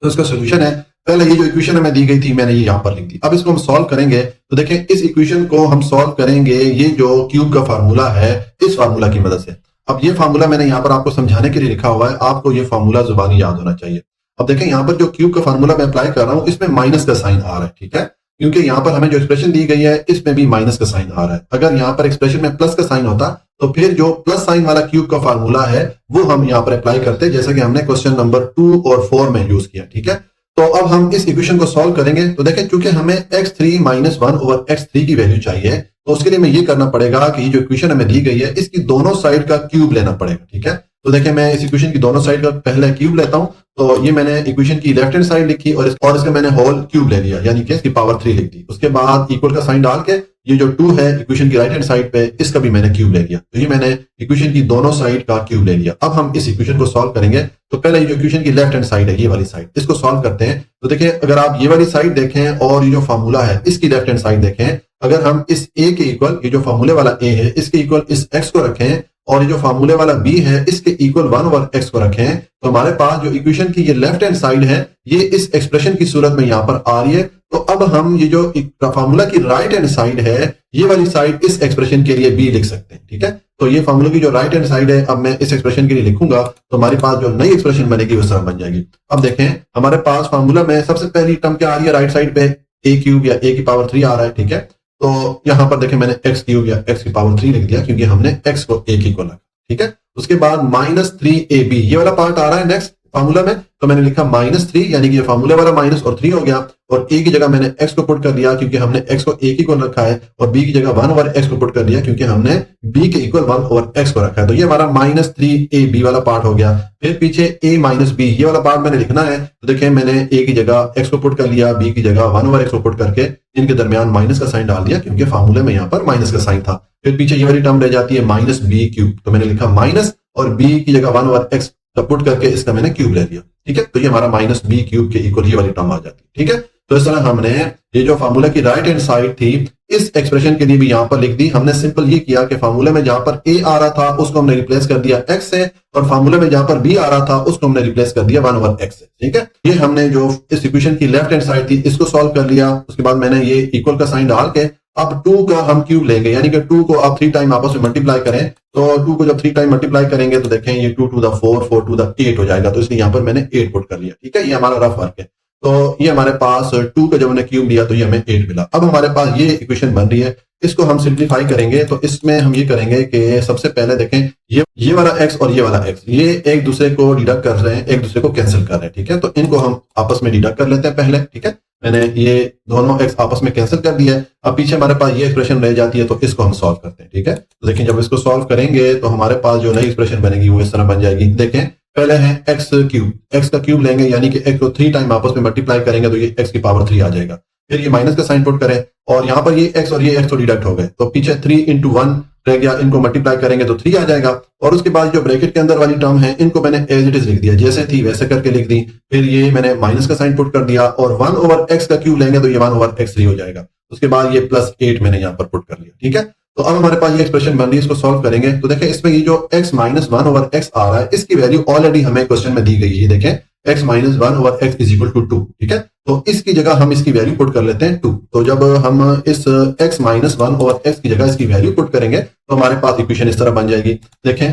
तो इसका सोल्यूशन है, पहले ये जो इक्वेशन हमें दी गई थी मैंने ये यहां पर लिख दी। अब इसको हम सॉल्व करेंगे तो देखें इस इक्वेशन को हम सॉल्व करेंगे ये जो क्यूब का फार्मूला है इस फार्मूला की मदद से। अब ये फार्मूला मैंने यहां पर आपको समझाने के लिए लिखा हुआ है, आपको ये फार्मूला जुबानी याद होना चाहिए। अब देखें यहां पर जो क्यूब का फार्मूला मैं अप्लाई कर रहा हूं इसमें माइनस का साइन आ रहा है, ठीक है, क्योंकि यहां पर हमें जो एक्सप्रेशन दी गई है इसमें भी माइनस का साइन आ रहा है। अगर यहां पर एक्सप्रेशन में प्लस का साइन होता तो फिर जो प्लस साइन वाला क्यूब का फार्मूला है वो हम यहां पर अप्लाई करते, जैसा कि हमने क्वेश्चन नंबर 2 और 4 में यूज किया, ठीक है। तो अब हम इस इक्वेशन को सॉल्व करेंगे तो देखें चूंकि हमें x3 - 1 ओवर x3 की वैल्यू चाहिए तो उसके लिए हमें ये करना पड़ेगा कि जो इक्वेशन हमें दी गई है इसकी दोनों साइड का क्यूब लेना पड़ेगा, ठीक है। तो देखिए मैं इस इक्वेशन की दोनों साइड का पहले क्यूब लेता हूं, तो ये मैंने इक्वेशन की लेफ्ट हैंड साइड लिखी और इसका मैंने होल क्यूब ले लिया, यानी कि इसकी पावर 3 लिख दी। उसके बाद इक्वल का साइन डाल के ये जो 2 है इक्वेशन की राइट हैंड साइड पे इसका भी मैंने क्यूब ले लिया। तो ये मैंने इक्वेशन की दोनों साइड का क्यूब ले लिया। अब हम इस इक्वेशन को सॉल्व करेंगे तो पहले ये जो इक्वेशन की लेफ्ट हैंड साइड है ये वाली साइड इसको सॉल्व करते हैं। तो देखिए अगर आप ये वाली साइड देखें और ये जो फार्मूला है इसकी लेफ्ट हैंड साइड देखें, अगर हम इस a के इक्वल ये जो फार्मूले वाला a है इसके इक्वल इस x को रखें और ये जो फार्मूले वाला b है इसके इक्वल 1 ओवर x को रखें तो हमारे पास जो इक्वेशन की ये लेफ्ट हैंड साइड है ये इस एक्सप्रेशन की सूरत में यहां पर आ रही है। तो अब हम ये जो फार्मूला की राइट हैंड साइड है ये वाली साइड इस एक्सप्रेशन के लिए b लिख सकते हैं, ठीक है। तो ये फार्मूला की जो राइट हैंड साइड है अब मैं इस एक्सप्रेशन के लिए लिखूंगा तो हमारे पास जो नई एक्सप्रेशन बनेगी वो सरल बन जाएगी। अब देखें हमारे पास फार्मूला में सबसे पहली टर्म क्या आ रही है, राइट साइड पे a क्यूब या a की पावर 3 आ रहा है, ठीक है। तो यहां पर देखें मैंने x क्यूब या x की पावर 3 लिख दिया क्योंकि हमने x को a की इक्वल रखा, ठीक है। उसके बाद -3ab ये वाला पार्ट आ रहा है नेक्स्ट फार्मूला में, तो मैंने लिखा -3 यानी कि ये फार्मूला वाला माइनस और 3 हो गया और a की जगह मैंने x को पुट कर दिया क्योंकि हमने x को a की इक्वल रखा है और b की जगह 1 ओवर x को पुट कर दिया क्योंकि हमने b के इक्वल 1 ओवर x को रखा है। तो ये हमारा -3ab वाला पार्ट हो गया। फिर पीछे a - b ये वाला पार्ट मैंने लिखना है, तो देखिए मैंने a की जगह x को पुट कर लिया, b की जगह 1 ओवर x को पुट करके इनके दरमियान माइनस का साइन डाल दिया क्योंकि फार्मूले में यहाँ पर माइनस का साइन था। फिर पीछे ये वाली टर्म रह जाती है -b क्यूब, तो मैंने लिखा माइनस और b की जगह 1 ओवर x पुट करके इसका मैंने क्यूब ले लिया, ठीक है। तो ये हमारा -b क्यूब के इक्वल ये वाली टर्म आ जाती है, ठीक है। तो इस तरह हमने ये जो फार्मूला की राइट हैंड साइड थी इस एक्सप्रेशन के लिए भी यहां पर लिख दी। हमने सिंपल ये किया कि फार्मूला में जहां पर a आ रहा था उसको हमने रिप्लेस कर दिया x से और फार्मूला में जहां पर b आ रहा था उसको हमने रिप्लेस कर दिया 1 ओवर x से, ठीक है। ये हमने जो इस इक्वेशन की लेफ्ट हैंड साइड थी इसको सॉल्व कर लिया। उसके बाद मैंने ये इक्वल का साइन डाल के अब 2 का हम क्यूब लेंगे, यानी कि 2 को आप 3 टाइम आपस में मल्टीप्लाई करें तो 2 को जब 3 टाइम मल्टीप्लाई करेंगे तो देखें ये 2 to the 4 4 to the 8 हो जाएगा। तो इसलिए यहाँ पर मैंने 8 पुट कर लिया, ठीक है। ये हमारा रफ वर्क है। तो ये हमारे पास 2 का जब हमने क्यूब लिया तो ये हमें 8 मिला। अब हमारे पास ये इक्वेशन बन रही है, इसको हम सिंप्लीफाई करेंगे। तो इसमें हम ये करेंगे कि सबसे पहले देखें ये वाला x और ये वाला x ये एक दूसरे को डिडक्ट कर रहे हैं, एक दूसरे को कैंसिल कर रहे हैं, ठीक है। तो इनको हम आपस में डिडक्ट कर लेते हैं पहले, ठीक है। मैंने ये दोनों x आपस में कैंसिल कर दिया है। अब पीछे हमारे पास ये एक्सप्रेशन रह जाती है तो इसको हम सॉल्व करते हैं, ठीक है। तो देखें जब इसको सॉल्व करेंगे तो हमारे पास जो नई एक्सप्रेशन बनेगी वो इस तरह बन जाएगी। देखें पहले है x क्यूब, x का क्यूब लेंगे यानी कि x को 3 टाइम आपस में मल्टीप्लाई करेंगे तो ये x की पावर 3 आ जाएगा। फिर ये माइनस का साइन पुट करें और यहाँ पर ये x और ये x तो डिडक्ट हो गए तो पीछे 3 into 1 रह गया, इनको मल्टीप्लाई करेंगे तो 3 आ जाएगा। और उसके बाद जो ब्रैकेट के अंदर वाली टर्म है इनको मैंने एज इट इज लिख दिया, जैसे थी वैसे करके लिख दी। फिर ये मैंने माइनस का साइन पुट कर दिया और 1 ओवर x का क्यूब लेंगे तो ये 1 ओवर x3 हो जाएगा। उसके बाद ये +8 मैंने यहाँ पर पुट कर लिया, ठीक है। तो अब हमारे पास ये एक्सप्रेशन बन रही है, इसको सॉल्व करेंगे तो देखें इसमें ये जो x minus one over x आ रहा है इसकी वैल्यू ऑलरेडी हमें क्वेश्चन में दी गई है। ये देखें x minus one over x is equal to 2, ठीक है। तो इसकी जगह हम इसकी वैल्यू पुट कर लेते हैं 2। तो जब हम इस x minus one over x की जगह इसकी वैल्यू पुट करेंगे तो हमारे पास इक्वेशन इस तरह बन जाएगी। देखें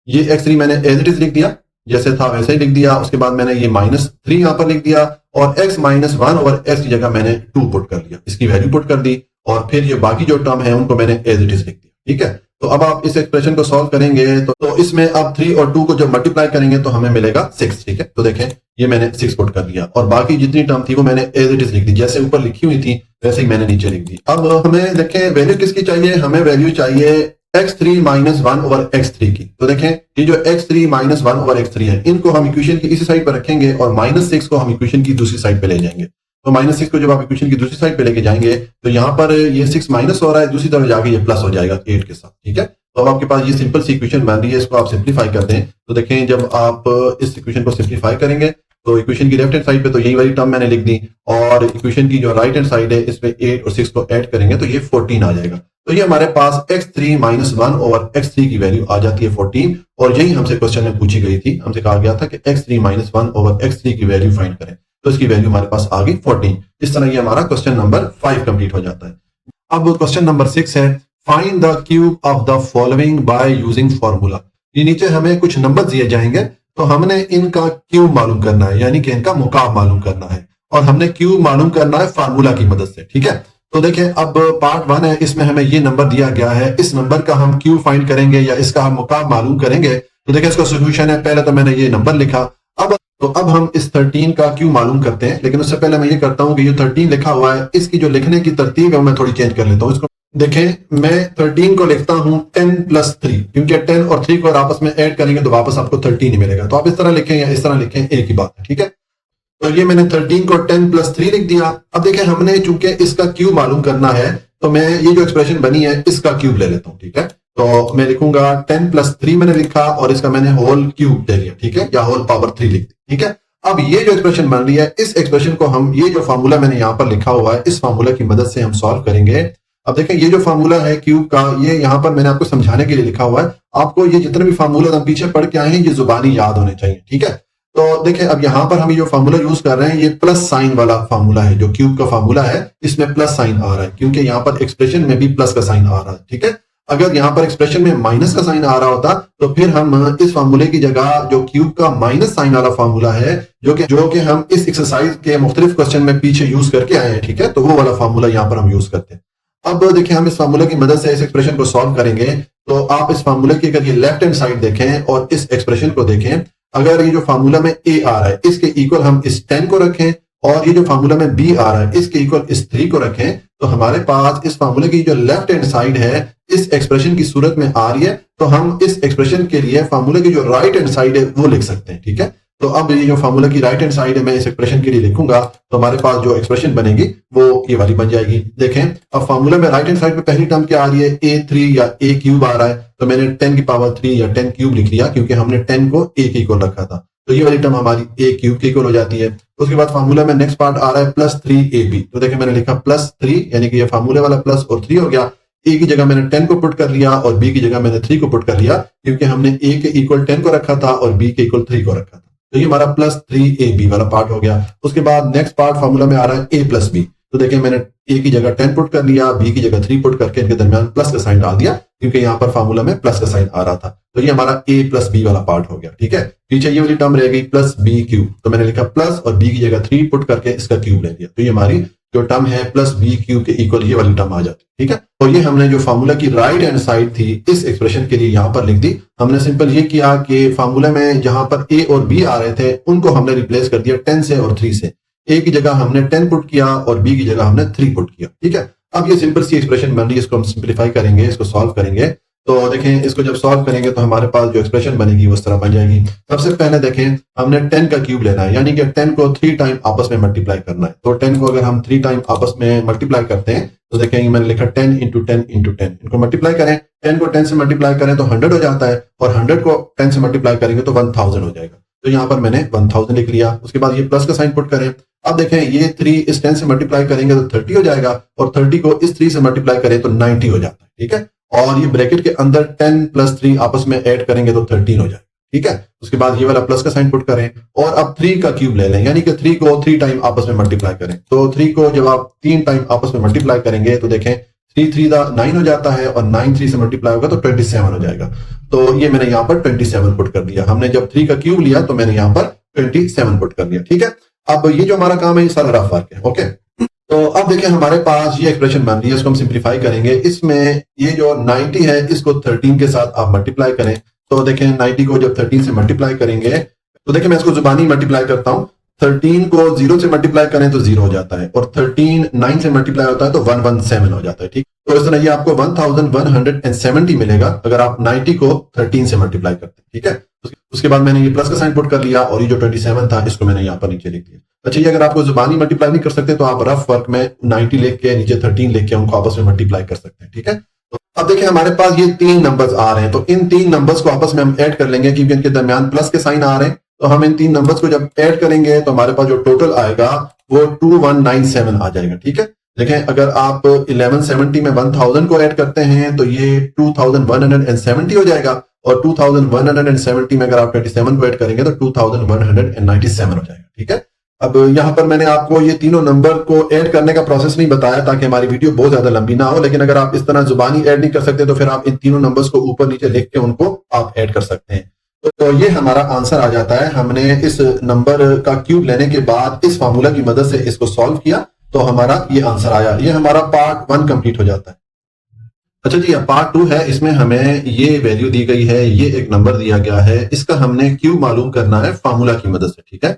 ये x3 मैंने एज इट इज लिख दिया, जैसे था वैसे ही लिख दिया। उसके बाद मैंने ये -3 यहां पर लिख दिया और x minus one over x की जगह मैंने 2 पुट कर लिया, इसकी वैल्यू पुट कर दी और फिर ये बाकी जो टर्म है उनको मैंने एज इट इज लिख दिया, ठीक है। तो अब आप इस एक्सप्रेशन को सॉल्व करेंगे तो इसमें अब 3 और 2 को जब मल्टीप्लाई करेंगे तो हमें मिलेगा 6, ठीक है। तो देखें ये मैंने 6 पुट कर लिया और बाकी जितनी टर्म थी वो मैंने एज इट इज लिख दी, जैसे ऊपर लिखी हुई थी वैसे ही मैंने नीचे लिख दी। अब हमें देखें वैल्यू किसकी चाहिए, हमें वैल्यू चाहिए x3 minus one over x3 की। तो देखें ये जो x3 minus one over x3 है इनको हम इक्वेशन की इसी साइड पर रखेंगे और -6 को हम इक्वेशन की दूसरी साइड पे ले जाएंगे। तो -6 को जब आप इक्वेशन की दूसरी साइड पे लेके जाएंगे तो यहाँ पर ये 6 माइनस हो रहा है, दूसरी तरफ जाके ये प्लस हो जाएगा 8 के साथ, ठीक है। तो अब आपके पास ये सिंपल सी इक्वेशन बन रही है, इसको आप सिंप्लीफाई कर दें। तो देखें जब आप इस इक्वेशन को सिंप्लीफाई करेंगे तो इक्वेशन की लेफ्ट हैंड साइड पे तो यही वाली टर्म मैंने लिख दी और इक्वेशन की जो राइट हैंड साइड है इसमें 8 और 6 को ऐड करेंगे तो ये 14 आ जाएगा। तो ये हमारे पास x3 minus one over x3 की वैल्यू आ जाती है 14 और यही हमसे क्वेश्चन में पूछी गई थी। हमसे कहा गया था कि x3 minus one over x3 की वैल्यू फाइंड करें, तो इसकी वैल्यू हमारे पास आ गई 14। इस तरह ये हमारा क्वेश्चन नंबर 5 कंप्लीट हो जाता है। अब क्वेश्चन नंबर 6 है find the cube of the following by using formula. ये नीचे हमें कुछ नंबर दिए जाएंगे तो हमने इनका क्यूब मालूम करना है, यानी कि इनका मुकाब मालूम करना है और हमने क्यूब मालूम करना है फार्मूला की मदद से, ठीक है। तो देखें अब पार्ट 1 है, इसमें हमें ये नंबर दिया गया है, इस नंबर का हम क्यूब फाइंड करेंगे या इसका हम मुकाब मालूम करेंगे। तो देखें इसका सोल्यूशन है, पहले तो मैंने ये नंबर लिखा। अब हम इस 13 का क्यूब मालूम करते हैं, लेकिन उससे पहले मैं ये करता हूं कि ये 13 लिखा हुआ है इसकी जो लिखने की तरतीब है मैं थोड़ी चेंज कर लेता हूं। इसको देखें मैं 13 को लिखता हूं 10 प्लस 3, क्योंकि 10 और 3 को आपस में ऐड करेंगे तो वापस आपको 13 ही मिलेगा। तो आप इस तरह लिखें या इस तरह लिखें, एक ही बात है, ठीक है। तो ये मैंने 13 को 10 प्लस 3 लिख दिया। अब देखें हमने चूंकि इसका क्यूब मालूम करना है तो मैं ये जो एक्सप्रेशन बनी है इसका क्यूब ले लेता हूं, ठीक है। तो मैं लिखूंगा 10 प्लस 3 मैंने लिखा और इसका मैंने होल क्यूब ले लिया, ठीक है, या होल पावर 3 लिख दी, ठीक है। अब ये जो एक्सप्रेशन बन रही है इस एक्सप्रेशन को हम ये जो फार्मूला मैंने यहां पर लिखा हुआ है इस फार्मूला की मदद से हम सॉल्व करेंगे। अब देखें ये जो फार्मूला है क्यूब का ये यहां पर मैंने आपको समझाने के लिए लिखा हुआ है। आपको ये जितने भी फार्मूला हम पीछे पढ़ के आए हैं ये जुबानी याद होने चाहिए, ठीक है। तो देखें अब यहां पर हम ये जो फार्मूला यूज कर रहे हैं ये प्लस साइन वाला फार्मूला है, जो क्यूब का फार्मूला है इसमें प्लस साइन आ रहा है क्योंकि यहां पर एक्सप्रेशन में भी प्लस का साइन आ रहा है, ठीक है। अगर यहां पर एक्सप्रेशन में माइनस का साइन आ रहा होता तो फिर हम इस फार्मूले की जगह जो क्यूब का माइनस साइन वाला फार्मूला है जो कि हम इस एक्सरसाइज के मुख्तलिफ क्वेश्चन में पीछे यूज करके आए हैं, ठीक है, तो वो वाला फार्मूला यहां पर हम यूज करते हैं। अब देखिए हम इस फार्मूला की मदद से इस एक्सप्रेशन को सॉल्व करेंगे। तो आप इस फार्मूले की अगर ये लेफ्ट हैंड साइड देखें और इस एक्सप्रेशन को देखें, अगर ये जो फार्मूला में a आ रहा है इसके इक्वल हम इस 10 को रखें और ये जो फार्मूला में b आ रहा है इसके इक्वल इस 3 को रखें तो हमारे पास इस फार्मूले की जो लेफ्ट हैंड साइड है इस एक्सप्रेशन की सूरत में आ रही है। तो हम इस एक्सप्रेशन के लिए फार्मूले की जो राइट हैंड साइड है वो लिख सकते हैं, ठीक है। तो अब ये जो फार्मूला की राइट हैंड साइड है मैं इस एक्सप्रेशन के लिए लिखूंगा तो हमारे पास जो एक्सप्रेशन बनेगी वो ये वाली बन जाएगी। देखें अब फार्मूला में राइट हैंड साइड पे पहली टर्म क्या आ रही है, a3 या a क्यूब आ रहा है तो मैंने 10 की पावर 3 या 10 क्यूब लिख लिया क्योंकि हमने 10 को a के इक्वल रखा था। तो ये वाली टर्म हमारी a क्यूब के इक्वल हो जाती है। उसके बाद फार्मूला में नेक्स्ट पार्ट आ रहा है प्लस 3ab। तो देखें मैंने लिखा प्लस 3 यानी कि ये फार्मूले वाला प्लस और 3 हो गया। a की जगह मैंने 10 को पुट कर लिया और b की जगह मैंने 3 को पुट कर लिया क्योंकि हमने a के इक्वल 10 को रखा था और b के इक्वल 3 को रखा था। तो ये हमारा प्लस 3ab वाला पार्ट हो गया। उसके बाद नेक्स्ट पार्ट फार्मूला में आ रहा है a प्लस बी। तो देखिए मैंने a की जगह 10 पुट कर लिया, b की जगह 3 पुट करके इनके दरमियान प्लस का साइन डाल दिया क्योंकि यहाँ पर फार्मूला में प्लस का साइन आ रहा था। तो ये हमारा a प्लस बी वाला पार्ट हो गया, ठीक है। पीछे ये वाली टर्म रह गई प्लस b क्यूब, तो मैंने लिखा प्लस और b की जगह 3 पुट करके इसका क्यूब ले लिया। तो ये हमारी जो टर्म है प्लस b क्यूब के इक्वल ये वाली टर्म आ जाती है, ठीक है। तो ये हमने जो फार्मूला की राइट हैंड साइड थी इस एक्सप्रेशन के लिए यहाँ पर लिख दी। हमने सिंपल ये किया कि फार्मूला में जहां पर a और b आ रहे थे उनको हमने रिप्लेस कर दिया 10 से और 3 से। a की जगह हमने 10 पुट किया और b की जगह हमने 3 पुट किया, ठीक है। अब ये सिंपल सी एक्सप्रेशन बन रही है, इसको हम सिंप्लीफाई करेंगे, इसको सॉल्व करेंगे। तो देखें इसको जब सॉल्व करेंगे तो हमारे पास जो एक्सप्रेशन बनेगी वो इस तरह बन जाएगी। सबसे पहले देखें हमने 10 का क्यूब लेना है यानी कि 10 को 3 टाइम आपस में मल्टीप्लाई करना है। तो 10 को अगर हम 3 टाइम आपस में मल्टीप्लाई करते हैं तो देखेंगे मैंने लिखा 10 इंटू 10 इंटू 10, इनको मल्टीप्लाई करें, 10 को 10 से मल्टीप्लाई करें तो 100 हो जाता है और 100 को 10 से मल्टीप्लाई करेंगे तो 1000 हो जाएगा। तो यहाँ पर मैंने 1000 लिख लिया। उसके बाद ये प्लस का साइन पुट करें, अब देखें ये 3 इस 10 से मल्टीप्लाई करेंगे तो 30 हो जाएगा, और 30 को इस 3 से मल्टीप्लाई करें तो 90 हो जाता है। ठीक है, और ये ब्रैकेट के अंदर 10 प्लस 3 आपस में ऐड करेंगे तो 13 हो जाएगा। ठीक है, उसके बाद ये वाला प्लस का साइन पुट करें और अब 3 का क्यूब ले लें, यानी कि 3 को 3 टाइम आपस में मल्टीप्लाई करें। तो 3 को जब आप 3 टाइम आपस में मल्टीप्लाई करेंगे तो देखें 3 3 9 हो जाता है, और 9 3 से मल्टीप्लाई होगा तो 27 हो जाएगा। तो ये मैंने यहाँ पर 27 पुट कर दिया। हमने जब 3 का क्यूब लिया तो मैंने यहाँ पर 27 पुट कर दिया। ठीक है, अब ये जो हमारा काम है ये सारा रफ वर्क है। ओके, तो अब देखिए हमारे पास ये एक्सप्रेशन बन रही है, इसको हम सिंप्लीफाई करेंगे। इसमें ये जो 90 है इसको 13 के साथ आप मल्टीप्लाई करें, तो देखें 90 को जब 13 से मल्टीप्लाई करेंगे तो देखिए मैं इसको जुबानी मल्टीप्लाई करता हूं। 13 को 0 से मल्टीप्लाई करें तो 0 हो जाता है, और 13 9 से मल्टीप्लाई होता है तो 117 हो जाता है। ठीक, तो इस तरह ये आपको 1170 मिलेगा अगर आप 90 को 13 से मल्टीप्लाई करते हैं। ठीक है, उसके बाद मैंने ये प्लस का साइन पुट कर लिया, और ये जो 27 था इसको मैंने यहाँ पर नीचे लिख दिया। अच्छा, ये अगर आपको जुबानी मल्टीप्लाई नहीं कर सकते तो आप रफ वर्क में 90 लिख के नीचे 13 लिख के उनको आपस में मल्टीप्लाई कर सकते हैं। ठीक है, तो अब देखिए हमारे पास ये 3 नंबर्स आ रहे हैं, तो इन 3 नंबर्स को आपस में हम ऐड कर लेंगे क्योंकि इनके दरमियान प्लस के साइन आ रहे हैं। तो हम इन 3 नंबर्स को जब ऐड करेंगे तो हमारे पास जो टोटल आएगा वो 2197 आ जाएगा। ठीक है, देखें अगर आप 1170 में 1000 को ऐड करते हैं तो ये 2170 हो जाएगा, और 2170 में अगर आप 27 को ऐड करेंगे तो 2197 हो जाएगा। ठीक है, अब यहां पर मैंने आपको ये तीनों नंबर को ऐड करने का प्रोसेस नहीं बताया ताकि हमारी वीडियो बहुत ज्यादा लंबी ना हो, लेकिन अगर आप इस तरह जुबानी ऐड नहीं कर सकते तो फिर आप इन तीनों नंबर्स को ऊपर नीचे लिख के उनको आप ऐड कर सकते हैं। तो ये हमारा आंसर आ जाता है। हमने इस नंबर का क्यूब लेने के बाद इस फार्मूला की मदद से इसको सॉल्व किया तो हमारा ये आंसर आया। ये हमारा पार्ट 1 कंप्लीट हो जाता है। अच्छा जी, अब पार्ट 2 है, इसमें हमें ये वैल्यू दी गई है, ये एक नंबर दिया गया है, इसका हमने क्यूब मालूम करना है फार्मूला की मदद से। ठीक है,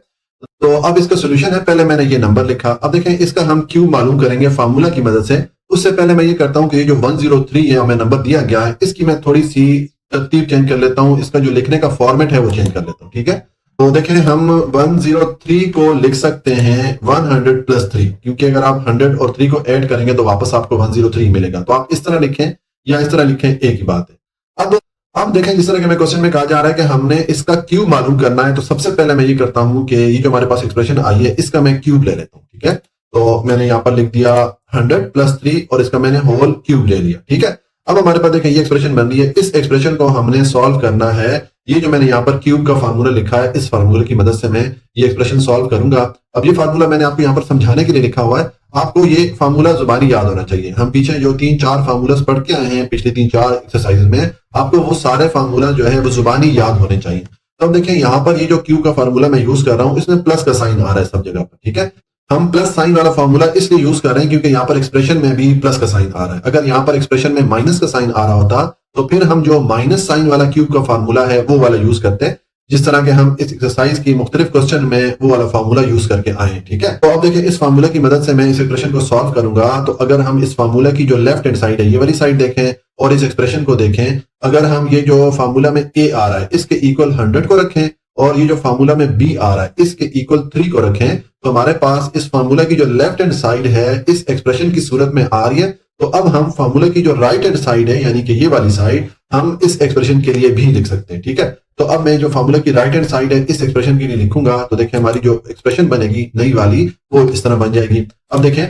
तो अब इसका सोल्यूशन है, पहले मैंने ये नंबर लिखा, अब देखें इसका हम क्यूब मालूम करेंगे फार्मूला की मदद से। उससे पहले मैं ये करता हूं कि ये जो 103 है हमें नंबर दिया गया है, इसकी मैं थोड़ी सी तरतीब चेंज कर लेता हूं, इसका जो लिखने का फॉर्मेट है वो चेंज कर लेता हूं। ठीक है, तो देखें हम 103 को लिख सकते हैं 100 प्लस 3, क्योंकि अगर आप 100 और 3 को ऐड करेंगे तो वापस आपको 103 मिलेगा। तो आप इस तरह लिखें या इस तरह लिखें, एक ही बात है। अब देखें जिस तरह के मैं क्वेश्चन में कहा जा रहा है कि हमने इसका क्यूब मालूम करना है, तो सबसे पहले मैं ये करता हूं कि ये जो हमारे पास एक्सप्रेशन आई है इसका मैं क्यूब ले लेता हूं। ठीक है, तो मैंने यहां पर लिख दिया 100 प्लस 3 और इसका मैंने होल क्यूब ले लिया। ठीक है, अब हमारे पास देखें ये एक्सप्रेशन बन रही है, इस एक्सप्रेशन को हमने सॉल्व करना है। ये जो मैंने यहाँ पर क्यूब का फार्मूला लिखा है, इस फार्मूले की मदद से मैं ये एक्सप्रेशन सॉल्व करूंगा। अब ये फार्मूला मैंने आपको यहाँ पर समझाने के लिए लिखा हुआ है, आपको ये फार्मूला जुबानी याद होना चाहिए। हम पीछे जो 3-4 फार्मूलास पढ़ के आए हैं पिछले 3-4 एक्सरसाइज में, आपको वो सारे फार्मूला जो है वो जुबानी याद होने चाहिए। तो अब देखें यहाँ पर ये जो क्यूब का फार्मूला मैं यूज कर रहा हूँ इसमें प्लस का साइन आ रहा है सब जगह पर। ठीक है, हम प्लस साइन वाला फार्मूला इसलिए यूज कर रहे हैं क्योंकि यहाँ पर एक्सप्रेशन में भी प्लस का साइन आ रहा है। अगर यहाँ पर एक्सप्रेशन में माइनस का साइन आ रहा होता तो फिर हम जो माइनस साइन वाला क्यूब का फार्मूला है वो वाला यूज करते हैं, जिस तरह के हम इस एक्सरसाइज की मुख्तलिफ क्वेश्चन में वो वाला फार्मूला यूज करके आए। ठीक है, तो अब देखिए इस फार्मूला की मदद से मैं इस एक्सप्रेशन को सॉल्व करूंगा। तो अगर हम इस फार्मूला की जो लेफ्ट हैंड साइड है ये वाली साइड देखें और इस एक्सप्रेशन को देखें, अगर हम ये जो फार्मूला में ए आ रहा है इसके इक्वल 100 को रखें और ये जो फार्मूला में बी आ रहा है इसके इक्वल 3 को रखें, तो हमारे पास इस फार्मूला की जो लेफ्ट हैंड साइड है इस एक्सप्रेशन की सूरत में आ रही है। तो अब हम फार्मूला की जो राइट हैंड साइड है यानी कि ये वाली साइड हम इस एक्सप्रेशन के लिए भी लिख सकते हैं। ठीक है, तो अब मैं जो फार्मूला की राइट हैंड साइड है इस एक्सप्रेशन के लिए लिखूंगा, तो देखिए हमारी जो एक्सप्रेशन बनेगी नई वाली वो इस तरह बन जाएगी। अब देखें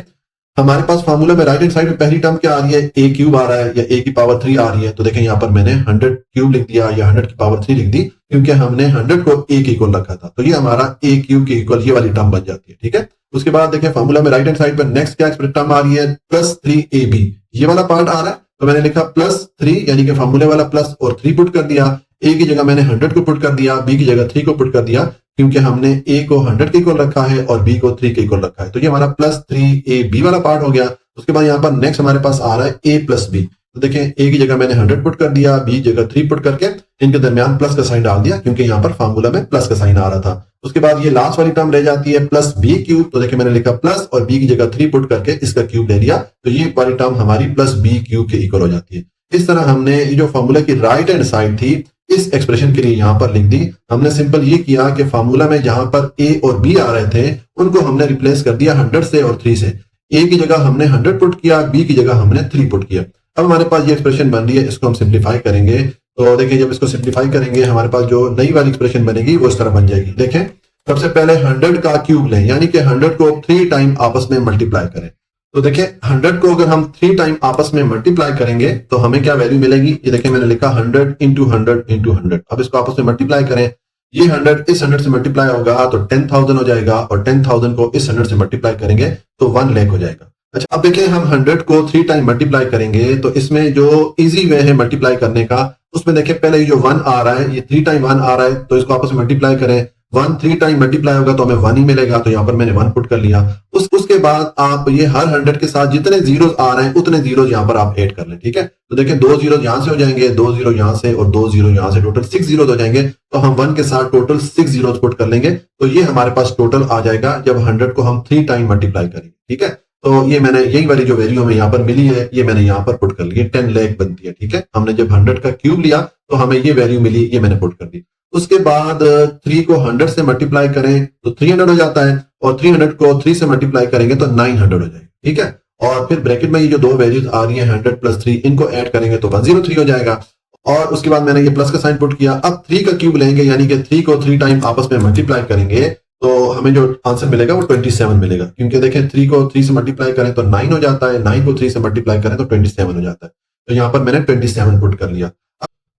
हमारे पास फार्मूला में राइट हैंड साइड में पहली टर्म क्या आ रही है, ए क्यूब आ रहा है या ए की पावर 3 आ रही है। तो देखें यहाँ पर मैंने 100 क्यूब लिख दिया या 100 की पावर 3 लिख दी क्योंकि हमने 100 को ए के इक्वल रखा था, तो ये हमारा ए क्यूब के इक्वल ये वाली टर्म बन जाती है। ठीक है, उसके बाद देखें फार्मूला में राइट हैंड साइड पर नेक्स्ट क्या टर्म आ रही है, प्लस 3ab, ये वाला पार्ट आ रहा है। तो मैंने लिखा प्लस 3 यानी कि फार्मूले वाला प्लस और 3 पुट कर दिया, ए की जगह मैंने 100 को पुट कर दिया, बी की जगह 3 को पुट कर दिया क्योंकि हमने ए को 100 के इक्वल रखा है और बी को 3 के इक्वल रखा है। तो ये हमारा प्लस 3ab वाला पार्ट हो गया। उसके बाद यहाँ पर नेक्स्ट हमारे पास आ रहा है ए प्लस बी, तो देखें ए की जगह मैंने 100 पुट कर दिया, बी की जगह 3 पुट करके इनके दरमियान प्लस का साइन डाल दिया क्योंकि यहाँ पर फार्मूला में प्लस का साइन आ रहा था। उसके बाद ये लास्ट वाली टर्म रह जाती है प्लस बी क्यूब, तो देखिए मैंने लिखा प्लस और बी की जगह 3 पुट करके इसका क्यूब ले लिया, तो ये वाली टर्म हमारी प्लस बी क्यूब के इक्वल हो जाती है। इस तरह हमने ये जो फार्मूला की राइट हैंड साइड थी इस एक्सप्रेशन के लिए यहाँ पर लिख दी। हमने सिंपल ये किया कि फार्मूला में जहां पर ए और बी आ रहे थे उनको हमने रिप्लेस कर दिया 100 से और 3 से। ए की जगह हमने 100 पुट किया, बी की जगह हमने 3 पुट किया। अब हमारे पास ये एक्सप्रेशन बन रही है, इसको हम सिंप्लीफाई करेंगे। तो देखिए जब इसको सिंप्लीफाई करेंगे हमारे पास जो नई वाली एक्सप्रेशन बनेगी वो इस तरह बन जाएगी। देखें सबसे पहले 100 का क्यूब लें, यानी कि 100 को 3 टाइम आपस में मल्टीप्लाई करें। तो देखिए 100 को अगर हम 3 टाइम आपस में मल्टीप्लाई करेंगे तो हमें क्या वैल्यू मिलेगी, ये देखिए मैंने लिखा 100 इंटू 100 इंटू 100। अब इसको आपस में मल्टीप्लाई करें, ये 100 इस 100 से मल्टीप्लाई होगा तो 10,000 हो जाएगा, और 10,000 को इस 100 से मल्टीप्लाई करेंगे तो 1 लाख हो जाएगा। अच्छा, अब देखिए हम 100 को 3 टाइम मल्टीप्लाई करेंगे तो इसमें जो इजी वे है मल्टीप्लाई करने का, उसमें देखिए पहले ये जो 1 आ रहा है, ये 3 टाइम 1 आ रहा है, तो इसको आपस में मल्टीप्लाई करें। 1 3 टाइम मल्टीप्लाई होगा तो हमें 1 ही मिलेगा, तो यहाँ पर मैंने 1 पुट कर लिया। उसके बाद आप ये हर 100 के साथ जितने जीरोस आ रहे हैं उतने जीरोस यहाँ पर आप ऐड कर लें, ठीक है। तो देखिए 2 जीरो यहाँ से हो जाएंगे, 2 जीरो यहाँ से और 2 जीरो यहाँ से, टोटल 6 जीरो हो जाएंगे। तो हम 1 के साथ टोटल 6 जीरो पुट कर लेंगे, तो ये हमारे पास टोटल आ जाएगा जब 100 को हम 3 टाइम मल्टीप्लाई करेंगे, ठीक है। तो ये मैंने यही वाली जो वैल्यू हमें यहाँ पर मिली है, ये मैंने यहाँ पर पुट कर ली है, 10 लाख बनती है, ठीक है। हमने जब 100 का क्यूब लिया तो हमें ये वैल्यू मिली, ये मैंने पुट कर दी। उसके बाद 3 को 100 से मल्टीप्लाई करें तो 300 हो जाता है, और 300 को 3 से मल्टीप्लाई करेंगे तो 900 हो जाएगा, ठीक है। और फिर ब्रैकेट में ये जो दो वैल्यूज आ रही है 100 प्लस 3, इनको ऐड करेंगे तो 103 हो जाएगा। और उसके बाद मैंने ये प्लस का साइन पुट किया। अब 3 का क्यूब लेंगे, यानी कि 3 को 3 टाइम आपस में मल्टीप्लाई करेंगे तो हमें जो आंसर मिलेगा वो 27 मिलेगा, क्योंकि देखें 3 को 3 से मल्टीप्लाई करें तो 9 हो जाता है, 9 को 3 से मल्टीप्लाई करें तो 27 हो जाता है। तो यहाँ पर मैंने 27 पुट कर लिया।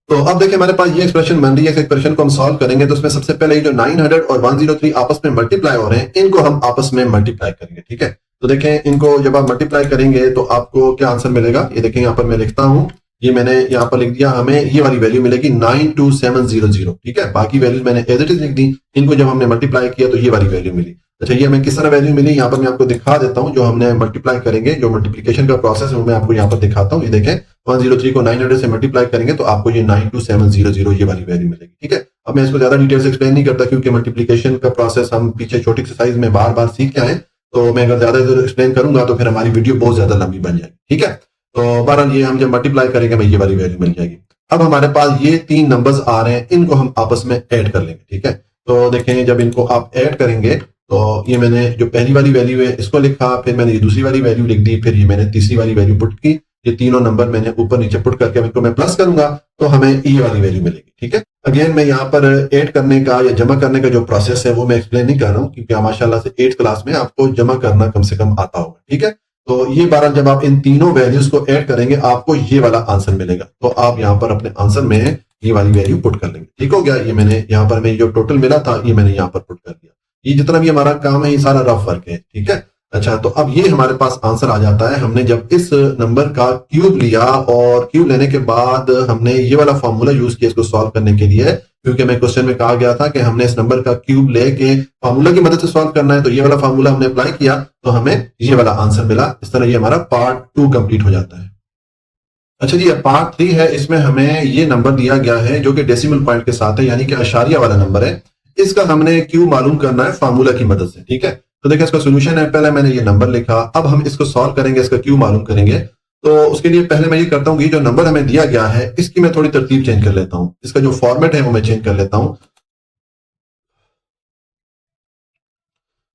तो अब देखिए हमारे पास ये एक्सप्रेशन बन रही है, इस एक्सप्रेशन को हम सॉल्व करेंगे तो उसमें सबसे पहले ये जो 900 और 103 आपस में मल्टीप्लाई हो रहे हैं, इनको हम आपस में मल्टीप्लाई करेंगे, ठीक है। तो देखें इनको जब आप मल्टीप्लाई करेंगे तो आपको क्या आंसर मिलेगा, ये देखें यहाँ पर मैं लिखता हूं, ये मैंने यहाँ पर लिख दिया, हमें ये वाली वैल्यू मिलेगी 92700, ठीक है। बाकी वैल्यूज मैंने एज इट इज लिख दी, इनको जब हमने मल्टीप्लाई किया तो ये वाली वैल्यू मिली। अच्छा, ये हमें किस तरह वैल्यू मिली, यहाँ पर मैं आपको दिखा देता हूँ। जो हमने मल्टीप्लाई करेंगे, जो मल्टीप्लीकेशन का प्रोसेस है वो मैं आपको यहाँ पर दिखाता हूँ। ये देखें 103 को 900 से मल्टीप्लाई करेंगे तो आपको ये 92700 ये वाली वैल्यू मिलेगी, ठीक है। अब मैं इसको ज्यादा डिटेल से एक्सप्लेन नहीं करता, क्योंकि मल्टीप्लीकेशन का प्रोसेस हम पीछे छोटी एक्सरसाइज में बार बार सीख के आए, तो मैं अगर ज्यादा एक्सप्लेन करूंगा तो फिर हमारी वीडियो बहुत ज्यादा लंबी बन जाएगी, ठीक है। तो बहरहाल ये हम जब मल्टीप्लाई करेंगे हमें ये वाली वैल्यू मिल जाएगी। अब हमारे पास ये 3 नंबर्स आ रहे हैं, इनको हम आपस में ऐड कर लेंगे, ठीक है। तो देखें जब इनको आप ऐड करेंगे तो ये मैंने जो पहली वाली वैल्यू है इसको लिखा, फिर मैंने ये दूसरी वाली वैल्यू लिख दी, फिर ये मैंने तीसरी वाली वैल्यू पुट की। ये तीनों नंबर मैंने ऊपर नीचे पुट करके अब इनको मैं प्लस करूंगा तो हमें ये वाली वैल्यू मिलेगी, ठीक है। अगेन मैं यहाँ पर ऐड करने का या जमा करने का जो प्रोसेस है वो मैं एक्सप्लेन नहीं कर रहा हूँ, क्योंकि माशाल्लाह से 8th क्लास में आपको जमा करना कम से कम आता होगा, ठीक है। तो ये बारह जब आप इन तीनों वैल्यूज को ऐड करेंगे आपको ये वाला आंसर मिलेगा, तो आप यहाँ पर अपने आंसर में ये वाली वैल्यू पुट कर लेंगे, ठीक हो गया। ये मैंने यहाँ पर मैं जो टोटल मिला था ये मैंने यहाँ पर पुट कर दिया। ये जितना भी हमारा काम है ये सारा रफ वर्क है, ठीक है। अच्छा, तो अब ये हमारे पास आंसर आ जाता है। हमने जब इस नंबर का क्यूब लिया और क्यूब लेने के बाद हमने ये वाला फॉर्मूला यूज किया इसको सॉल्व करने के लिए, क्योंकि हमें क्वेश्चन में कहा गया था कि हमने इस नंबर का क्यूब लेके फॉर्मूला की मदद से सॉल्व करना है, तो ये वाला फॉर्मूला हमने अप्लाई किया तो हमें ये वाला आंसर मिला। इस तरह ये हमारा पार्ट 2 कंप्लीट हो जाता है। अच्छा जी, पार्ट 3 है, इसमें हमें ये नंबर दिया गया है जो कि डेसिमल पॉइंट के साथ है, यानी कि अशारिया वाला नंबर है। इसका हमने क्यूब मालूम करना है फॉर्मूला की मदद से, ठीक है। तो देखिए इसका सोल्यूशन है, पहले मैंने ये नंबर लिखा, अब हम इसको सॉल्व करेंगे, इसका क्यूब मालूम करेंगे। तो उसके लिए पहले मैं ये करता हूँ कि जो नंबर हमें दिया गया है इसकी मैं थोड़ी तरतीब चेंज कर लेता हूँ, इसका जो फॉर्मेट है वो मैं चेंज कर लेता हूँ।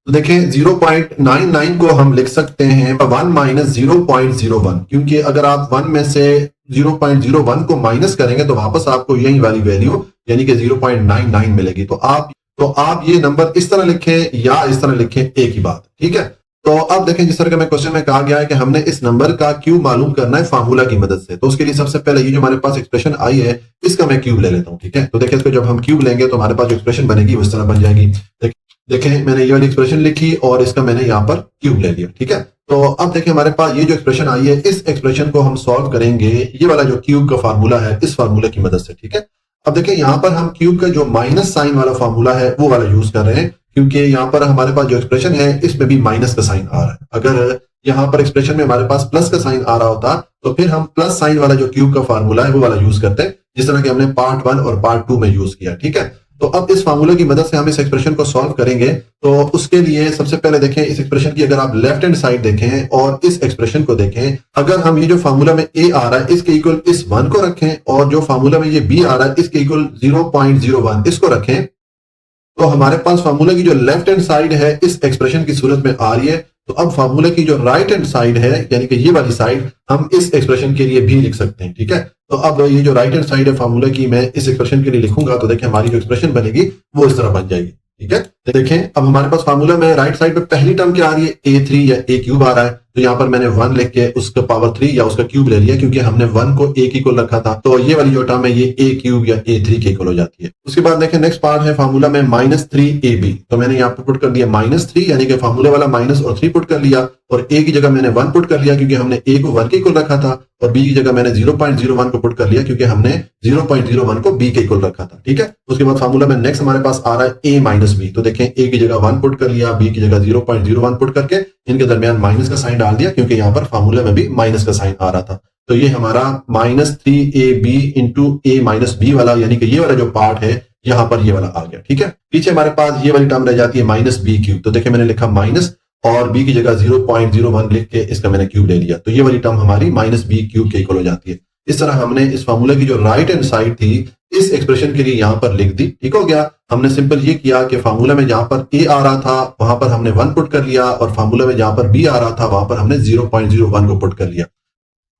तो देखें 0.99 को हम लिख सकते हैं 1 माइनस 0.01, क्योंकि अगर आप 1 में से 0.01 को माइनस करेंगे तो वापस आपको यही वाली वैल्यू यानी कि 0.99 मिलेगी। तो आप ये नंबर इस तरह लिखें या इस तरह लिखें, एक ही बात, ठीक है। तो अब देखें जिस तरह का मैं क्वेश्चन में कहा गया है कि हमने इस नंबर का क्यूब मालूम करना है फार्मूला की मदद से, तो उसके लिए सबसे पहले ये जो हमारे पास एक्सप्रेशन आई है इसका मैं क्यूब ले लेता हूं, ठीक है। तो देखिए इसको जब हम क्यूब लेंगे तो हमारे पास जो एक्सप्रेशन बनेगी वो इस तरह बन जाएगी। देखें मैंने ये वाली एक्सप्रेशन लिखी और इसका मैंने यहाँ पर क्यूब ले लिया, ठीक है। तो अब देखिए हमारे पास ये जो एक्सप्रेशन आई है इस एक्सप्रेशन को हम सॉल्व करेंगे ये वाला जो क्यूब का फार्मूला है इस फार्मूला की मदद से, ठीक है। अब देखिए यहाँ पर हम क्यूब का जो माइनस साइन वाला फार्मूला है वो वाला यूज कर रहे हैं, क्योंकि यहाँ पर हमारे पास जो एक्सप्रेशन है इसमें भी माइनस का साइन आ रहा है। अगर यहाँ पर एक्सप्रेशन में हमारे पास प्लस का साइन आ रहा होता तो फिर हम प्लस साइन वाला जो क्यूब का फार्मूला है वो वाला यूज करते हैं, जिस तरह कि हमने पार्ट 1 और पार्ट 2 में यूज किया, ठीक है। तो अब इस फार्मूला की मदद से हम इस एक्सप्रेशन को सॉल्व करेंगे। तो उसके लिए सबसे पहले देखें इस एक्सप्रेशन की अगर आप लेफ्ट हैंड साइड देखें और इस एक्सप्रेशन को देखें, अगर हम ये जो फार्मूला में a आ रहा है इसके इक्वल इस 1 को रखें और जो फार्मूला में ये b आ रहा है इसके इक्वल 0.01 इसको रखें, तो हमारे पास फार्मूला की जो लेफ्ट हैंड साइड है इस एक्सप्रेशन की सूरत में आ रही है। तो अब फार्मूला की जो राइट हैंड साइड है यानी कि ये वाली साइड हम इस एक्सप्रेशन के लिए भी लिख सकते हैं, ठीक है। तो अब ये जो राइट हैंड साइड है फार्मूला की मैं इस एक्सप्रेशन के लिए लिखूंगा तो देखिए हमारी जो एक्सप्रेशन बनेगी वो इस तरह बन जाएगी, ठीक है। देखें अब हमारे पास फार्मूला में राइट साइड पे पहली टर्म क्या आ रही है, a3 या a क्यूब आ रहा है, तो यहाँ पर मैंने 1 लिख के उसका पावर 3 या उसका क्यूब ले लिया, क्योंकि हमने 1 को a की इक्वल रखा था, तो ये वाली जो टर्म है ये a क्यूब या a3 के इक्वल हो जाती है। उसके बाद देखें नेक्स्ट पार्ट है फार्मूला में -3ab, तो मैंने यहाँ पर पुट कर दिया -3, यानी कि फार्मूले वाला माइनस और 3 पुट कर लिया, और a की जगह मैंने 1 पुट कर लिया क्योंकि हमने a को 1 के इक्वल रखा था, और b की जगह मैंने 0.01 को पुट कर लिया क्योंकि हमने 0.01 को b के इक्वल रखा था। ठीक है, उसके बाद फार्मूला में नेक्स्ट हमारे पास आ रहा है a माइनस b, तो देखें a की जगह 1 पुट कर लिया, b की जगह 0.01 पुट करके इनके दरमियान माइनस का साइन डाल दिया क्योंकि यहाँ पर फार्मूले में भी माइनस का साइन आ रहा था। तो ये हमारा -3ab into a minus b वाला, यानी कि ये वाला जो पार्ट है यहाँ पर ये वाला आ गया। ठीक है, पीछे हमारे पास ये वाली टर्म रह जाती है -b क्यूब, तो देखिए मैंने लिखा माइनस और b की जगह 0.01 लिख के इसका मैंने क्यूब ले लिया, तो ये वाली टर्म हमारी -b क्यूब के इक्वल हो जाती है। इस तरह हमने इस फार्मूला की जो राइट हैंड साइड थी इस एक्सप्रेशन के लिए यहाँ पर लिख दी। ठीक हो गया, हमने सिंपल ये किया कि फार्मूला में जहां पर a आ रहा था वहां पर हमने 1 पुट कर लिया, और फार्मूला में जहां पर b आ रहा था वहां पर हमने 0.01 को पुट कर लिया।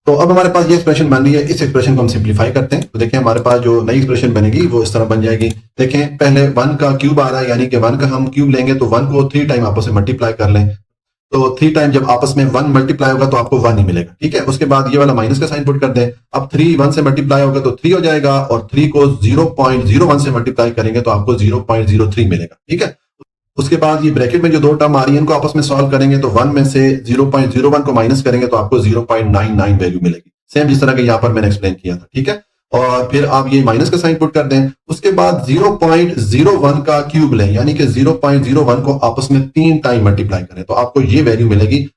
तो अब हमारे पास ये एक्सप्रेशन बन रही है, इस एक्सप्रेशन को हम सिंप्लीफाई करते हैं, तो देखें हमारे पास जो नई एक्सप्रेशन बनेगी वो इस तरह बन जाएगी। देखें पहले 1 का क्यूब आ रहा है, यानी कि 1 का हम क्यूब लेंगे तो 1 को 3 टाइम आपस में मल्टीप्लाई कर लें, तो 3 टाइम जब आपस में 1 मल्टीप्लाई होगा तो आपको 1 ही मिलेगा। ठीक है, उसके बाद ये वाला माइनस का साइन पुट कर दें, अब 3 1 से मल्टीप्लाई होगा तो 3 हो जाएगा, और 3 को 0.01 से मल्टीप्लाई करेंगे तो आपको 0.03 मिलेगा। ठीक है, उसके बाद ये ब्रैकेट में जो दो टर्म आ रही है इनको आपस में सॉल्व करेंगे तो 1 में से 0.01 को माइनस करेंगे तो आपको 0.99 वैल्यू मिलेगी, सेम जिस तरह के यहाँ पर मैंने एक्सप्लेन किया था। ठीक है, और फिर आप ये माइनस का साइन पुट कर दें, उसके बाद 0.01 का क्यूब लें, यानी कि 0.01 को आपस में 3 टाइम मल्टीप्लाई करें तो आपको ये वैल्यू मिलेगी।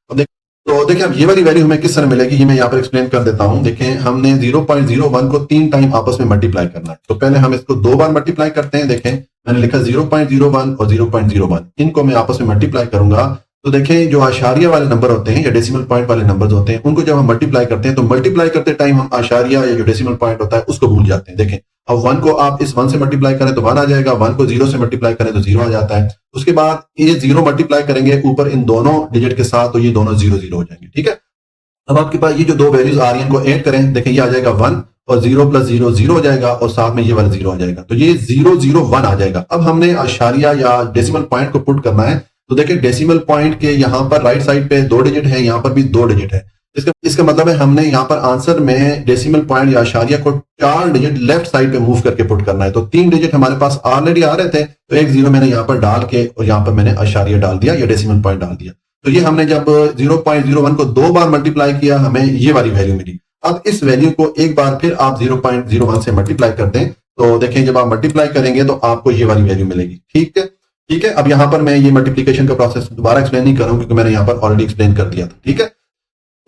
तो देखिए अब ये वाली वैल्यू हमें किस तरह मिलेगी ये मैं यहाँ पर एक्सप्लेन कर देता हूं। देखें हमने 0.01 को 3 टाइम आपस में मल्टीप्लाई करना है, तो पहले हम इसको 2 बार मल्टीप्लाई करते हैं। देखें मैंने लिखा 0.01 और 0.01, इनको मैं आपस में मल्टीप्लाई करूंगा, तो देखें जो आशारिया वाले नंबर होते हैं या डेसिमल पॉइंट वाले नंबर होते हैं उनको जब हम मल्टीप्लाई करते हैं तो मल्टीप्लाई करते टाइम हम आशारिया या जो डेसिमल पॉइंट होता है उसको भूल जाते हैं। देखें अब 1 को आप इस 1 से मल्टीप्लाई करें तो 1 आ जाएगा, 1 को 0 से मल्टीप्लाई करें तो 0 आ जाता है, उसके बाद ये 0 मल्टीप्लाई करेंगे ऊपर इन दोनों डिजिट के साथ तो ये दोनों 0 0 हो जाएंगे। ठीक है, अब आपके पास ये जो दो वैल्यूज आ रही है इनको ऐड करें, देखें ये आ जाएगा 1 और 0 + 0 0 हो जाएगा, और साथ में ये वाला 0 आ जाएगा, तो ये 0 0 1 आ जाएगा। अब हमने आशारिया या डेसिमल पॉइंट को पुट करना है, तो देखिए डेसिमल पॉइंट के यहाँ पर राइट साइड पे 2 डिजिट है, यहाँ पर भी 2 डिजिट है, इसका मतलब है हमने यहाँ पर आंसर में डेसिमल पॉइंट या आशारिया को 4 डिजिट लेफ्ट साइड पे मूव करके पुट करना है। तो 3 डिजिट हमारे पास ऑलरेडी आ रहे थे, तो एक 0 मैंने यहाँ पर डाल के और यहाँ पर मैंने आशारिया डाल दिया या डेसिमल पॉइंट डाल दिया, तो ये हमने जब 0.01 को 2 बार मल्टीप्लाई किया हमें ये वाली वैल्यू मिली। अब इस वैल्यू को एक बार फिर आप 0.01 से मल्टीप्लाई कर दें, तो देखें जब आप मल्टीप्लाई करेंगे तो आपको ये वाली वैल्यू मिलेगी। ठीक है, ठीक है, अब यहाँ पर मैं ये मल्टीप्लिकेशन का प्रोसेस दोबारा एक्सप्लेन नहीं करूँ क्योंकि मैंने यहाँ पर ऑलरेडी एक्सप्लेन कर दिया था। ठीक है,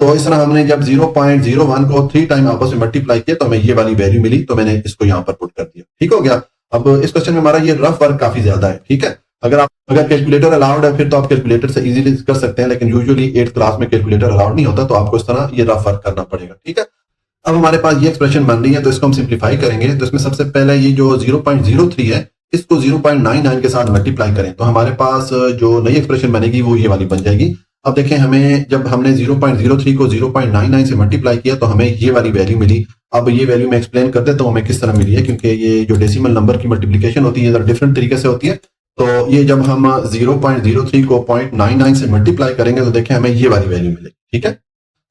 तो इस तरह हमने जब 0.01 को 3 टाइम आपस में मल्टीप्लाई किया तो हमें ये वाली वैल्यू मिली, तो मैंने इसको यहाँ पर पुट कर दिया। ठीक हो गया, अब इस क्वेश्चन में हमारा ये रफ वर्क काफी ज्यादा है। ठीक है, अगर कैलकुलेटर अलाउड है फिर तो आप कैलकुलेटर से इजीली कर सकते हैं, लेकिन यूजुअली 8th क्लास में कैलकुलेटर अलाउड नहीं होता, तो आपको इस तरह ये रफ वर्क करना पड़ेगा। ठीक है, अब हमारे पास ये एक्सप्रेशन बन रही है तो इसको हम सिंप्लीफाई करेंगे, तो इसमें सबसे पहले ये जो 0.03 है इसको 0.99 के साथ मल्टीप्लाई करें तो हमारे पास जो नई एक्सप्रेशन बनेगी वो ये वाली बन जाएगी। अब देखें हमें जब हमने 0.03 को 0.99 से मल्टीप्लाई किया तो हमें ये वाली वैल्यू मिली। अब ये वैल्यू मैं एक्सप्लेन कर देता हूँ हमें किस तरह मिली है, क्योंकि ये जो डेसिमल नंबर की मल्टीप्लिकेशन होती है डिफरेंट तरीके से होती है। तो ये जब हम 0.03 को 0.99 से मल्टीप्लाई करेंगे तो देखें हमें ये वाली वैल्यू मिलेगी। ठीक है,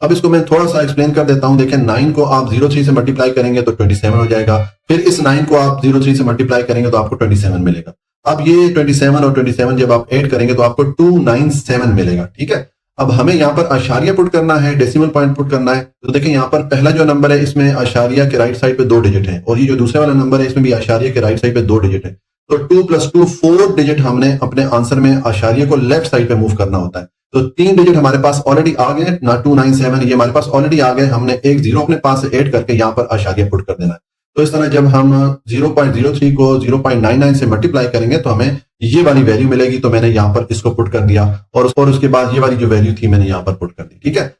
अब इसको मैं थोड़ा सा एक्सप्लेन कर देता हूं। देखें 9 को आप 0.3 से मल्टीप्लाई करेंगे तो 27 हो जाएगा, फिर इस 9 को आप 0.3 से मल्टीप्लाई करेंगे तो आपको 27 मिलेगा। अब ये 27 और 27 जब आप ऐड करेंगे तो आपको 297 मिलेगा। ठीक है, अब हमें यहाँ पर आशारिया पुट करना है, डेसिमल पॉइंट पुट करना है, तो देखें यहाँ पर पहला जो नंबर है इसमें आशारिया के राइट साइड पे 2 डिजिट है, और ये जो दूसरा वाला नंबर है इसमें भी आशारिया के राइट साइड पे 2 डिजिट है, तो 2 + 2 4 डिजिट हमने अपने आंसर में आशारिया को लेफ्ट साइड पे मूव करना होता है। तो 3 डिजिट हमारे पास ऑलरेडी आ गए ना, 297 ये हमारे पास ऑलरेडी आ गए, हमने एक 0 अपने पास से ऐड करके यहाँ पर आशारिया पुट कर देना है। तो इस तरह जब हम 0.03 को 0.99 से मल्टीप्लाई करेंगे तो हमें ये वाली वैल्यू मिलेगी, तो मैंने यहाँ पर इसको पुट कर दिया और उसके बाद ये वाली जो वैल्यू थी मैंने यहाँ पर पुट कर दी। ठीक है,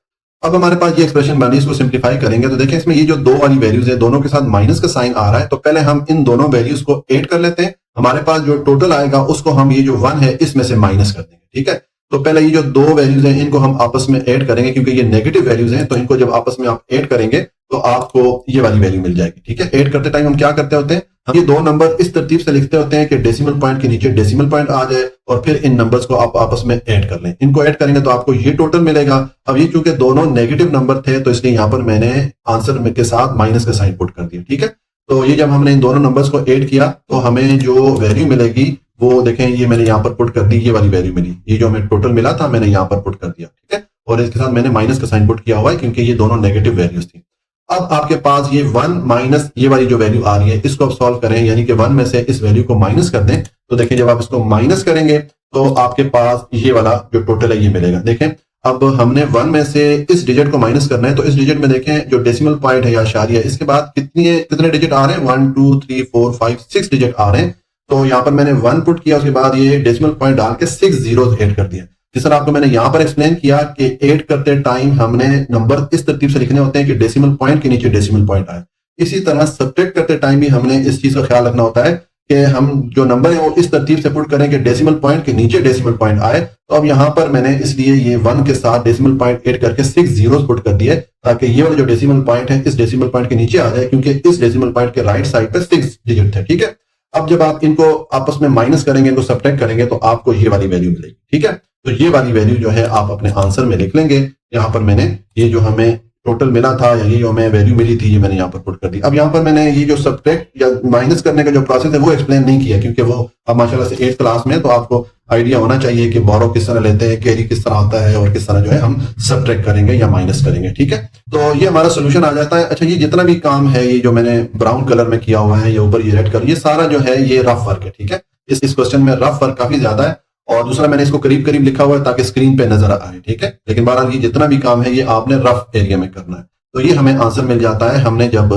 अब हमारे पास ये एक्सप्रेशन बनी, इसको सिंप्लीफाई करेंगे तो देखें इसमें ये जो दो वाली वैल्यूज है दोनों के साथ माइनस का साइन आ रहा है, तो पहले हम इन दोनों वैल्यूज को ऐड कर लेते हैं, हमारे पास जो टोटल आएगा उसको हम ये जो 1 है इसमें से माइनस कर देंगे। ठीक है, तो पहले ये जो दो वैल्यूज हैं इनको हम आपस में ऐड करेंगे, क्योंकि ये नेगेटिव वैल्यूज हैं तो इनको जब आपस में आप ऐड करेंगे तो आपको ये वाली वैल्यू मिल जाएगी। ठीक है, ऐड करते टाइम हम क्या करते होते हैं, हम ये दो नंबर इस तरतीब से लिखते होते हैं कि डेसिमल पॉइंट के नीचे डेसिमल पॉइंट आ जाए और फिर इन नंबर्स को आप आपस में ऐड कर लें। इनको ऐड करेंगे तो आपको ये टोटल मिलेगा। अब ये चूंकि दोनों नेगेटिव नंबर थे तो इसलिए यहां पर मैंने आंसर में के साथ माइनस का साइन पुट कर दिया। ठीक है, तो ये जब हमने इन दोनों नंबर्स को ऐड किया तो हमें जो वैल्यू मिलेगी वो देखें, ये मैंने यहाँ पर पुट कर दी, ये वाली वैल्यू मिली। ये जो हमें टोटल मिला था मैंने यहाँ पर पुट कर दिया। ठीक है, और इसके साथ मैंने माइनस का साइन पुट किया हुआ है क्योंकि ये दोनों नेगेटिव वैल्यूज थी। अब आपके पास ये 1 माइनस ये वाली जो वैल्यू आ रही है इसको आप सॉल्व करें, यानी कि 1 में से इस वैल्यू को माइनस कर दें। तो देखिए जब आप इसको माइनस करेंगे तो आपके पास ये वाला जो टोटल है ये मिलेगा। देखें अब हमने 1 में से इस डिजिट को माइनस करना है, तो इस डिजिट में देखें जो डेसिमल पॉइंट है या आशारिया, इसके बाद कितने डिजिट आ रहे हैं, 1 2 3 4 5 6 डिजिट आ रहे हैं। तो यहाँ पर मैंने 1 पुट किया, उसके बाद ये डेसिमल पॉइंट डाल के 6 जीरोस ऐड कर दिया। जिस तरह आपको मैंने यहाँ पर एक्सप्लेन किया कि ऐड करते टाइम हमने नंबर इस तरतीब से लिखने होते हैं कि डेसिमल पॉइंट के नीचे डेसिमल पॉइंट आए। इसी तरह सब्ट्रैक्ट करते टाइम भी हमने इस चीज का ख्याल रखना होता है कि हम जो नंबर है वो इस तरतीब से पुट करें कि डेसिमल पॉइंट के नीचे डेसिमल पॉइंट आए। तो अब यहाँ पर मैंने इसलिए ये 1 के साथ डेसिमल पॉइंट ऐड करके 6 जीरोस पुट कर दिए ताकि ये वाला जो डेसिमल पॉइंट है इस डेसिमल पॉइंट के नीचे आ जाए, क्योंकि इस डेसिमल पॉइंट के राइट साइड पे 6 डिजिट थे। ठीक है, अब जब आप इनको आपस में माइनस करेंगे, इनको सब्ट्रैक्ट करेंगे तो आपको ये वाली वैल्यू मिलेगी। ठीक है, तो ये वाली वैल्यू जो है आप अपने आंसर में लिख लेंगे। यहाँ पर मैंने ये जो हमें टोटल मिला था या ये जो हमें वैल्यू मिली थी ये मैंने यहाँ पर पुट कर दी। अब यहाँ पर मैंने ये जो सब्ट्रैक्ट या माइनस करने का जो प्रोसेस है वो एक्सप्लेन नहीं किया, क्योंकि वो अब माशाल्लाह से 8th क्लास में है, तो आपको आइडिया होना चाहिए कि बोरो किस तरह लेते हैं, कैरी किस तरह होता है और किस तरह जो है हम सब्ट्रैक्ट करेंगे या माइनस करेंगे। ठीक है, तो ये हमारा सोल्यूशन आ जाता है। अच्छा, ये जितना भी काम है ये जो मैंने ब्राउन कलर में किया हुआ है, ये ऊपर ये रेड कलर, ये सारा जो है ये रफ वर्क है। ठीक है, इस क्वेश्चन में रफ वर्क काफी ज्यादा है और दूसरा मैंने इसको करीब करीब लिखा हुआ है ताकि स्क्रीन पे नजर आए। ठीक है, लेकिन बहरहाल ये जितना भी काम है ये आपने रफ एरिया में करना है। तो ये हमें आंसर मिल जाता है। हमने जब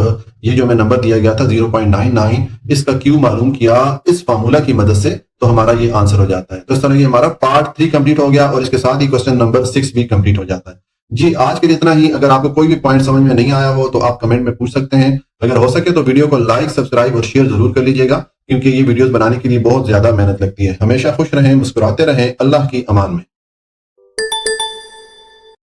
ये जो हमें नंबर दिया गया था 0.99 इसका क्यू मालूम किया इस फार्मूला की मदद से, तो हमारा ये आंसर हो जाता है। तो इस तरह ये हमारा पार्ट 3 कंप्लीट हो गया और इसके साथ ही क्वेश्चन नंबर 6 भी कंप्लीट हो जाता है। जी, आज के लिए इतना ही। अगर आपको कोई भी पॉइंट समझ में नहीं आया हो तो आप कमेंट में पूछ सकते हैं। अगर हो सके तो वीडियो को लाइक, सब्सक्राइब और शेयर जरूर कर लीजिएगा, क्योंकि ये वीडियोस बनाने के लिए बहुत ज्यादा मेहनत लगती है। हमेशा खुश रहें, मुस्कुराते रहें। अल्लाह की अमान में।